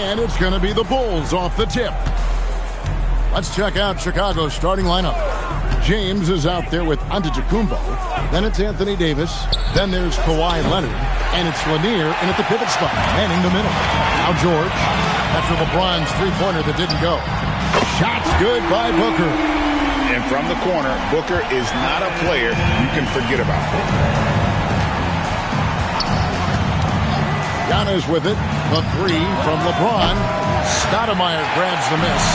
And it's going to be the Bulls off the tip. Let's check out Chicago's starting lineup. James is out there with Antetokounmpo. Then it's Anthony Davis. Then there's Kawhi Leonard. And it's Lanier in at the pivot spot, manning the middle. Now George, after LeBron's three-pointer that didn't go. Shot's good by Booker. And from the corner, Booker is not a player you can forget about. Giannis with it. The three from LeBron. Stoudemire grabs the miss.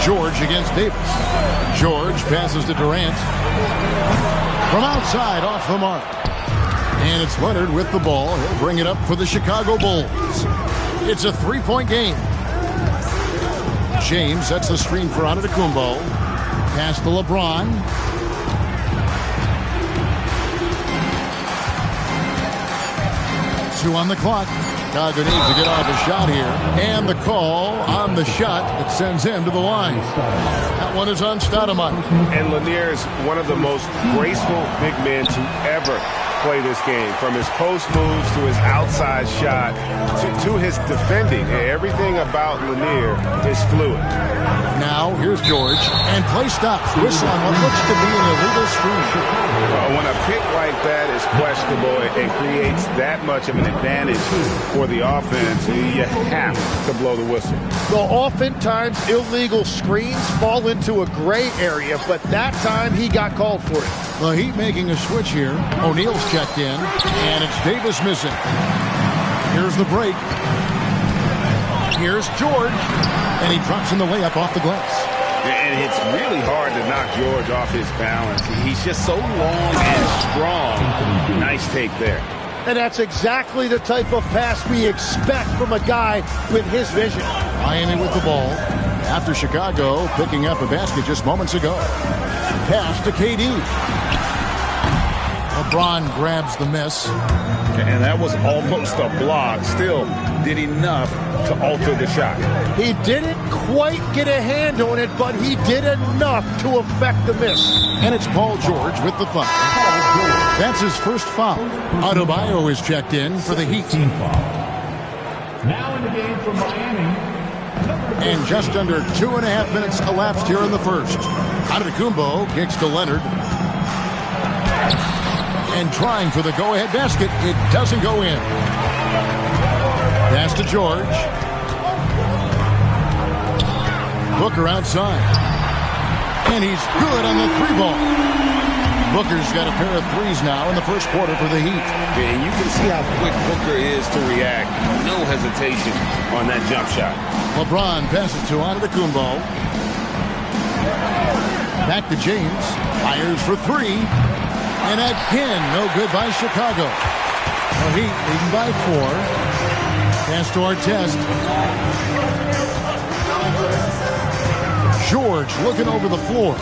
George against Davis. George passes to Durant. From outside, off the mark. And it's Leonard with the ball. He'll bring it up for the Chicago Bulls. It's a three-point game. James sets the screen for Antetokounmpo. Pass to LeBron. Two on the clock. Chicago needs to get off a shot here. And the call on the shot that sends him to the line. That one is on Stoudemire. And Lanier is one of the most graceful big men to ever play this game. From his post moves to his outside shot to his defending. Everything about Lanier is fluid. Now, here's George. And play stops. Whistle on what looks to be an illegal screen. When a pick like that is questionable and creates that much of an advantage for the offense, you have to blow the whistle. Well, oftentimes illegal screens fall into a gray area, but that time he got called for it. The Heat making a switch here. O'Neal's checked in, and it's Davis missing. Here's the break. Here's George, and he drops in the layup off the glass. And it's really hard to knock George off his balance. He's just so long and strong. Nice take there. And that's exactly the type of pass we expect from a guy with his vision. Miami with the ball. After Chicago picking up a basket just moments ago. Pass to KD. LeBron grabs the miss. And that was almost a block. Still did enough to alter the shot. He didn't quite get a hand on it, but he did enough to affect the miss. And it's Paul George with the foul. That's his first foul. Adebayo is checked in for the Heat. Now in the game for Miami. And just under 2.5 minutes elapsed here in the first. Antetokounmpo kicks to Leonard. And trying for the go-ahead basket. It doesn't go in. Pass to George. Booker outside. And he's good on the three ball. Booker's got a pair of threes now in the first quarter for the Heat. And you can see how quick Booker is to react. No hesitation on that jump shot. LeBron passes to Antetokounmpo. Back to James. Fires for three. And again, no good by Chicago. The Heat leading by 4. Pass to Artest. George looking over the floor.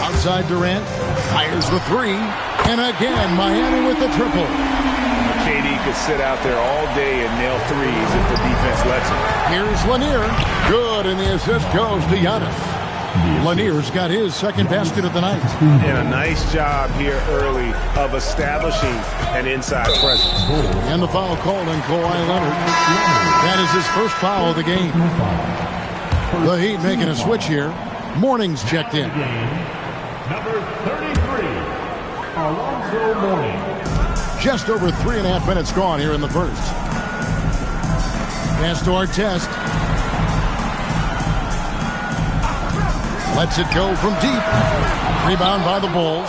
Outside Durant. Fires the three. And again, Miami with the triple. KD could sit out there all day and nail threes if the defense lets him. Here's Lanier. Good, and the assist goes to Giannis. Lanier's got his second basket of the night. And a nice job here early of establishing an inside presence. And the foul called on Kawhi Leonard. That is his first foul of the game. The Heat making a switch here. Morning's checked in. Number 33, Alonzo Mourning. Just over 3.5 minutes gone here in the first. Pass to Artest. Lets it go from deep. Rebound by the Bulls.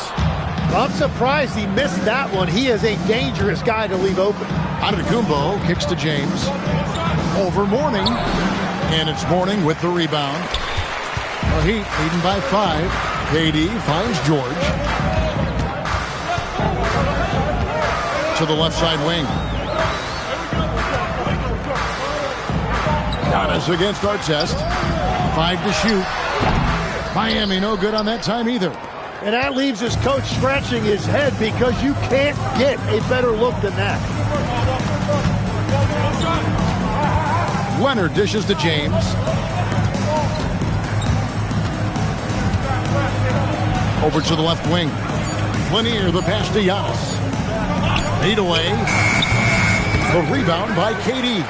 I'm surprised he missed that one. He is a dangerous guy to leave open. Antetokounmpo kicks to James. Over Mourning. And it's Mourning with the rebound. The Heat leading by 5. KD finds George. To the left side wing. Giannis against Artest. 5 to shoot. Miami no good on that time either. And that leaves his coach scratching his head because you can't get a better look than that. Leonard dishes to James. Over to the left wing. Lanier, the pass to Giannis. Lead away. The rebound by KD.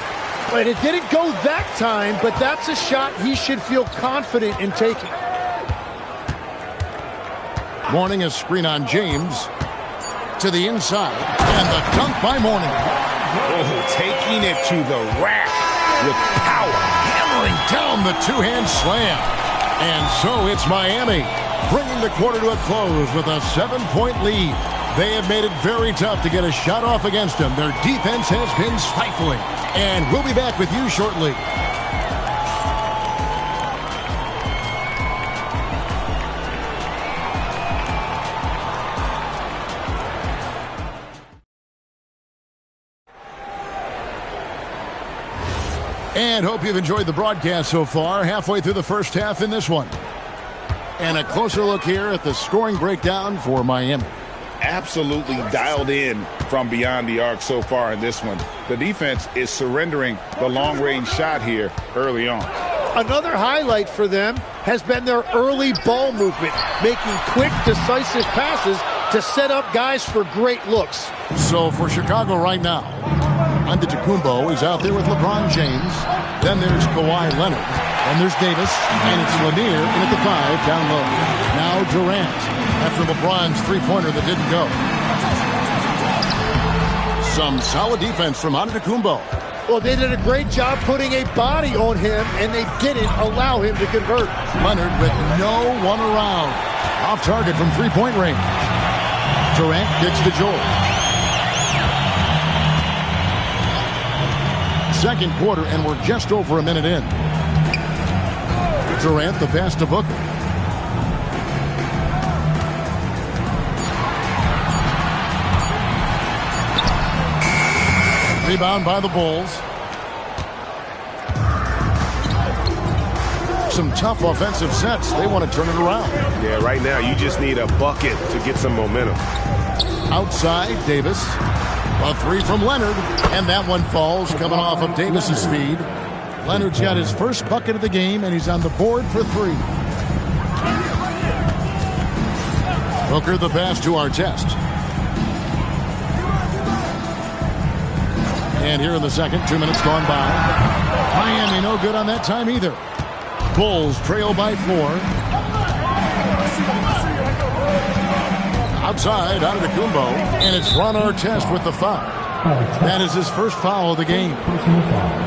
But it didn't go that time, but that's a shot he should feel confident in taking. Mourning a screen on James. To the inside. And the dunk by Mourning. Oh, taking it to the rack with power. Hammering down the two-hand slam. And so it's Miami, bringing the quarter to a close with a 7-point lead. They have made it very tough to get a shot off against them. Their defense has been stifling. And we'll be back with you shortly. And hope you've enjoyed the broadcast so far. Halfway through the first half in this one. And a closer look here at the scoring breakdown for Miami. Absolutely dialed in from beyond the arc so far in this one. The defense is surrendering the long-range shot here early on. Another highlight for them has been their early ball movement, making quick, decisive passes to set up guys for great looks. So for Chicago right now, Antetokounmpo is out there with LeBron James. Then there's Kawhi Leonard. And there's Davis. And it's Lanier in at the 5 down low. Now Durant after LeBron's three-pointer that didn't go. Some solid defense from Antetokounmpo. Well, they did a great job putting a body on him, and they didn't allow him to convert. Leonard with no one around. Off target from three-point range. Durant gets to Joel. Second quarter, and we're just over a minute in. Durant, the pass to Booker. Rebound by the Bulls. Some tough offensive sets. They want to turn it around. Yeah, right now you just need a bucket to get some momentum. Outside, Davis. A three from Leonard, and that one falls coming off of Davis's feed. Leonard's got his first bucket of the game, and he's on the board for three. Booker the pass to Artest. And here in the second, 2 minutes gone by. Miami no good on that time either. Bulls trail by 4. Outside, Antetokounmpo, and it's Ron Artest with the foul. That is his first foul of the game. Personal foul.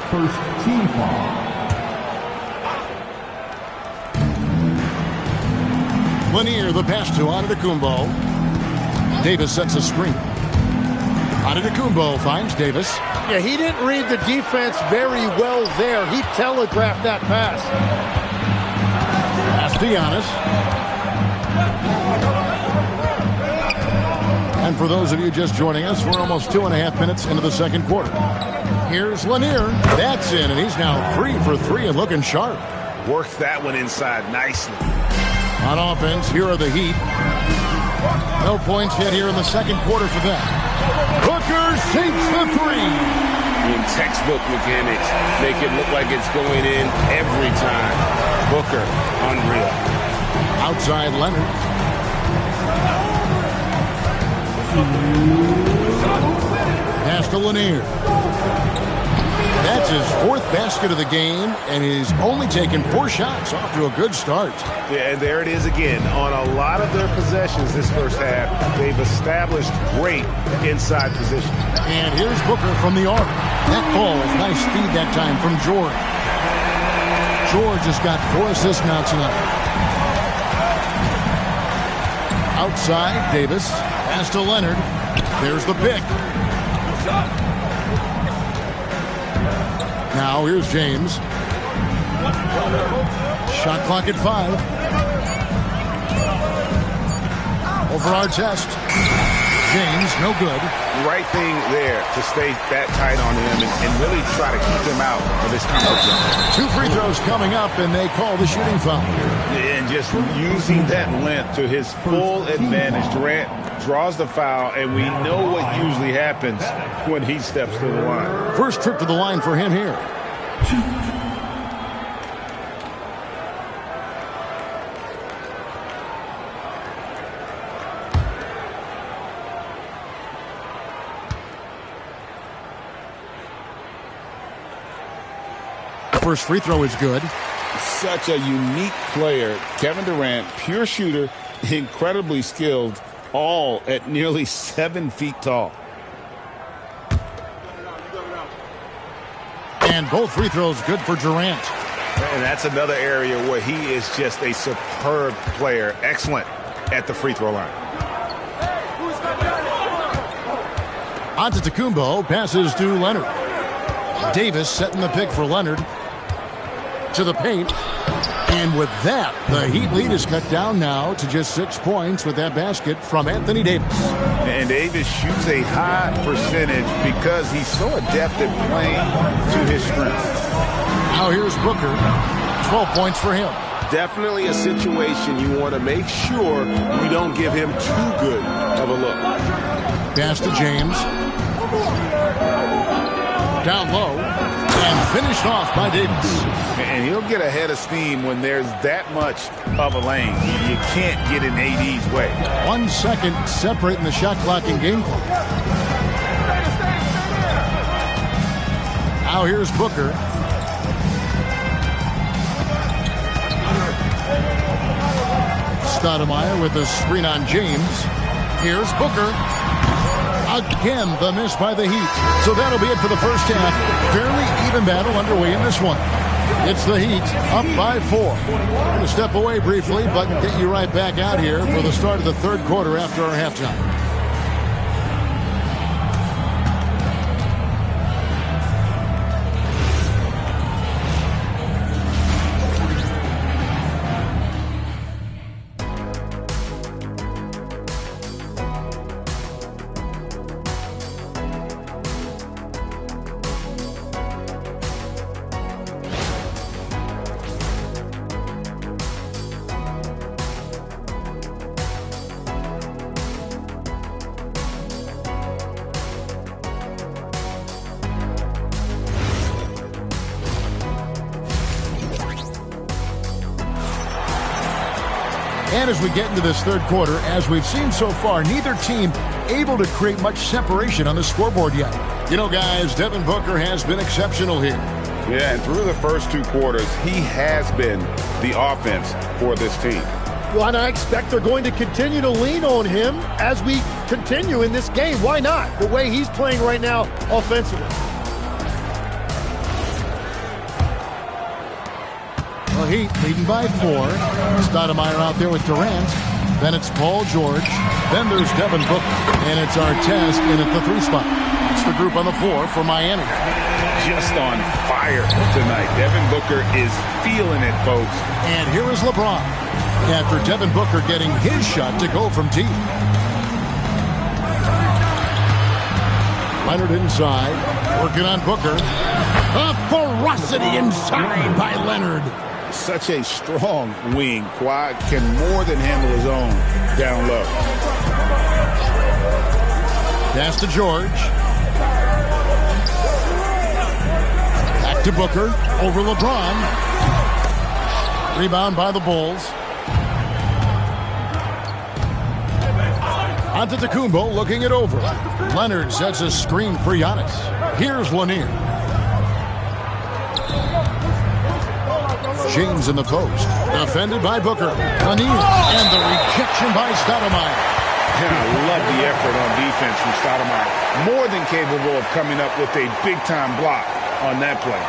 First team foul. Lanier, the pass to Antetokounmpo. Davis sets a screen. Antetokounmpo finds Davis. Yeah, he didn't read the defense very well there. He telegraphed that pass. Pass to Giannis. And for those of you just joining us, we're almost 2.5 minutes into the second quarter. Here's Lanier. That's in, and he's now 3 for 3 and looking sharp. Worked that one inside nicely. On offense, here are the Heat. No points yet here in the second quarter for them. Booker sinks the 3. In textbook mechanics, make it look like it's going in every time. Booker, unreal. Outside Leonard. Pass to Lanier. That's his 4th basket of the game, and he's only taken 4 shots. Off to a good start. Yeah, and there it is again. On a lot of their possessions this first half, they've established great inside position. And here's Booker from the arc. That ball, nice speed that time from George. George has got 4 assists now tonight. Outside, Davis. Pass to Leonard. There's the pick. Now here's James. Shot clock at 5. Over Artest. James, no good. Right thing there to stay that tight on him and really try to keep him out of his comfort zone. 2 free throws coming up, and they call the shooting foul. And just using that length to his full advantage. Durant draws the foul, and we know what usually happens when he steps to the line. First trip to the line for him here. First free throw is good. Such a unique player. Kevin Durant, pure shooter, incredibly skilled, all at nearly 7 feet tall. And both free throws good for Durant. And that's another area where he is just a superb player. Excellent at the free throw line. Antetokounmpo passes to Leonard. Davis setting the pick for Leonard. To the paint. And with that, the Heat lead is cut down now to just 6 points with that basket from Anthony Davis. And Davis shoots a high percentage because he's so adept at playing to his strengths. Now here's Booker. 12 points for him. Definitely a situation you want to make sure you don't give him too good of a look. Pass to James. Down low. And finished off by Davis. And he'll get a head of steam when there's that much of a lane. You can't get in AD's way. 1 second separating the shot clock and game clock. Now here's Booker. Stoudemire with a screen on James. Here's Booker. Again, the miss by the Heat. So that'll be it for the first half. Fairly even battle underway in this one. It's the Heat up by 4. We're going to step away briefly, but get you right back out here for the start of the third quarter after our halftime. And as we get into this third quarter, as we've seen so far, neither team able to create much separation on the scoreboard yet. You know, guys, Devin Booker has been exceptional here. Yeah, and through the first 2 quarters, he has been the offense for this team. Well, and I expect they're going to continue to lean on him as we continue in this game. Why not? The way he's playing right now offensively. The Heat leading by 4. Stoudemire out there with Durant. Then it's Paul George. Then there's Devin Booker. And it's Artest in at the 3 spot. It's the group on the floor for Miami. Just on fire tonight. Devin Booker is feeling it, folks. And here is LeBron. After Devin Booker getting his shot to go from deep. Leonard inside. Working on Booker. A ferocity inside by Leonard. Such a strong wing. Kawhi can more than handle his own down low. Pass to George. Back to Booker. Over LeBron. Rebound by the Bulls. Antetokounmpo looking it over. Leonard sets a screen for Giannis. Here's Lanier. James in the post. Defended by Booker. Lanier. And the rejection by Stoudemire. And I love the effort on defense from Stoudemire. More than capable of coming up with a big-time block on that play.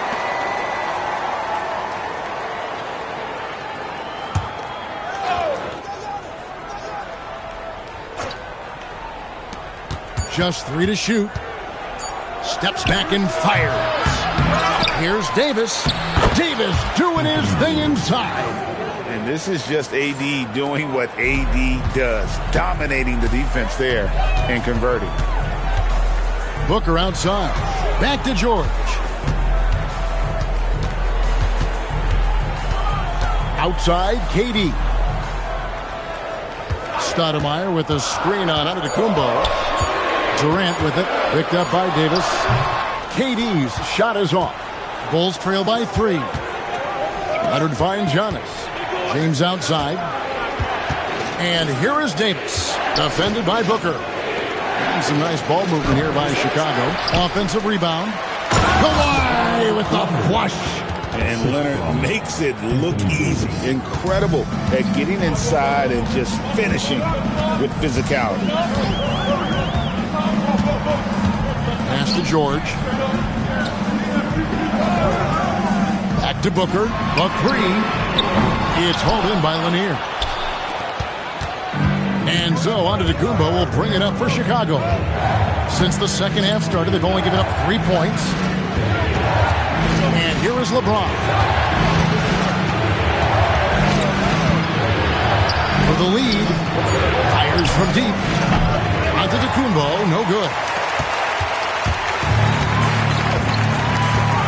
Just 3 to shoot. Steps back and fires. Here's Davis. Davis doing his thing inside. And this is just AD doing what AD does. Dominating the defense there and converting. Booker outside. Back to George. Outside, KD. Stoudemire with a screen on Antetokounmpo. Durant with it. Picked up by Davis. KD's shot is off. Bulls trail by 3. Leonard finds Giannis. James outside. And here is Davis. Defended by Booker. And some nice ball movement here by Chicago. Offensive rebound. Kawhi with the flush. And Leonard makes it look easy. Incredible at getting inside and just finishing with physicality. Pass to George. Back to Booker. The three. It's hauled in by Lanier. And so Antetokounmpo will bring it up for Chicago. Since the second half started, they've only given up 3 points. And here is LeBron. For the lead. Fires from deep. Antetokounmpo, no good.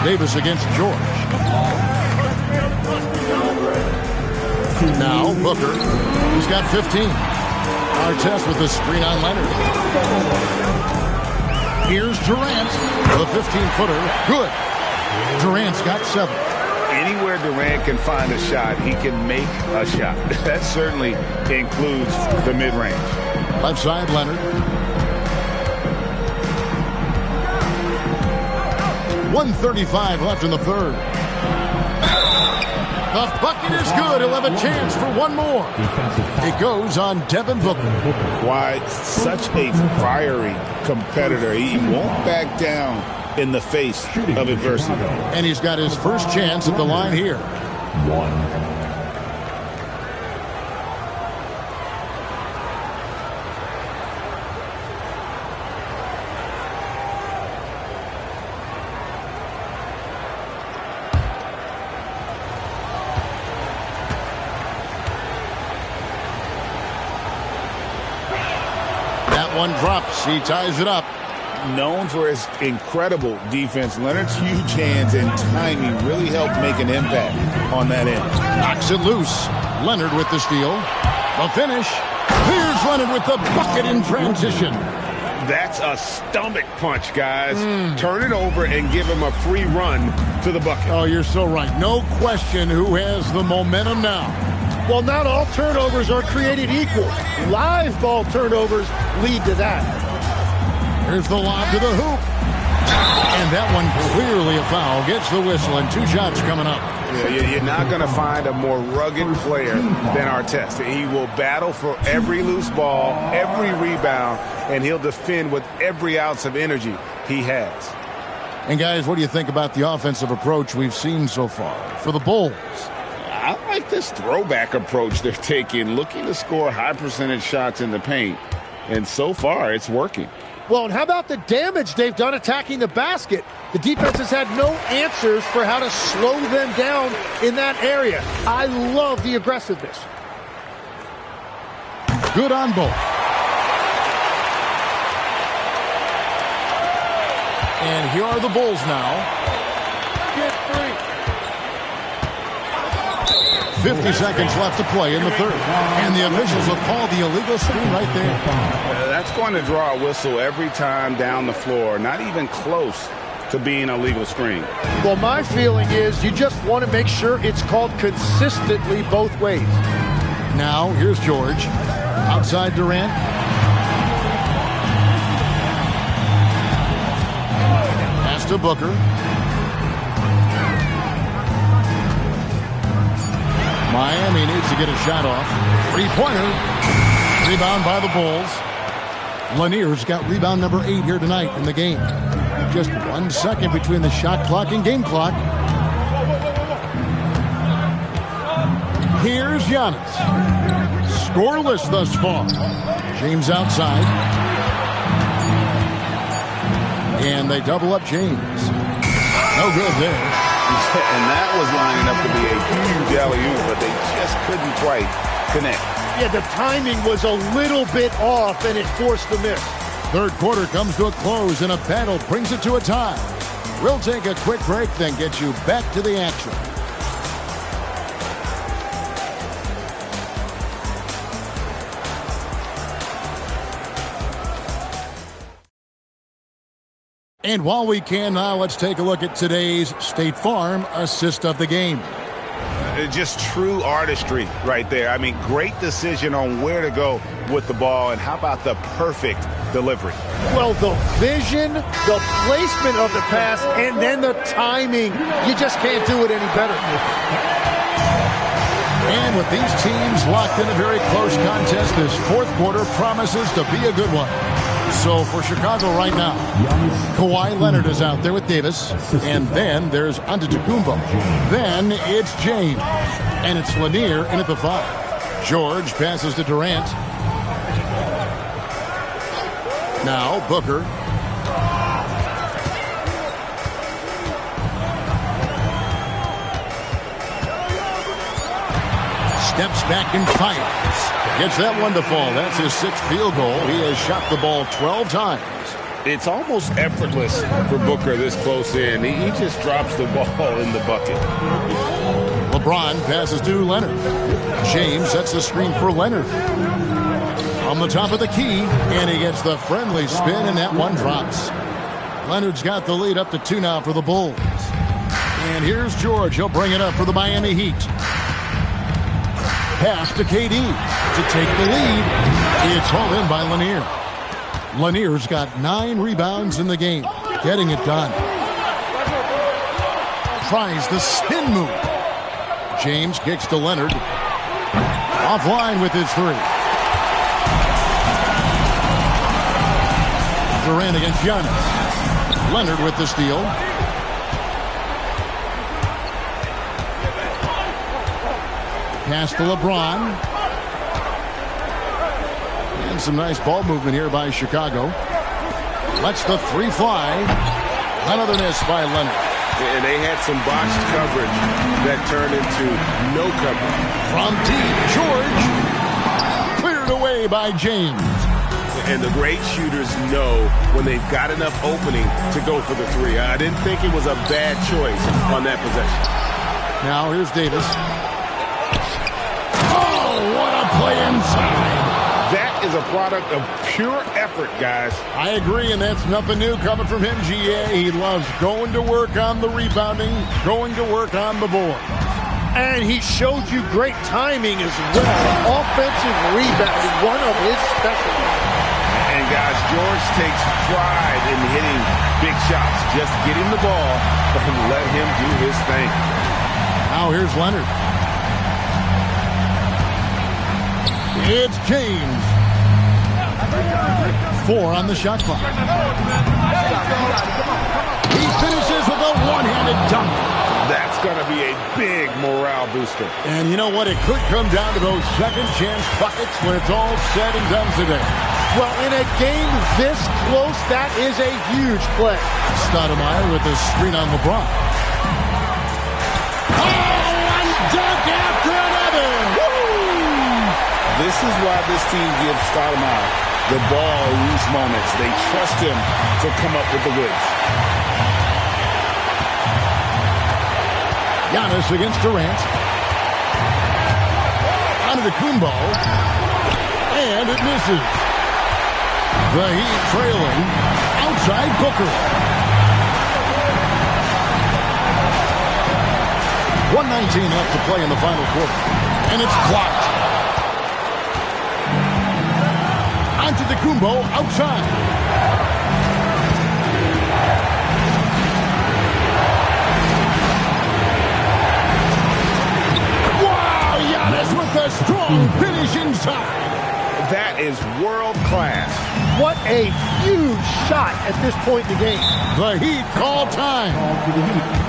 Davis against George. Now Booker, who's got 15. Artest with the screen on Leonard. Here's Durant. The 15-footer. Good. Durant's got 7. Anywhere Durant can find a shot, he can make a shot. That certainly includes the mid-range. Left side, Leonard. 1:35 left in the third. The bucket is good. He'll have a chance for one more. It goes on Devin Booker. Why, such a fiery competitor. He won't back down in the face of adversity. And he's got his first chance at the line here. One drops. He ties it up. Known for his incredible defense, Leonard's huge hands and timing really helped make an impact on that end. Knocks it loose. Leonard with the steal. The finish. Here's Leonard with the bucket in transition. That's a stomach punch, guys. Turn it over and give him a free run to the bucket. Oh, you're so right. No question who has the momentum now. Well, not all turnovers are created equal. Live ball turnovers lead to that. Here's the lob to the hoop. And that one clearly a foul. Gets the whistle, and 2 shots coming up. Yeah, you're not going to find a more rugged player than Artest. He will battle for every loose ball, every rebound, and he'll defend with every ounce of energy he has. And, guys, what do you think about the offensive approach we've seen so far for the Bulls? I like this throwback approach they're taking, looking to score high percentage shots in the paint. And so far, it's working. Well, and how about the damage they've done attacking the basket? The defense has had no answers for how to slow them down in that area. I love the aggressiveness. Good on both. And here are the Bulls now. Get free. 50 seconds left to play in the third. And the officials will call the illegal screen right there. That's going to draw a whistle every time down the floor. Not even close to being a legal screen. Well, my feeling is you just want to make sure it's called consistently both ways. Now, here's George. Outside Durant. Pass to Booker. Miami needs to get a shot off. 3-pointer. Rebound by the Bulls. Lanier's got rebound number 8 here tonight in the game. Just 1 second between the shot clock and game clock. Here's Giannis. Scoreless thus far. James outside. And they double up James. No good there. And that was lining up to be a huge alley-oop, but they just couldn't quite connect. Yeah, the timing was a little bit off, and it forced the miss. Third quarter comes to a close, and a battle brings it to a tie. We'll take a quick break, then get you back to the action. And while we can now, let's take a look at today's State Farm assist of the game. Just true artistry right there. I mean, great decision on where to go with the ball, and how about the perfect delivery. Well, the vision, the placement of the pass, and then the timing. You just can't do it any better. And with these teams locked in a very close contest, this fourth quarter promises to be a good one. So for Chicago right now, Kawhi Leonard is out there with Davis. And then there's Antetokounmpo. Then it's James. And it's Lanier in at the 5. George passes to Durant. Now Booker. Steps back and fires. Gets that one to fall. That's his 6th field goal. He has shot the ball 12 times. It's almost effortless for Booker this close in. He just drops the ball in the bucket. LeBron passes to Leonard. James sets the screen for Leonard. On the top of the key, and he gets the friendly spin, and that one drops. Leonard's got the lead up to 2 now for the Bulls. And here's George. He'll bring it up for the Miami Heat. Pass to KD to take the lead. It's hauled in by Lanier. Lanier's got 9 rebounds in the game, getting it done. Tries the spin move. James kicks to Leonard. Offline with his 3. Durant against Giannis. Leonard with the steal. Pass to LeBron. And some nice ball movement here by Chicago. Lets the 3 fly. Another miss by Leonard. And they had some botched coverage that turned into no coverage. From deep, George. Cleared away by James. And the great shooters know when they've got enough opening to go for the 3. I didn't think it was a bad choice on that possession. Now here's Davis. What a play inside. That is a product of pure effort, guys. I agree, and that's nothing new coming from him, GA. He loves going to work on the rebounding, going to work on the board. And he showed you great timing as well. Offensive rebounding, one of his specialties. And guys, George takes pride in hitting big shots. Just get him the ball and let him do his thing. Now here's Leonard. It's James. 4 on the shot clock. He finishes with a one-handed dunk. That's going to be a big morale booster. And you know what? It could come down to those second chance buckets when it's all said and done today. Well, in a game this close, that is a huge play. Stoudemire with the screen on LeBron. Oh, one dunk after another. This is why this team gives Stoudemire the ball in these moments. They trust him to come up with the wins. Giannis against Durant. Antetokounmpo. And it misses. The Heat trailing. Outside Booker. 1:19 left to play in the final quarter. And it's blocked. Antetokounmpo outside. Wow, Giannis with a strong finish inside. That is world class. What a huge shot at this point in the game. The Heat call time. Call for the Heat.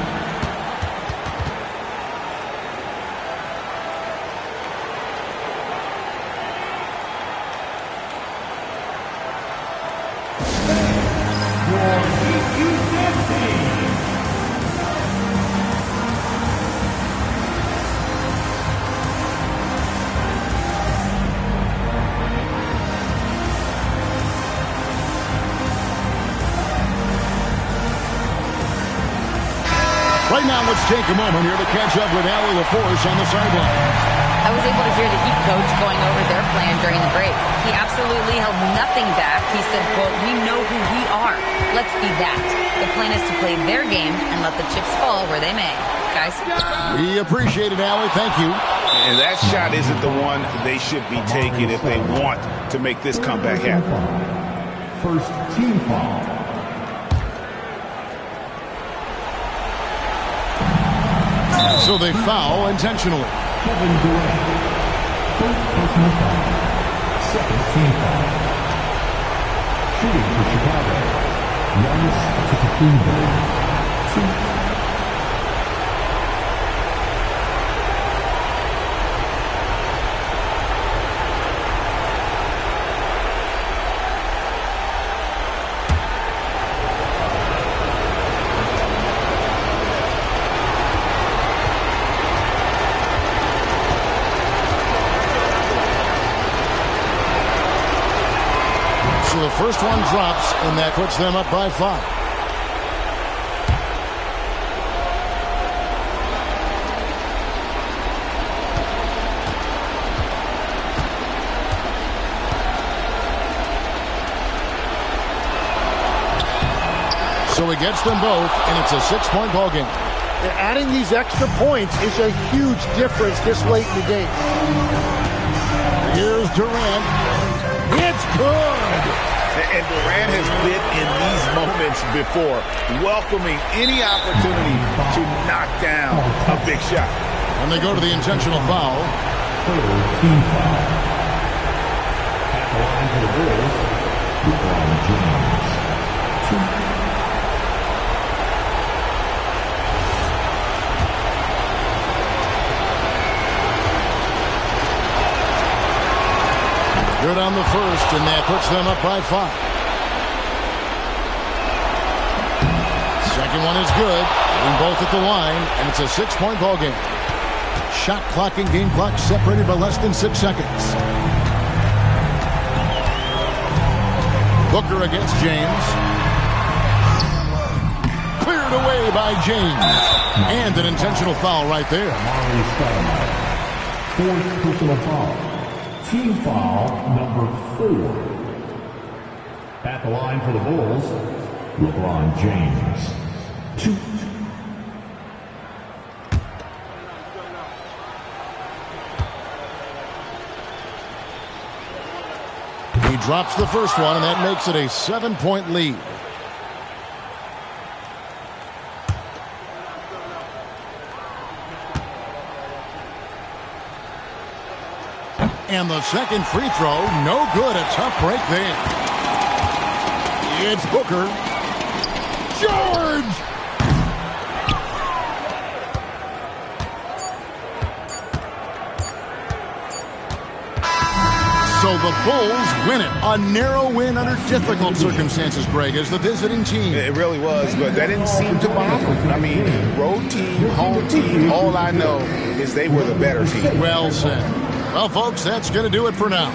Right now, let's take a moment here to catch up with Allie LaForce on the sideline. I was able to hear the Heat coach going over their plan during the break. He absolutely held nothing back. He said, quote, "We know who we are. Let's be that. The plan is to play their game and let the chips fall where they may." Guys. We appreciate it, Allie. Thank you. And that shot isn't the one they should be taking if they want to make this comeback happen. first team foul. So they foul intentionally. Kevin Durant. First personal foul. Second team foul. Shooting for Chicago. Giannis Antetokounmpo. 2. So the first one drops, and that puts them up by 5. So he gets them both, and it's a 6-point ball game. Adding these extra points is a huge difference this late in the game. Here's Durant. It's good! And Durant has been in these moments before, welcoming any opportunity to knock down a big shot. And they go to the intentional foul. Team foul. At the line for the Bulls, LeBron James. 2. Good on the first, and that puts them up by 5. Second one is good. Getting both at the line, and it's a 6-point ball game. Shot clock and game clock separated by less than 6 seconds. Booker against James. Cleared away by James. And an intentional foul right there. Fourth personal foul. Team foul number 4. At the line for the Bulls, LeBron James. 2. He drops the first one, and that makes it a 7-point lead. And the second free throw, no good. A tough break there. It's Booker. George! So the Bulls win it. A narrow win under difficult circumstances, Greg, as the visiting team. It really was, but that didn't seem to bother them. I mean, road team, home team, all I know is they were the better team. Well said. Well, folks, that's going to do it for now.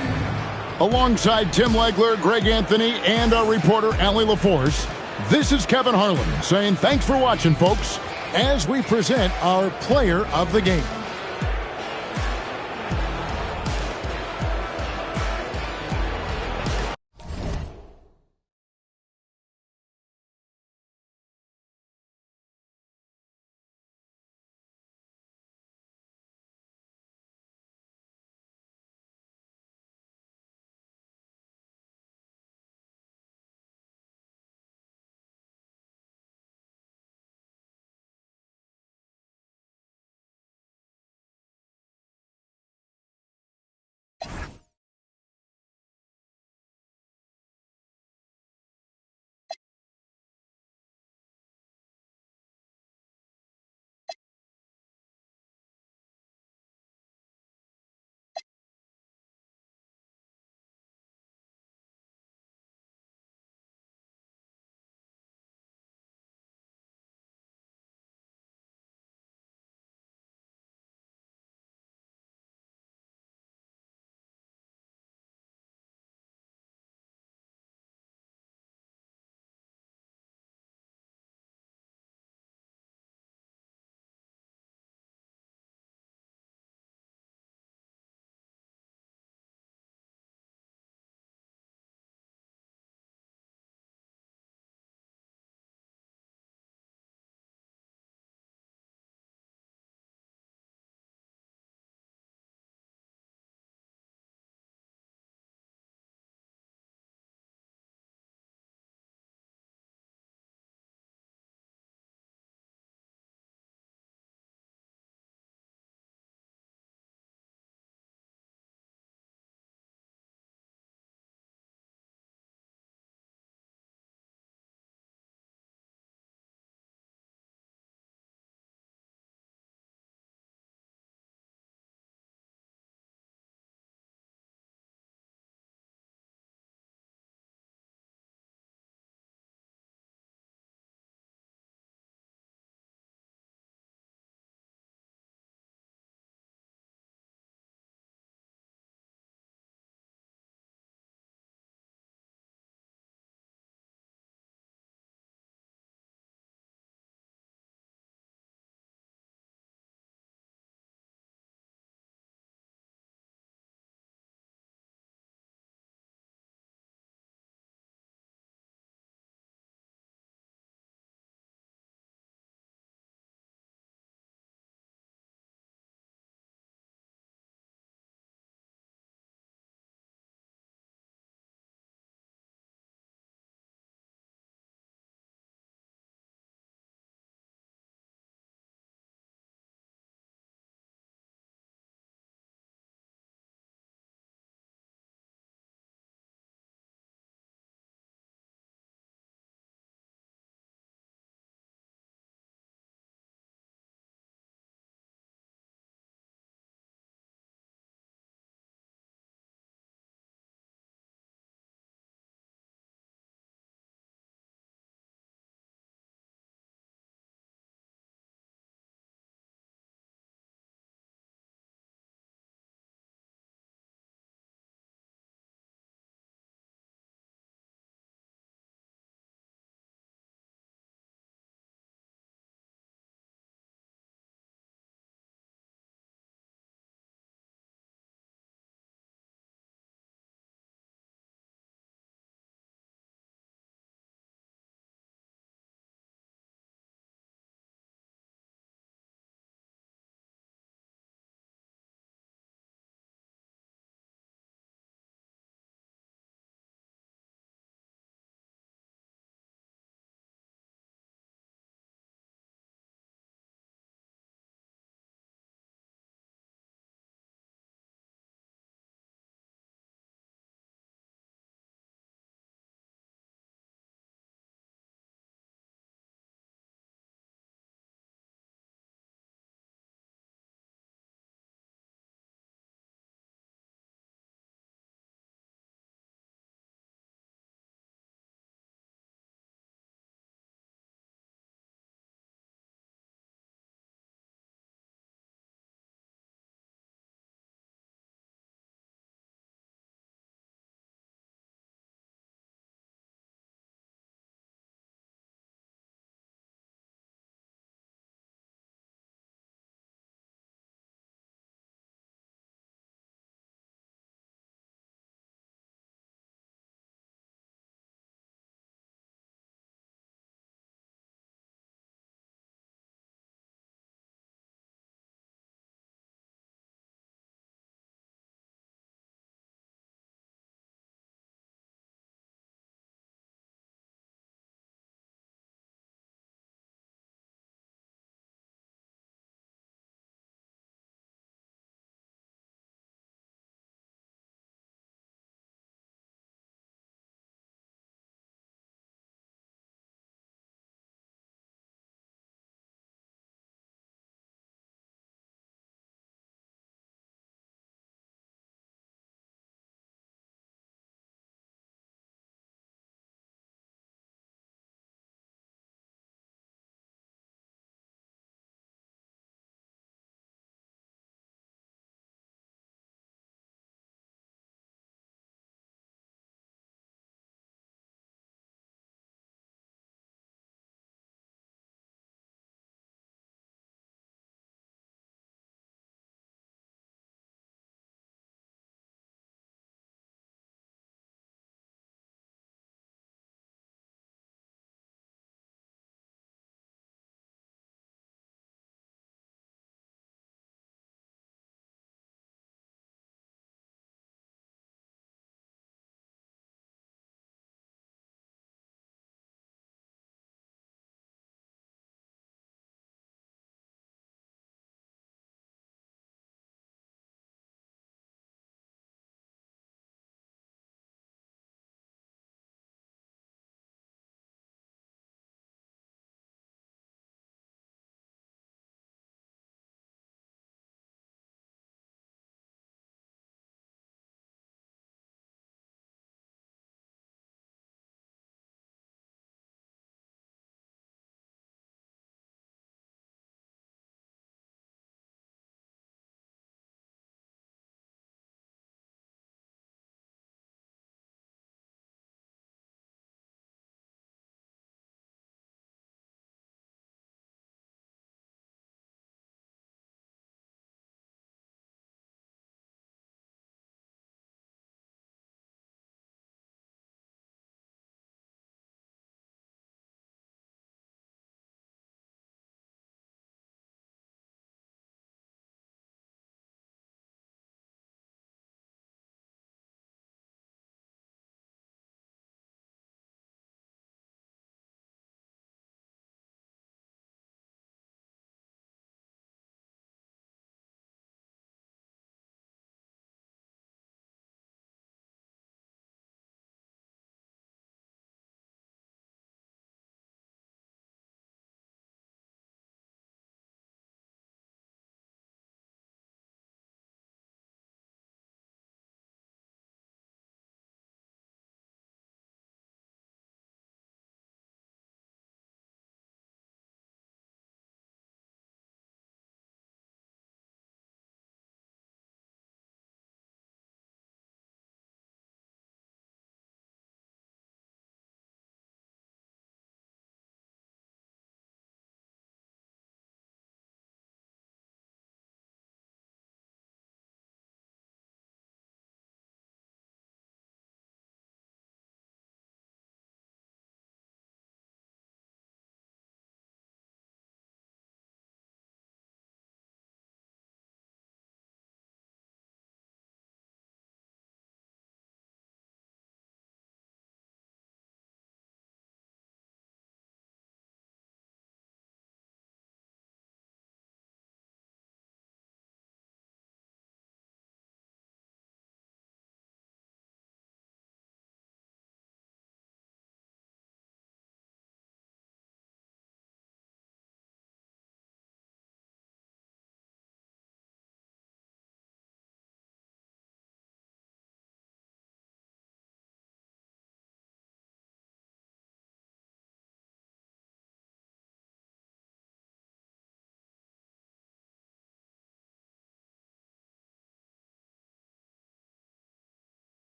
Alongside Tim Legler, Greg Anthony, and our reporter, Allie LaForce, this is Kevin Harlan saying thanks for watching, folks, as we present our player of the game.